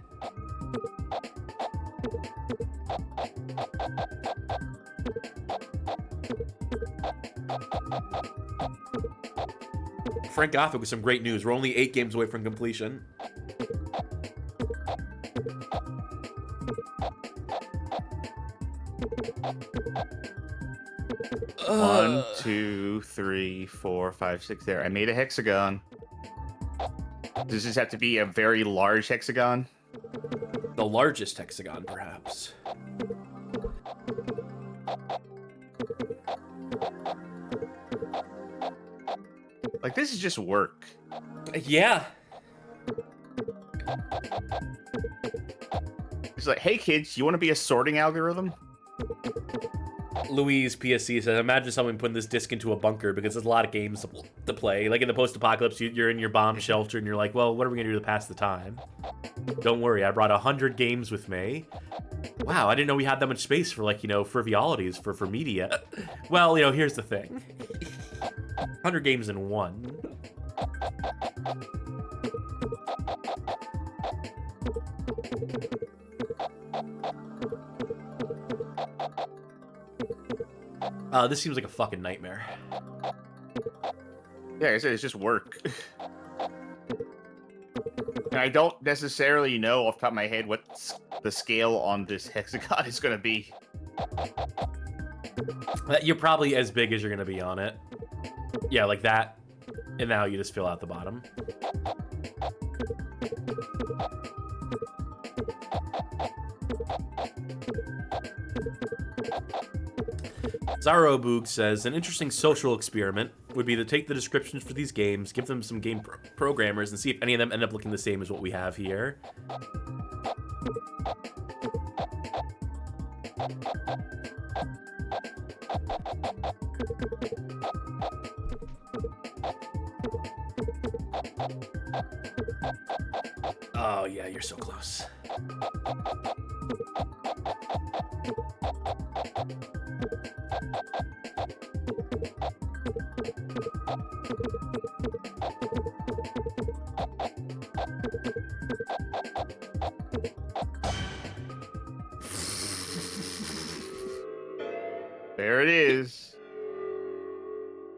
Frank Gothic with some great news. We're only 8 games away from completion. One, 2, 3, 4, 5, 6. There. I made a hexagon. Does this have to be a very large hexagon? The largest hexagon, perhaps. Like, this is just work. Yeah. It's like, hey kids, you want to be a sorting algorithm? Louise PSC says, imagine someone putting this disc into a bunker because there's a lot of games to play. Like in the post-apocalypse, you're in your bomb shelter and you're like, well, what are we going to do to pass the time? Don't worry, I brought 100 games with me. Wow, I didn't know we had that much space for, like, you know, frivolities for media. Well, you know, here's the thing. 100 games in one. This seems like a fucking nightmare. Yeah, I said it's just work. And I don't necessarily know off the top of my head what the scale on this hexagon is going to be. You're probably as big as you're going to be on it. Yeah, like that. And now you just fill out the bottom. Zaroboog says, an interesting social experiment would be to take the descriptions for these games, give them some game programmers, and see if any of them end up looking the same as what we have here. Oh, yeah, you're so close. There it is.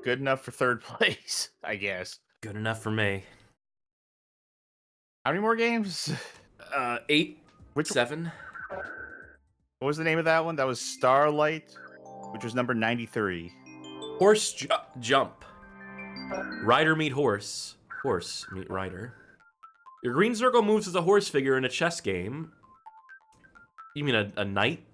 Good enough for third place, I guess. Good enough for me. How many more games? 8, Which 7. What was the name of that one? That was Starlight, which was number 93. Horse jump. Rider meet horse. Horse meet rider. Your green circle moves as a horse figure in a chess game. You mean a knight?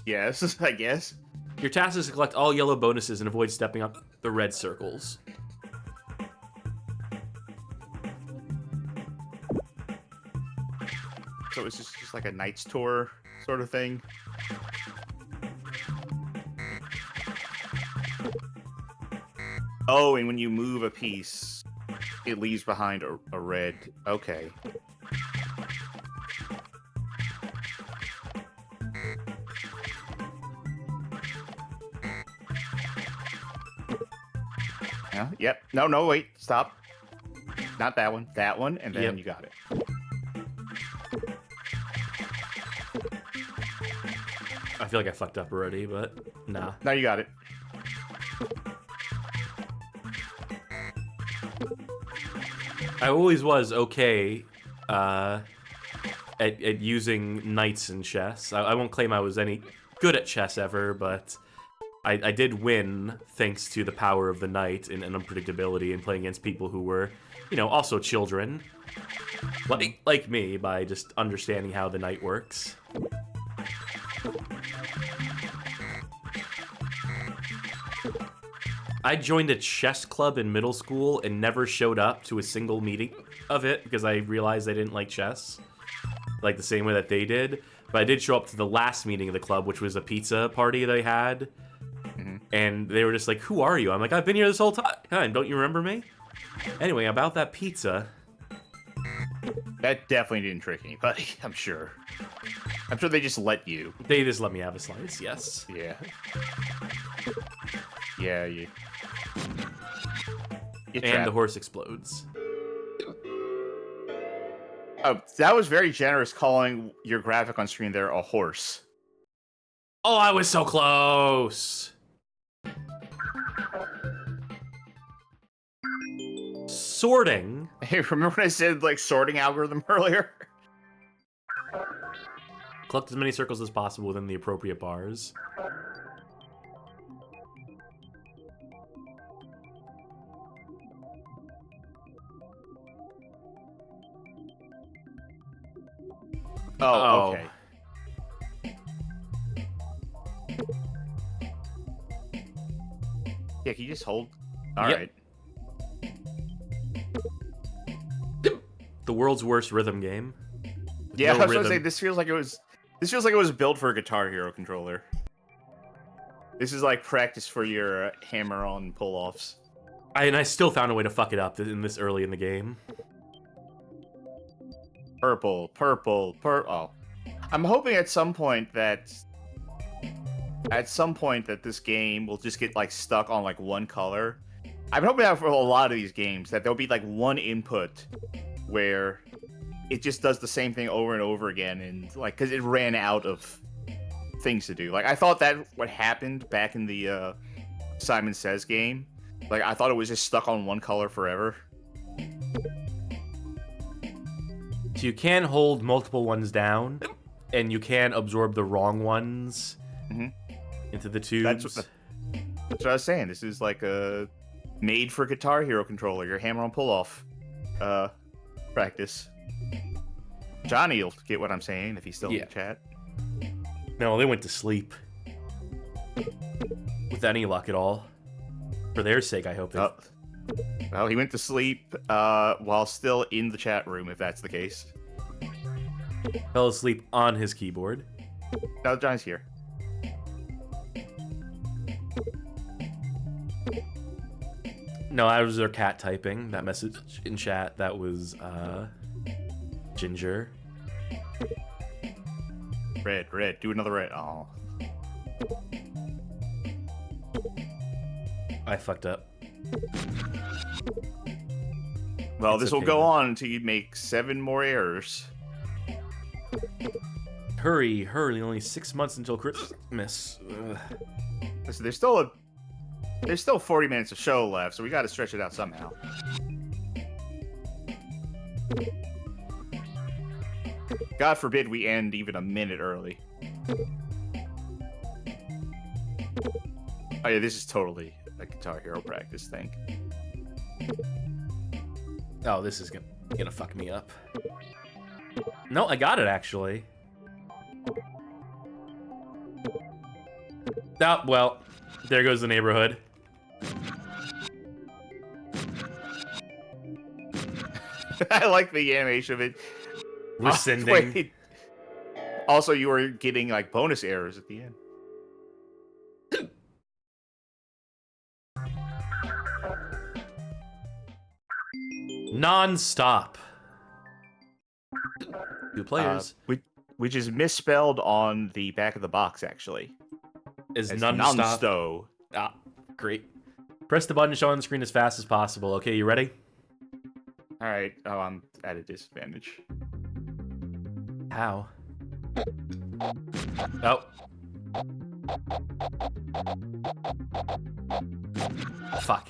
Yes, I guess. Your task is to collect all yellow bonuses and avoid stepping up the red circles. So it's just like a Knight's Tour sort of thing. Oh, and when you move a piece, it leaves behind a red. Okay. Yeah, yep. No, wait. Stop. Not that one. That one, and then you got it. I feel like I fucked up already, but nah. No, you got it. I always was okay at using knights in chess. I won't claim I was any good at chess ever, but I did win thanks to the power of the knight and unpredictability and playing against people who were, you know, also children, like me, by just understanding how the knight works. I joined a chess club in middle school and never showed up to a single meeting of it because I realized I didn't like chess, like the same way that they did. But I did show up to the last meeting of the club, which was a pizza party they had. And they were just like, "Who are you?" I'm like, "I've been here this whole time. Don't you remember me?" Anyway, about that pizza. That definitely didn't trick anybody, I'm sure. I'm sure they just let you. They just let me have a slice, yes. Yeah. Yeah, you and the horse explodes. Oh, that was very generous calling your graphic on screen there a horse. Oh, I was so close! Sorting. Hey, remember when I said, like, sorting algorithm earlier? Collect as many circles as possible within the appropriate bars. Oh, okay. Yeah, can you just hold? All right. The world's worst rhythm game. Yeah, I was gonna say this feels like it was built for a Guitar Hero controller. This is like practice for your hammer-on pull-offs. And I still found a way to fuck it up in this early in the game. Purple. Oh, I'm hoping at some point that this game will just get like stuck on like one color. I'm hoping that for a lot of these games that there'll be like one input where it just does the same thing over and over again, and like because it ran out of things to do. Like I thought that what happened back in the Simon Says game. Like I thought it was just stuck on one color forever. So you can hold multiple ones down, and you can absorb the wrong ones into the tubes. That's what I was saying. This is like a made for Guitar Hero controller. Your hammer on pull off practice. Johnny will get what I'm saying if he's still in the chat. No, they went to sleep. With any luck at all. For their sake, I hope. Well, he went to sleep while still in the chat room, if that's the case. Fell asleep on his keyboard. No, Johnny's here. No, that was their cat typing. That message in chat, that was Ginger. Red. Do another red. Oh. I fucked up. Well, this will go on until you make 7 more errors. Hurry, hurry, only 6 months until Christmas. Ugh. Listen, there's still 40 minutes of show left, so we got to stretch it out somehow. God forbid we end even a minute early. Oh yeah, this is totally a Guitar Hero practice thing. Oh, this is gonna fuck me up. No, I got it actually. Oh, well, there goes the neighborhood. I like the animation of it. Rescinding. Wait. Also, you were getting like bonus errors at the end. Nonstop. 2 players. Which is misspelled on the back of the box, actually. Is It's Nonstop. Nonstop. Ah, great. Press the button to show on the screen as fast as possible. Okay, you ready? All right. Oh, I'm at a disadvantage. How? Oh. Fuck.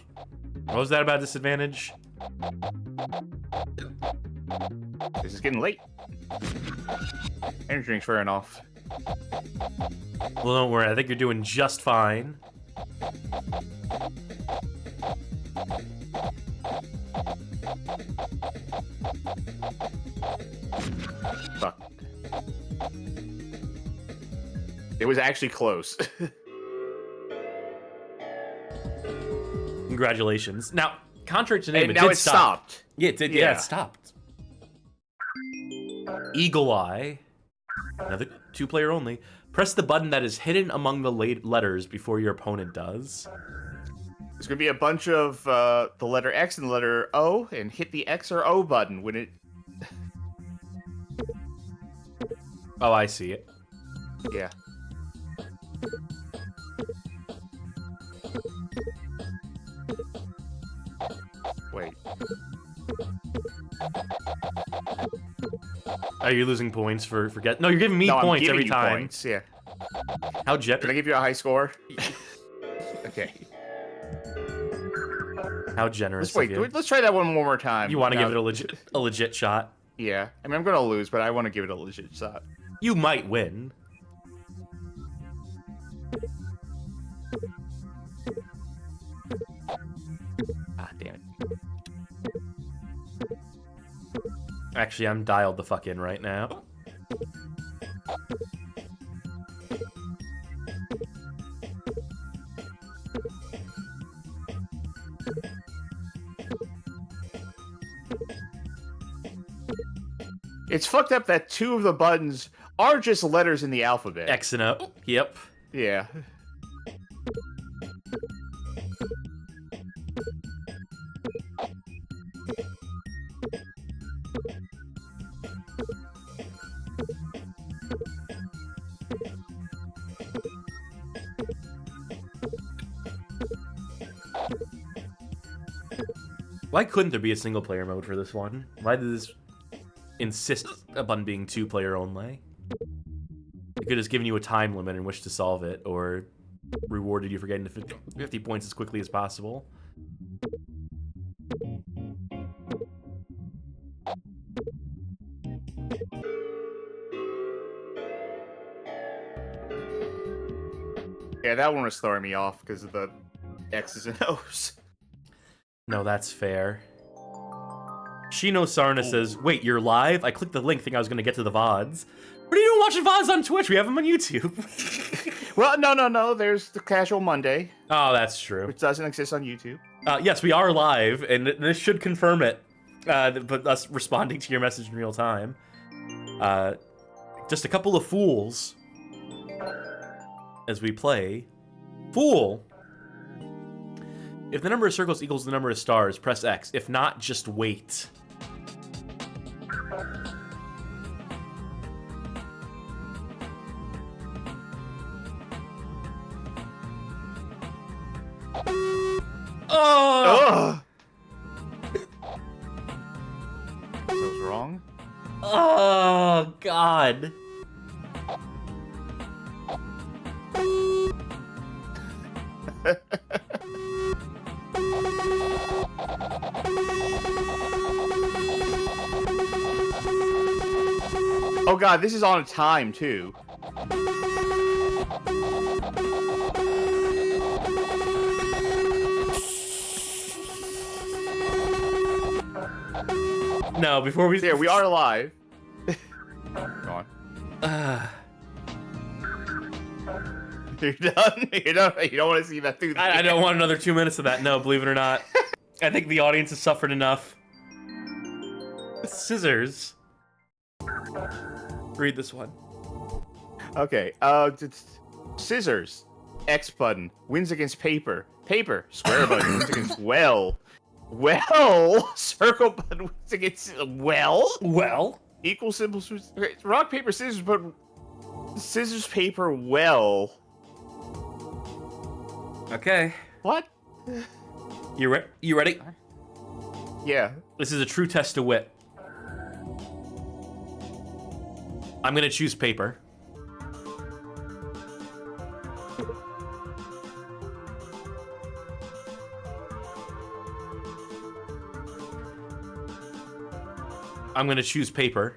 What was that about disadvantage? This is getting late. Energy drink's wearing off. Well, don't worry. I think you're doing just fine. Fuck. It was actually close. Congratulations. Now, contrary to name, And it now did it stop. stopped. Yeah, it did. Yeah, it stopped. Eagle Eye. Another 2-player only. Press the button that is hidden among the letters before your opponent does. There's gonna be a bunch of the letter X and the letter O, and hit the X or O button when it. Oh, I see it. Yeah. Wait. Are you losing points for forget? No, you're giving me No, I'm points giving every you time. Points. Yeah. How Can I generous? give you a high score? Okay. How generous Let's of you. Let's try that one more time. You want to Now- give it a legit shot? Yeah. I mean, I'm gonna lose, but I want to give it a legit shot. You might win. Ah, damn it. Actually, I'm dialed the fuck in right now. It's fucked up that 2 of the buttons are just letters in the alphabet. X and O. Yep. Yeah. Why couldn't there be a single player mode for this one? Why did this insist upon being 2-player only? It could have given you a time limit in which to solve it, or rewarded you for getting to 50 points as quickly as possible. Yeah, that one was throwing me off because of the X's and O's. No, that's fair. Shino Sarna says, wait, you're live? I clicked the link thinking I was going to get to the VODs. What are you doing watching VODs on Twitch? We have them on YouTube. Well, no. There's the Casual Monday, Oh, that's true. which doesn't exist on YouTube. Yes, we are live, and this should confirm it. But us responding to your message in real time. Just a couple of fools as we play. Fool! If the number of circles equals the number of stars, press X. If not, just wait. Oh! Ugh! That was wrong. Oh, God. god, this is on a time too. No, before we... There, we are live. Go on. You're done? You don't want to see that through the I don't want another 2 minutes of that. No, believe it or not. I think the audience has suffered enough. Scissors. Read this one. Okay. Scissors. X button. Wins against paper. Paper. Square button. Wins against well. Well. Circle button wins against well. Well. Equal symbols. Okay, rock, paper, scissors, but scissors, paper, well. Okay. What? You ready? Yeah. This is a true test of wit. I'm gonna choose paper. I'm gonna choose paper.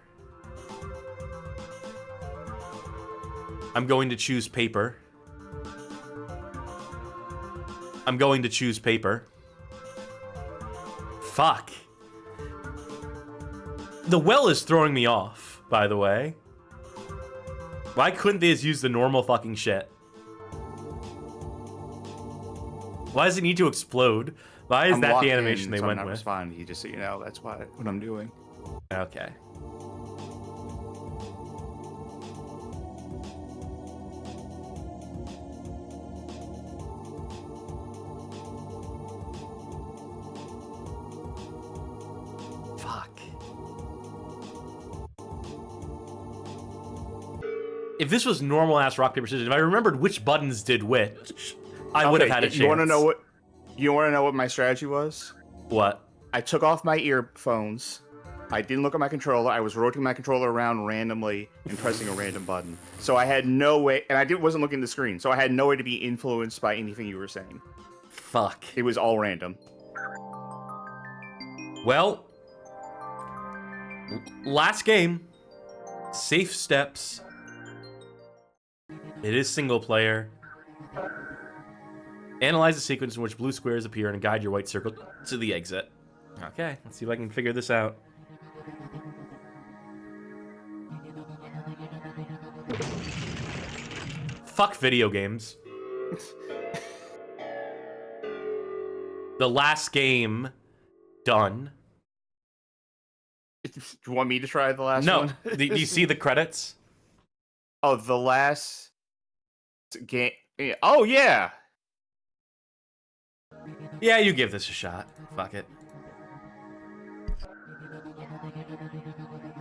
I'm going to choose paper. I'm going to choose paper. Fuck. The well is throwing me off, by the way. Why couldn't they just use the normal fucking shit? Why does it need to explode? Why is that the animation they went with? I'm not responding to you, just so you know. That's what I'm doing. Okay. Fuck. If this was normal ass rock paper scissors, if I remembered which buttons did which, I would have had a chance. You want to know what? You want to know what my strategy was? What? I took off my earphones. I didn't look at my controller. I was rotating my controller around randomly and pressing a random button. So I had no way, and I wasn't looking at the screen, so I had no way to be influenced by anything you were saying. Fuck. It was all random. Well, last game. Safe steps. It is single player. Analyze the sequence in which blue squares appear and guide your white circle to the exit. Okay, let's see if I can figure this out. Fuck video games. The last game done. Do you want me to try the last one? No. Do you see the credits? Oh, the last game. Oh, yeah. Yeah, you give this a shot. Fuck it.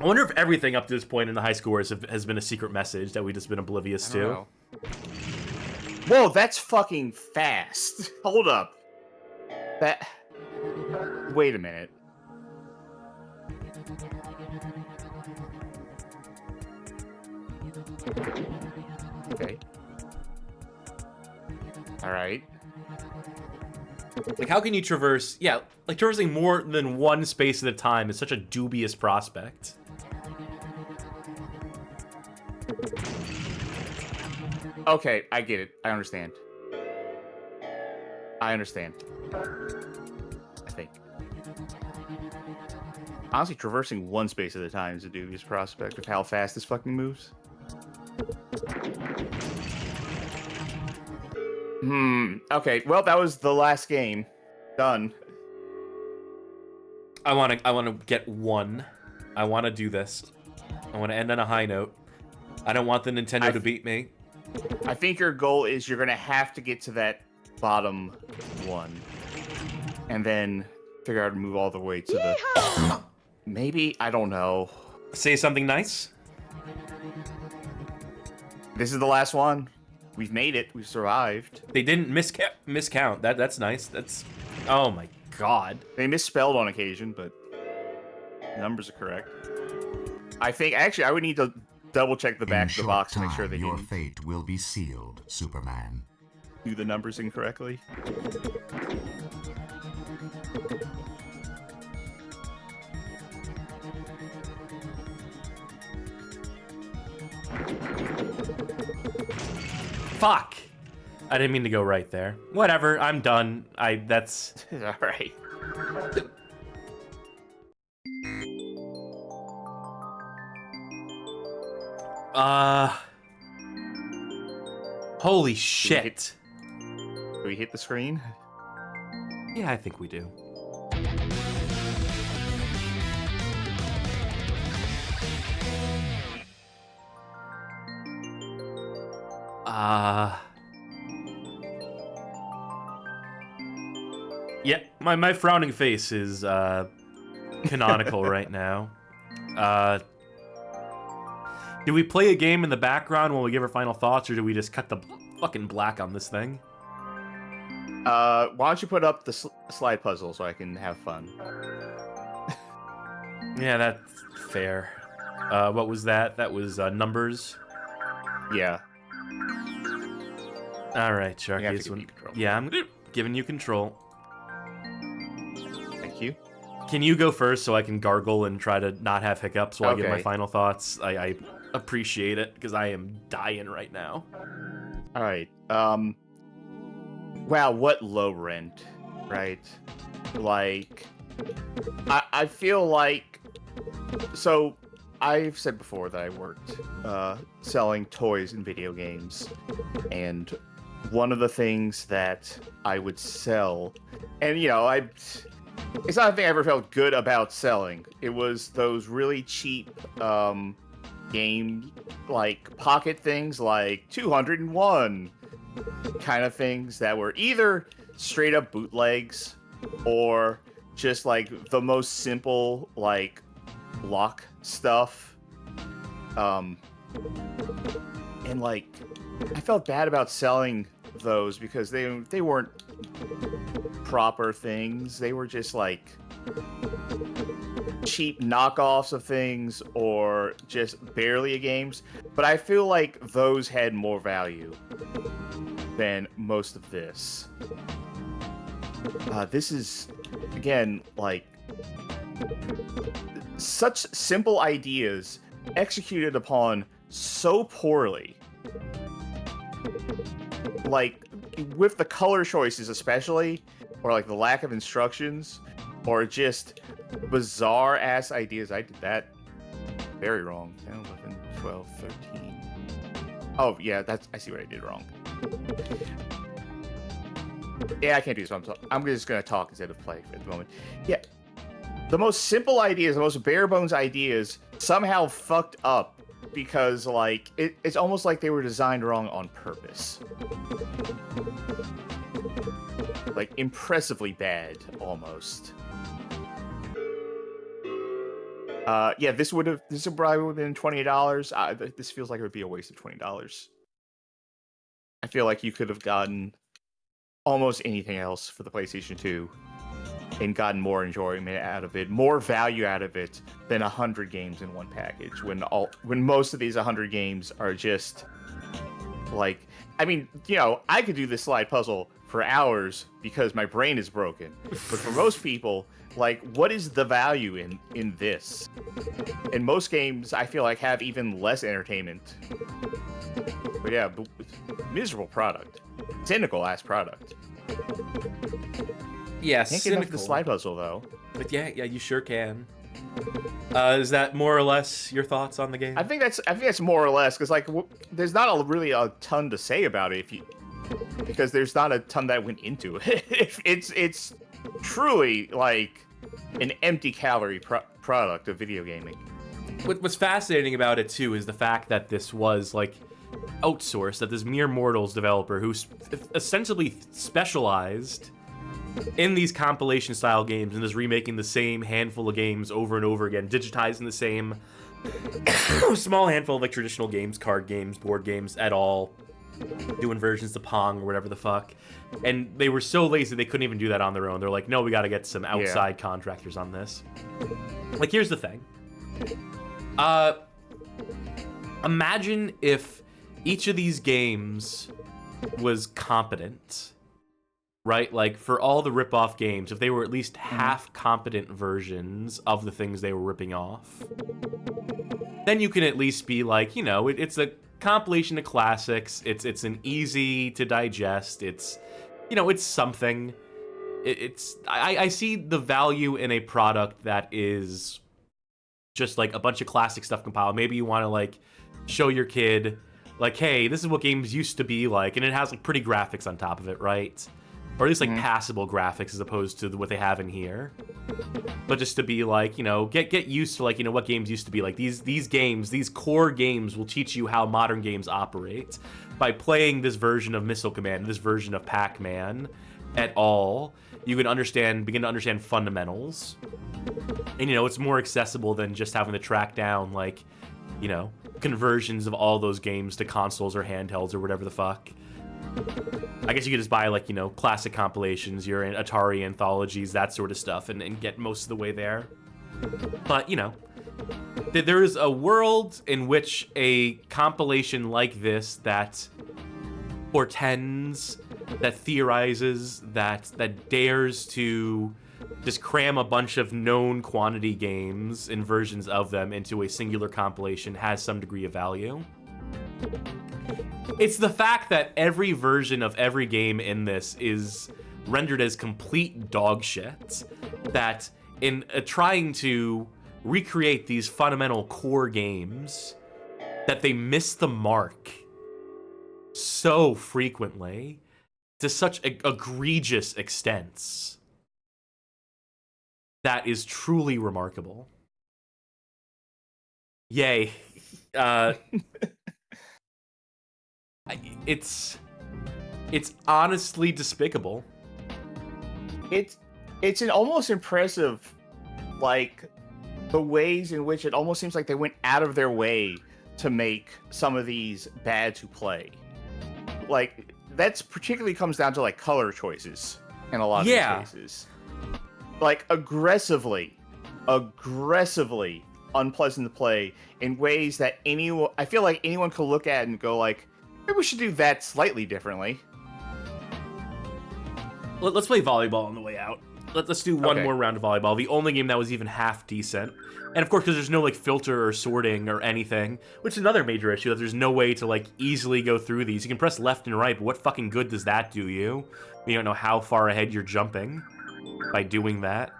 I wonder if everything up to this point in the high scores has been a secret message that we've just been oblivious to. Whoa, that's fucking fast. Hold up. Wait a minute. Okay. All right. Like, how can you traverse... Yeah, like, traversing more than one space at a time is such a dubious prospect. Okay, I get it. I understand. I think. Honestly, traversing one space at a time is a dubious prospect of how fast this fucking moves. Okay, well, that was the last game. Done. I want to get one. I want to do this. I want to end on a high note. I don't want the Nintendo to beat me. I think your goal is you're going to have to get to that bottom one. And then figure out how to move all the way to the... Maybe? I don't know. Say something nice? This is the last one. We've made it. We've survived. They didn't miscount. That's nice. That's... Oh my god. They misspelled on occasion, but the numbers are correct. I think... Actually, I would need to double check the back of the box to make sure they your fate will be sealed, Superman. Do the numbers incorrectly. Fuck! I didn't mean to go right there. Whatever, I'm done. That's... All right. Holy shit. Do we hit the screen? Yeah, I think we do. Yeah, my frowning face is, canonical right now. Do we play a game in the background while we give our final thoughts, or do we just cut the fucking black on this thing? Why don't you put up the slide puzzle so I can have fun? Yeah, that's fair. What was that? That was, numbers? Yeah. Alright, Sharky. You have to give me control. Yeah, I'm giving you control. Thank you. Can you go first so I can gargle and try to not have hiccups while I give my Okay. final thoughts? I appreciate it, because I am dying right now. All right. Wow, what low rent, right? Like, I feel like... So, I've said before that I worked selling toys and video games, and one of the things that I would sell, and you know, it's not a thing I ever felt good about selling. It was those really cheap game, like pocket things, like 201 kind of things that were either straight up bootlegs or just like the most simple like lock stuff. And like I felt bad about selling those because they weren't proper things. They were just like cheap knockoffs of things or just barely games. But I feel like those had more value than most of this. This is, again, like such simple ideas executed upon so poorly. Like, with the color choices especially, or like the lack of instructions, or just bizarre ass ideas. I did that very wrong. 10, 11, 12, 13. Oh, yeah, I see what I did wrong. Yeah, I can't do this. I'm just going to talk instead of play at the moment. Yeah, the most simple ideas, the most bare bones ideas somehow fucked up because, like, it's almost like they were designed wrong on purpose. Like, impressively bad, almost. Yeah, this would probably have been $20. This feels like it would be a waste of $20. I feel like you could have gotten almost anything else for the PlayStation 2 and gotten more enjoyment out of it, more value out of it than 100 games in one package. When most of these 100 games are just like, I mean, you know, I could do this slide puzzle for hours because my brain is broken. But for most people, like, what is the value in this? And most games, I feel like, have even less entertainment. But yeah, miserable product. Cynical ass product. Yeah, Can't get enough of the slide puzzle though. But yeah, you sure can. Is that more or less your thoughts on the game? I think that's more or less because like there's not really a ton to say about it because there's not a ton that went into it. It's truly like an empty calorie product of video gaming. What's fascinating about it too is the fact that this was like outsourced, that this mere mortals developer who essentially specialized in these compilation style games and is remaking the same handful of games over and over again, digitizing the same small handful of like traditional games, card games, board games at all, doing versions to Pong or whatever the fuck. And they were so lazy they couldn't even do that on their own. They're like, no, we gotta get some outside contractors on this. Like, here's the thing. Imagine if each of these games was competent. Right? Like, for all the rip-off games, if they were at least half-competent versions of the things they were ripping off, then you can at least be like, you know, it's a compilation of classics. It's an easy to digest. It's, you know, it's something. I see the value in a product that is just like a bunch of classic stuff compiled. Maybe you want to like show your kid like, hey, this is what games used to be like, and it has like pretty graphics on top of it, right? Or at least like passable graphics as opposed to what they have in here. But just to be like, you know, get used to like, you know, what games used to be like. These games, these core games will teach you how modern games operate. By playing this version of Missile Command, this version of Pac-Man at all, you can begin to understand fundamentals. And, you know, it's more accessible than just having to track down like, you know, conversions of all those games to consoles or handhelds or whatever the fuck. I guess you could just buy, like, you know, classic compilations, your Atari anthologies, that sort of stuff, and get most of the way there. But, you know, there is a world in which a compilation like this that portends, that theorizes, that dares to just cram a bunch of known quantity games and versions of them into a singular compilation has some degree of value. It's the fact that every version of every game in this is rendered as complete dog shit, that in trying to recreate these fundamental core games, that they miss the mark so frequently to such egregious extents. That is truly remarkable. Yay. It's honestly despicable. It's an almost impressive, like, the ways in which it almost seems like they went out of their way to make some of these bad to play. Like, that's particularly comes down to like color choices in a lot of these cases. Like aggressively unpleasant to play in ways that I feel like anyone could look at and go like, maybe we should do that slightly differently. Let's play volleyball on the way out. Let's do one more round of volleyball. The only game that was even half decent. And of course, because there's no like filter or sorting or anything, which is another major issue, that there's no way to like easily go through these. You can press left and right, but what fucking good does that do you? You don't know how far ahead you're jumping by doing that.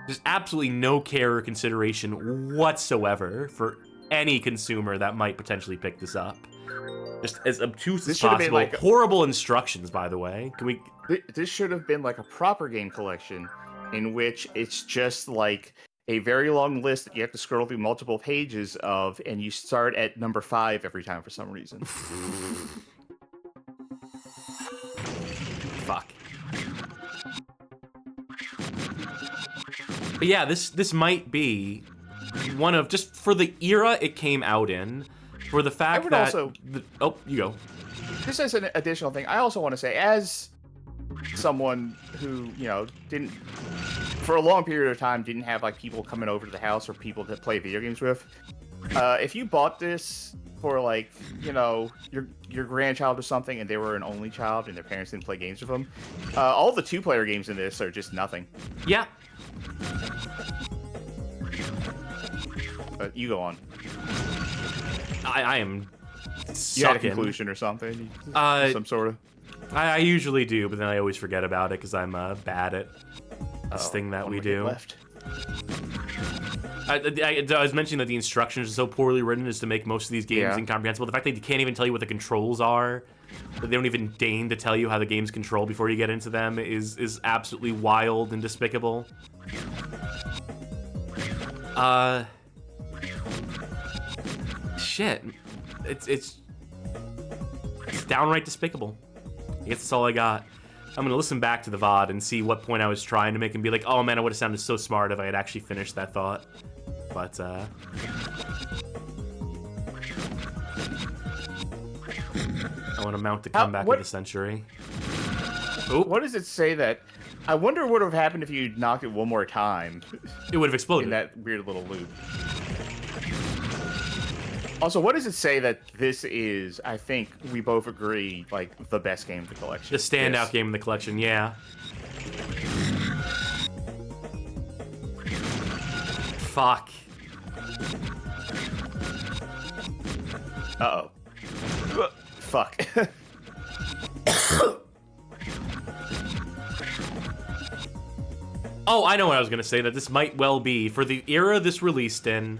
There's absolutely no care or consideration whatsoever for any consumer that might potentially pick this up. Just as obtuse as possible. Like horrible instructions, by the way. This should have been like a proper game collection in which it's just like a very long list that you have to scroll through multiple pages of, and you start at number 5 every time for some reason. Fuck. But yeah, this might be one of, just for the era it came out in, for the fact that... oh, you go. Just as an additional thing, I also want to say, as someone who, you know, didn't, for a long period of time, didn't have like people coming over to the house or people to play video games with, if you bought this for like, you know, your grandchild or something, and they were an only child and their parents didn't play games with them, all the 2-player games in this are just nothing. Yeah. But you go on. I am you had a conclusion or something? Some sort of... I usually do, but then I always forget about it because I'm bad at this thing that we do. Left. I was mentioning that the instructions are so poorly written as to make most of these games incomprehensible. The fact that they can't even tell you what the controls are, that they don't even deign to tell you how the game's controlled before you get into them is absolutely wild and despicable. Shit. It's downright despicable. I guess that's all I got. I'm gonna listen back to the VOD and see what point I was trying to make and be like, oh man, I would have sounded so smart if I had actually finished that thought. But, I want to mount the comeback of the century. Oh, what does it say that... I wonder what would have happened if you knocked it one more time. It would have exploded. In that weird little loop. Also, what does it say that this is, I think we both agree, like, the best game of the collection? The standout game in the collection, yeah. Fuck. Uh-oh. fuck. Oh, I know what I was gonna say. That this might well be for the era this released in.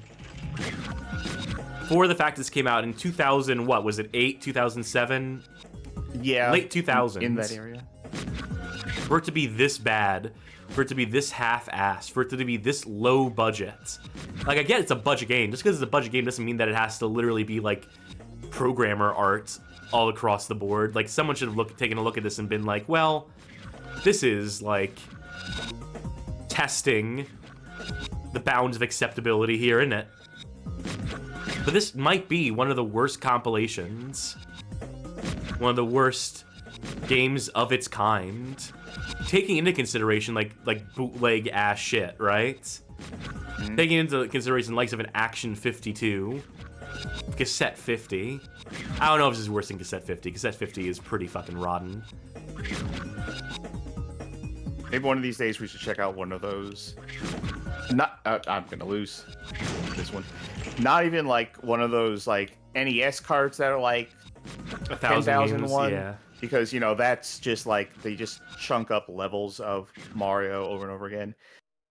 For the fact this came out in 2000, what was it? 8, 2007. Yeah, Late 2000s. in that area. For it to be this bad, for it to be this half-assed, for it to be this low budget. Like, I get it's a budget game. Just because it's a budget game doesn't mean that it has to literally be, like, programmer art all across the board. Like, someone should have taken a look at this and been like, well, this is, like, testing the bounds of acceptability here, isn't it? But this might be one of the worst compilations. One of the worst games of its kind. Taking into consideration, like bootleg ass shit, right? Mm-hmm. Taking into consideration the likes of an Action 52, Cassette 50. I don't know if this is worse than Cassette 50. Cassette 50 is pretty fucking rotten. Maybe one of these days we should check out one of those. Not, I'm gonna lose this one. Not even like one of those like NES cards that are like 10,001. Yeah. Because, you know, that's just like, they just chunk up levels of Mario over and over again.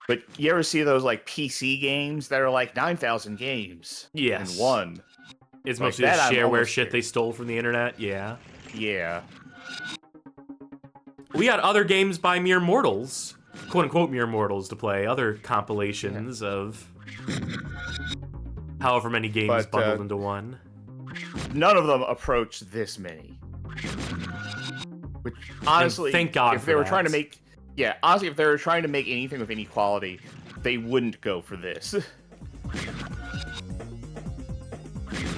But you ever see those like PC games that are like 9,000 games in one? It's like mostly the shareware shit they stole from the internet, yeah. Yeah. We got other games by mere mortals, quote-unquote mere mortals, to play. Other compilations of however many games bundled into one. None of them approach this many. Which, honestly, thank God if they were trying to make... Yeah, honestly, if they were trying to make anything with any quality, they wouldn't go for this.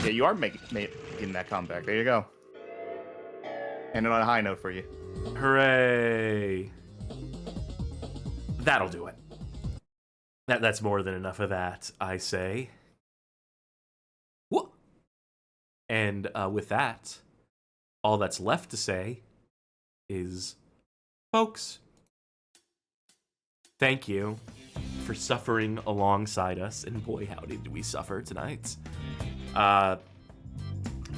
Yeah, you are making that comeback. There you go. And on a high note for you. Hooray. That'll do it. That's more than enough of that, I say. Whoa. And with that, all that's left to say is, folks, thank you for suffering alongside us, and boy howdy did we suffer tonight.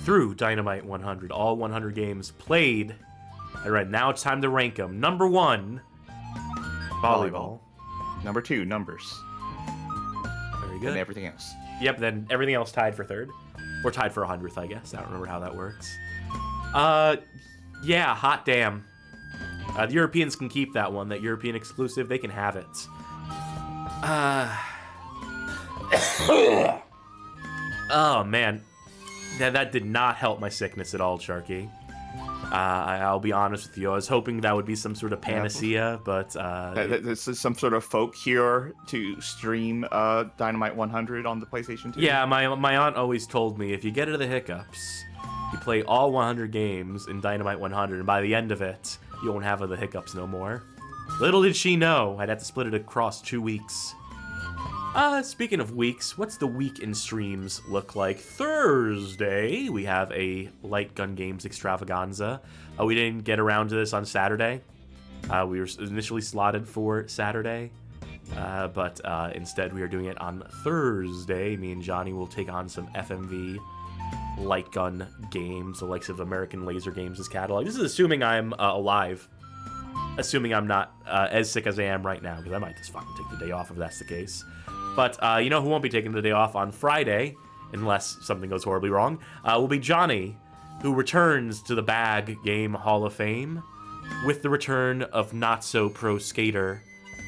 Through Dynamite 100, all 100 games played. All right, now it's time to rank them. Number 1, volleyball. Number 2, numbers. Very good. And everything else. Yep, then everything else tied for 3rd. Or tied for 100th, I guess. I don't remember how that works. Yeah, hot damn. The Europeans can keep that one. That European exclusive, they can have it. Oh, man. That did not help my sickness at all, Sharky. I'll be honest with you. I was hoping that would be some sort of panacea, but... this is some sort of folk cure to stream Dynamite 100 on the PlayStation 2? Yeah, my aunt always told me, if you get into the hiccups, you play all 100 games in Dynamite 100, and by the end of it, you won't have the hiccups no more. Little did she know, I'd have to split it across 2 weeks. Speaking of weeks, what's the week in streams look like? Thursday, we have a Light Gun Games extravaganza. We didn't get around to this on Saturday. We were initially slotted for Saturday, but instead we are doing it on Thursday. Me and Johnny will take on some FMV Light Gun games, the likes of American Laser Games' catalog. This is assuming I'm alive. Assuming I'm not as sick as I am right now, because I might just fucking take the day off if that's the case. But you know who won't be taking the day off on Friday, unless something goes horribly wrong, will be Johnny, who returns to the Bag Game Hall of Fame with the return of Not So Pro Skater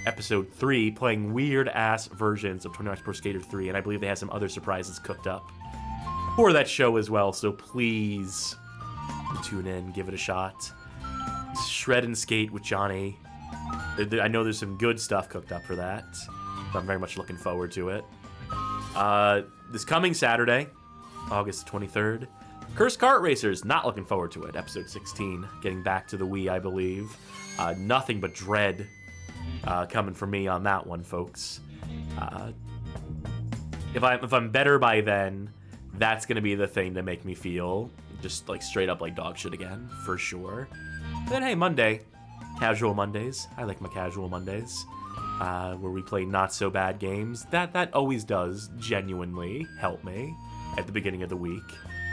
Episode 3, playing weird-ass versions of 29 Pro Skater 3, and I believe they have some other surprises cooked up for that show as well, so please tune in, give it a shot. Shred and skate with Johnny. I know there's some good stuff cooked up for that. So I'm very much looking forward to it. This coming Saturday, August 23rd, Cursed Kart Racers, not looking forward to it. Episode 16, getting back to the Wii, I believe. Nothing but dread coming from me on that one, folks. If I'm better by then, that's gonna be the thing to make me feel just like straight up like dog shit again, for sure. Then hey, Monday, casual Mondays. I like my casual Mondays. Where we play not so bad games. That always does genuinely help me at the beginning of the week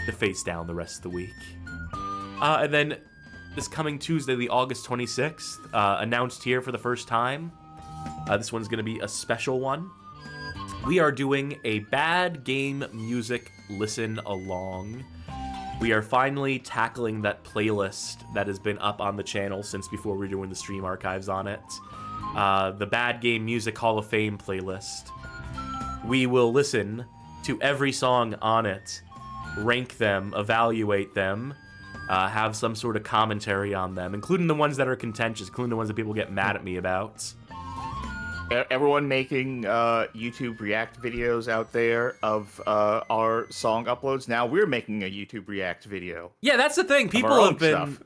to face down the rest of the week. And then this coming Tuesday, the August 26th, announced here for the first time. This one's going to be a special one. We are doing a bad game music listen along. We are finally tackling that playlist that has been up on the channel since before we were doing the stream archives on it. The Bad Game Music Hall of Fame playlist. We will listen to every song on it, rank them, evaluate them, have some sort of commentary on them, including the ones that are contentious, including the ones that people get mad at me about. Everyone making YouTube React videos out there of our song uploads. Now we're making a YouTube React video. Yeah, that's the thing. People have been,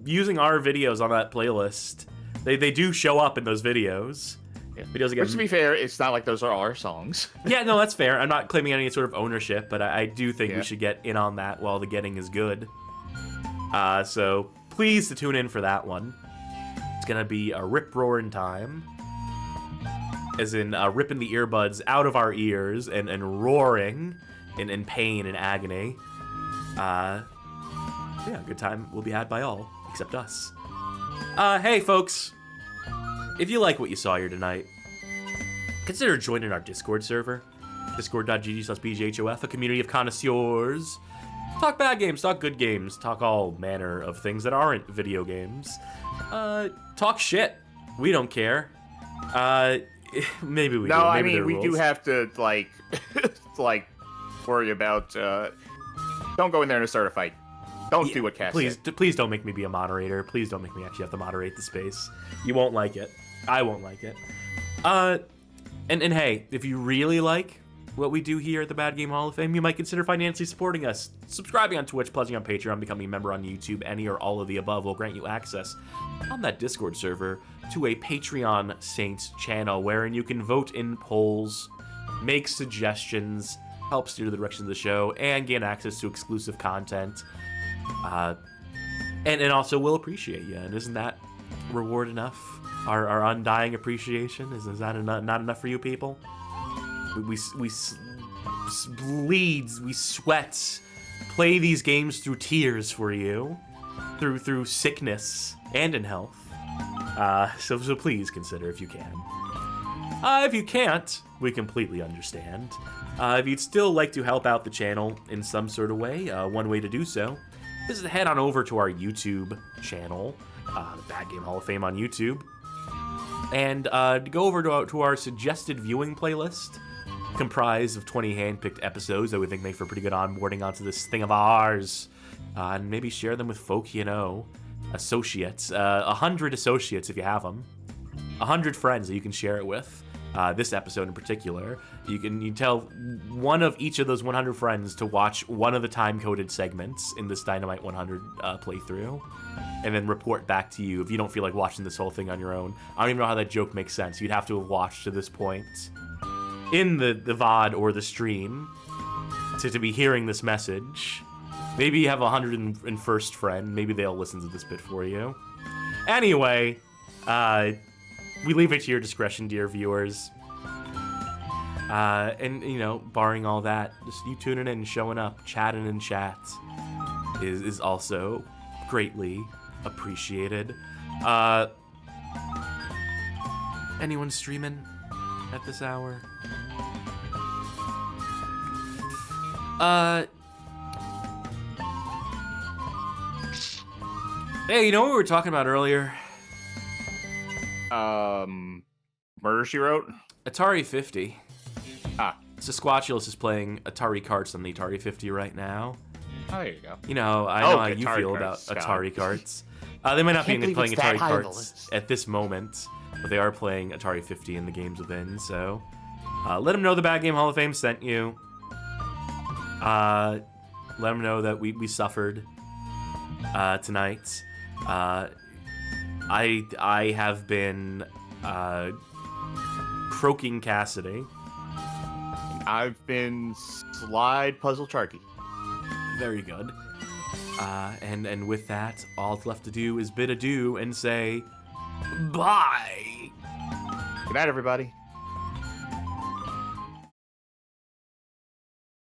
using our videos on that playlist. They do show up in those videos. Yeah. Videos again. Which, to be fair, it's not like those are our songs. Yeah, no, that's fair. I'm not claiming any sort of ownership, but I do think we should get in on that while the getting is good. So please to tune in for that one. It's gonna be a rip-roaring time. As in ripping the earbuds out of our ears and roaring in pain and agony. Yeah, a good time will be had by all, except us. Hey, folks. If you like what you saw here tonight, consider joining our Discord server. Discord.gg/BGHOF, a community of connoisseurs. Talk bad games, talk good games, talk all manner of things that aren't video games. Talk shit. We don't care. Maybe we do. No, I Maybe mean, we do have to, like, worry about, don't go in there and start a fight. Don't do what Cass said. Please don't make me be a moderator. Please don't make me actually have to moderate the space. You won't like it. I won't like it. And hey, if you really like what we do here at the Bad Game Hall of Fame, you might consider financially supporting us. Subscribing on Twitch, pledging on Patreon, becoming a member on YouTube, any or all of the above will grant you access on that Discord server to a Patreon Saints channel wherein you can vote in polls, make suggestions, help steer the direction of the show, and gain access to exclusive content. And also we'll appreciate you. And isn't that reward enough? Our undying appreciation? Is that not enough for you people? We bleed, we sweat, play these games through tears for you, through sickness and in health. So please consider if you can. If you can't, we completely understand. If you'd still like to help out the channel in some sort of way, one way to do so is to head on over to our YouTube channel, the Bad Game Hall of Fame on YouTube, and go over to our suggested viewing playlist, comprised of 20 hand-picked episodes that we think make for pretty good onboarding onto this thing of ours, and maybe share them with folk you know, associates, 100 associates if you have them, 100 friends that you can share it with. This episode in particular, you tell one of each of those 100 friends to watch one of the time-coded segments in this Dynamite 100 playthrough, and then report back to you if you don't feel like watching this whole thing on your own. I don't even know how that joke makes sense. You'd have to have watched to this point in the VOD or the stream to be hearing this message. Maybe you have a 101st friend. Maybe they'll listen to this bit for you. Anyway, we leave it to your discretion, dear viewers. And, you know, barring all that, just you tuning in and showing up, chatting in chat is also greatly appreciated. Anyone streaming at this hour? Hey, you know what we were talking about earlier? Murder, She Wrote? Atari 50. Ah. Sasquatchulous is playing Atari carts on the Atari 50 right now. Oh, there you go. You know, I know how you Atari feel carts, about Scott. Atari carts. They might not be Can't playing believe it's that Atari high on the carts list. at this moment, but they are playing Atari 50 in the games within, so let them know the Bad Game Hall of Fame sent you. Let them know that we suffered tonight. I have been croaking Cassidy. I've been Slide Puzzle Charky. Very good. And with that, all that's left to do is bid adieu and say bye. Good night, everybody.